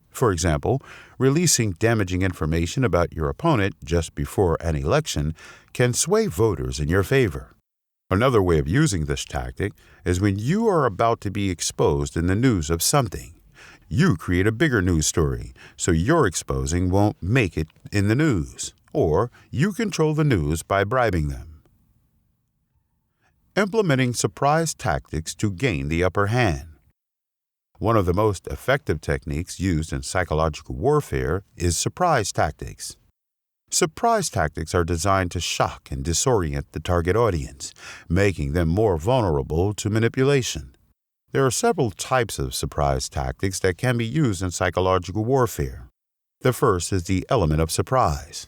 For example, releasing damaging information about your opponent just before an election can sway voters in your favor. Another way of using this tactic is when you are about to be exposed in the news of something. You create a bigger news story, so your exposing won't make it in the news, or you control the news by bribing them. Implementing surprise tactics to gain the upper hand. One of the most effective techniques used in psychological warfare is surprise tactics. Surprise tactics are designed to shock and disorient the target audience, making them more vulnerable to manipulation. There are several types of surprise tactics that can be used in psychological warfare. The first is the element of surprise.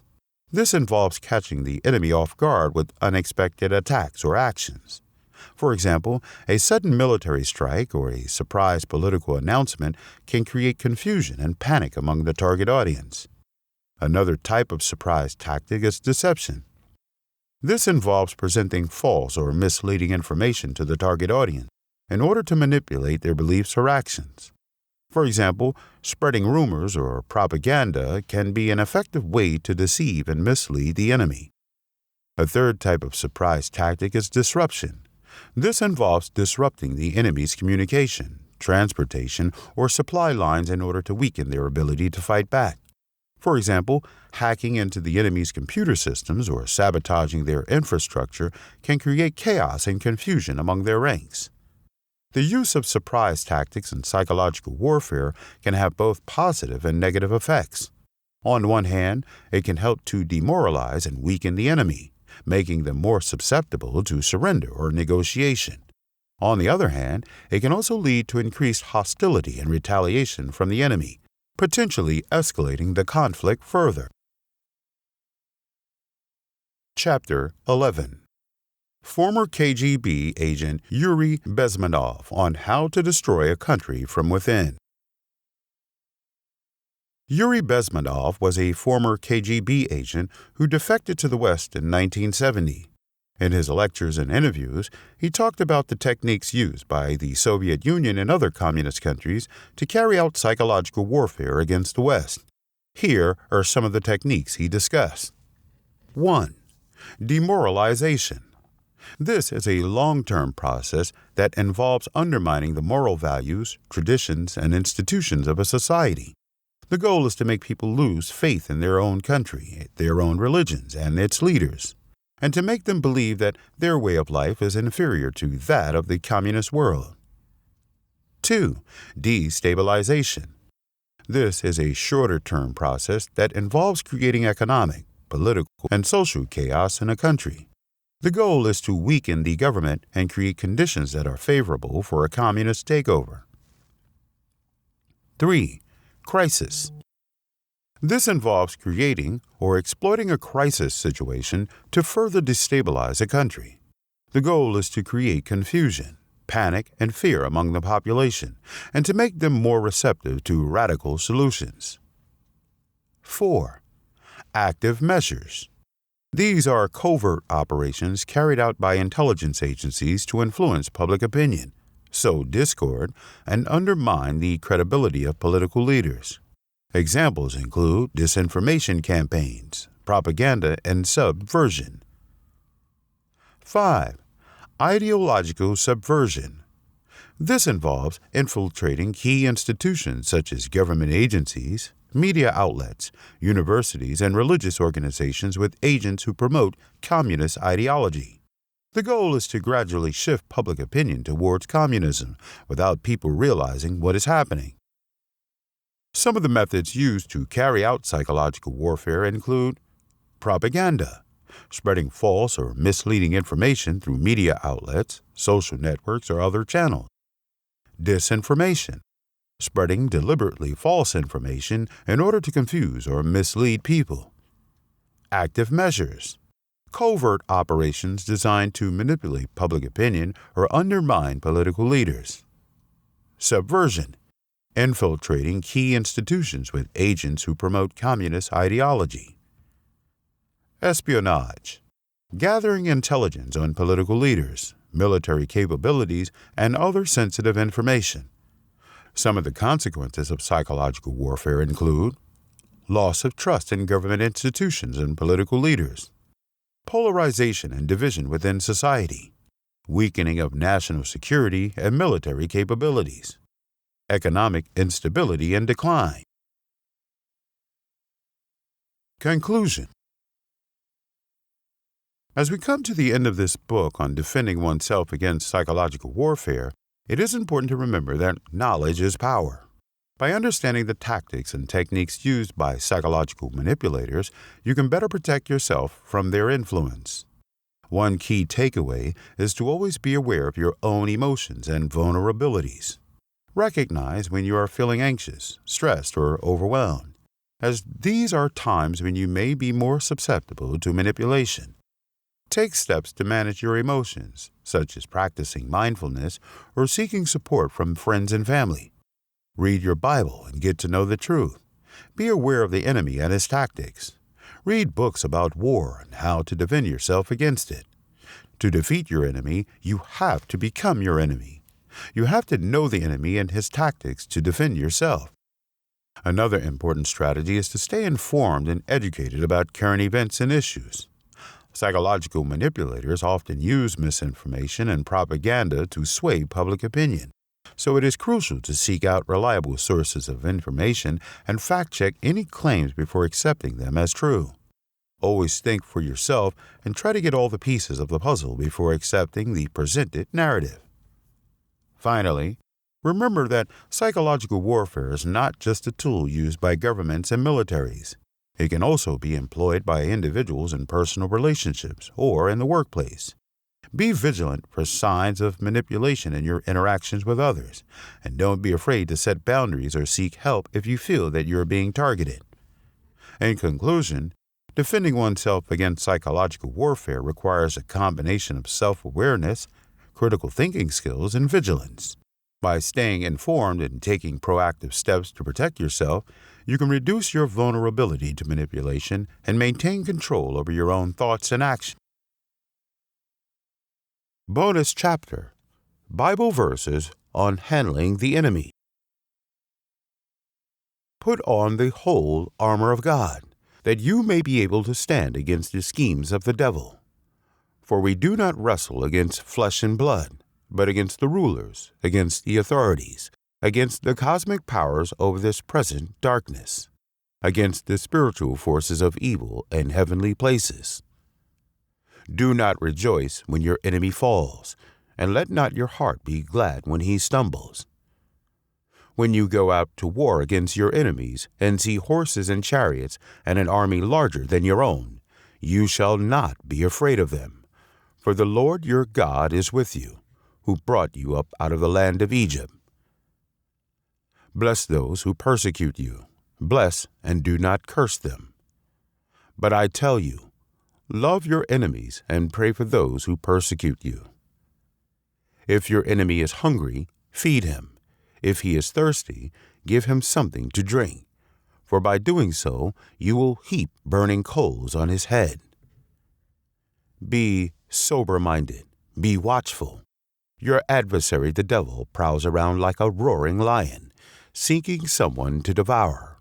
This involves catching the enemy off guard with unexpected attacks or actions. For example, a sudden military strike or a surprise political announcement can create confusion and panic among the target audience. Another type of surprise tactic is deception. This involves presenting false or misleading information to the target audience in order to manipulate their beliefs or actions. For example, spreading rumors or propaganda can be an effective way to deceive and mislead the enemy. A third type of surprise tactic is disruption. This involves disrupting the enemy's communication, transportation, or supply lines in order to weaken their ability to fight back. For example, hacking into the enemy's computer systems or sabotaging their infrastructure can create chaos and confusion among their ranks. The use of surprise tactics in psychological warfare can have both positive and negative effects. On one hand, it can help to demoralize and weaken the enemy, making them more susceptible to surrender or negotiation. On the other hand, it can also lead to increased hostility and retaliation from the enemy, potentially escalating the conflict further. Chapter 11. Former KGB agent Yuri Bezmenov on how to destroy a country from within. Yuri Bezmenov was a former KGB agent who defected to the West in 1970. In his lectures and interviews, he talked about the techniques used by the Soviet Union and other communist countries to carry out psychological warfare against the West. Here are some of the techniques he discussed. 1. Demoralization. This is a long-term process that involves undermining the moral values, traditions, and institutions of a society. The goal is to make people lose faith in their own country, their own religions, and its leaders, and to make them believe that their way of life is inferior to that of the communist world. 2. Destabilization. This is a shorter-term process that involves creating economic, political, and social chaos in a country. The goal is to weaken the government and create conditions that are favorable for a communist takeover. 3. Crisis. This involves creating or exploiting a crisis situation to further destabilize a country. The goal is to create confusion, panic, and fear among the population, and to make them more receptive to radical solutions. 4. Active measures. These are covert operations carried out by intelligence agencies to influence public opinion, sow discord, and undermine the credibility of political leaders. Examples include disinformation campaigns, propaganda, and subversion. 5. Ideological subversion. This involves infiltrating key institutions such as government agencies, media outlets, universities, and religious organizations with agents who promote communist ideology. The goal is to gradually shift public opinion towards communism without people realizing what is happening. Some of the methods used to carry out psychological warfare include propaganda, spreading false or misleading information through media outlets, social networks, or other channels. Disinformation, spreading deliberately false information in order to confuse or mislead people. Active measures, covert operations designed to manipulate public opinion or undermine political leaders. Subversion, infiltrating key institutions with agents who promote communist ideology. Espionage, gathering intelligence on political leaders, military capabilities, and other sensitive information. Some of the consequences of psychological warfare include loss of trust in government institutions and political leaders, polarization and division within society, weakening of national security and military capabilities, economic instability and decline. Conclusion. As we come to the end of this book on defending oneself against psychological warfare, it is important to remember that knowledge is power. By understanding the tactics and techniques used by psychological manipulators, you can better protect yourself from their influence. One key takeaway is to always be aware of your own emotions and vulnerabilities. Recognize when you are feeling anxious, stressed, or overwhelmed, as these are times when you may be more susceptible to manipulation. Take steps to manage your emotions, such as practicing mindfulness or seeking support from friends and family. Read your Bible and get to know the truth. Be aware of the enemy and his tactics. Read books about war and how to defend yourself against it. To defeat your enemy, you have to become your enemy. You have to know the enemy and his tactics to defend yourself. Another important strategy is to stay informed and educated about current events and issues. Psychological manipulators often use misinformation and propaganda to sway public opinion. So it is crucial to seek out reliable sources of information and fact-check any claims before accepting them as true. Always think for yourself and try to get all the pieces of the puzzle before accepting the presented narrative. Finally, remember that psychological warfare is not just a tool used by governments and militaries. It can also be employed by individuals in personal relationships or in the workplace. Be vigilant for signs of manipulation in your interactions with others, and don't be afraid to set boundaries or seek help if you feel that you are being targeted. In conclusion, defending oneself against psychological warfare requires a combination of self-awareness, critical thinking skills, and vigilance. By staying informed and taking proactive steps to protect yourself, you can reduce your vulnerability to manipulation and maintain control over your own thoughts and actions. Bonus chapter: Bible verses on handling the enemy. Put on the whole armor of God, that you may be able to stand against the schemes of the devil. For we do not wrestle against flesh and blood, but against the rulers, against the authorities, against the cosmic powers over this present darkness, against the spiritual forces of evil in heavenly places. Do not rejoice when your enemy falls, and let not your heart be glad when he stumbles. When you go out to war against your enemies and see horses and chariots and an army larger than your own, you shall not be afraid of them, for the Lord your God is with you, who brought you up out of the land of Egypt. Bless those who persecute you. Bless and do not curse them. But I tell you, love your enemies and pray for those who persecute you. If your enemy is hungry, feed him. If he is thirsty, give him something to drink, for by doing so you will heap burning coals on his head. Be sober-minded, be watchful. Your adversary the devil prowls around like a roaring lion, seeking someone to devour.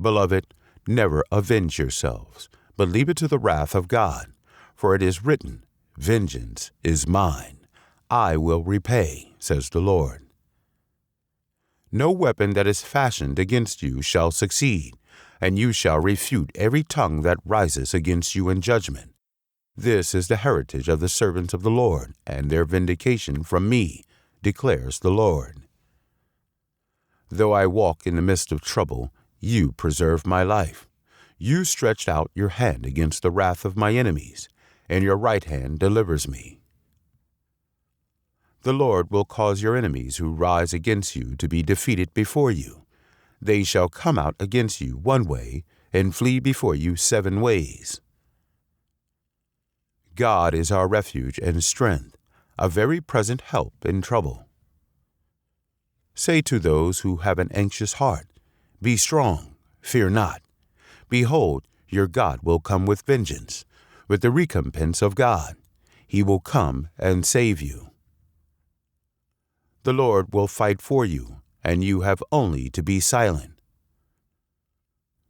Beloved, never avenge yourselves, but leave it to the wrath of God, for it is written, "Vengeance is mine, I will repay," says the Lord. No weapon that is fashioned against you shall succeed, and you shall refute every tongue that rises against you in judgment. This is the heritage of the servants of the Lord, and their vindication from me, declares the Lord. Though I walk in the midst of trouble, you preserve my life. You stretched out your hand against the wrath of my enemies, and your right hand delivers me. The Lord will cause your enemies who rise against you to be defeated before you. They shall come out against you one way and flee before you 7 ways. God is our refuge and strength, a very present help in trouble. Say to those who have an anxious heart, "Be strong, fear not. Behold, your God will come with vengeance, with the recompense of God. He will come and save you. The Lord will fight for you, and you have only to be silent."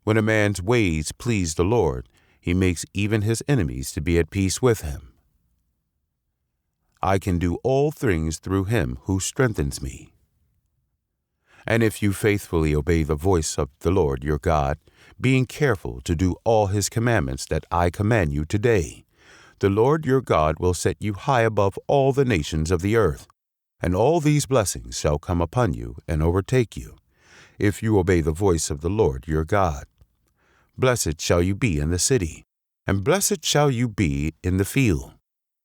When a man's ways please the Lord, he makes even his enemies to be at peace with him. I can do all things through him who strengthens me. And if you faithfully obey the voice of the Lord your God, being careful to do all his commandments that I command you today, the Lord your God will set you high above all the nations of the earth, and all these blessings shall come upon you and overtake you, if you obey the voice of the Lord your God. Blessed shall you be in the city, and blessed shall you be in the field.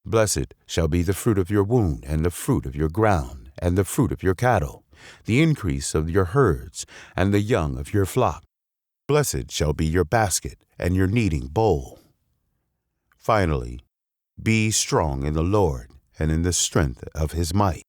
Blessed shall be the fruit of your womb, and the fruit of your ground, and the fruit of your cattle, the increase of your herds, and the young of your flock. Blessed shall be your basket and your kneading bowl. Finally, be strong in the Lord and in the strength of his might.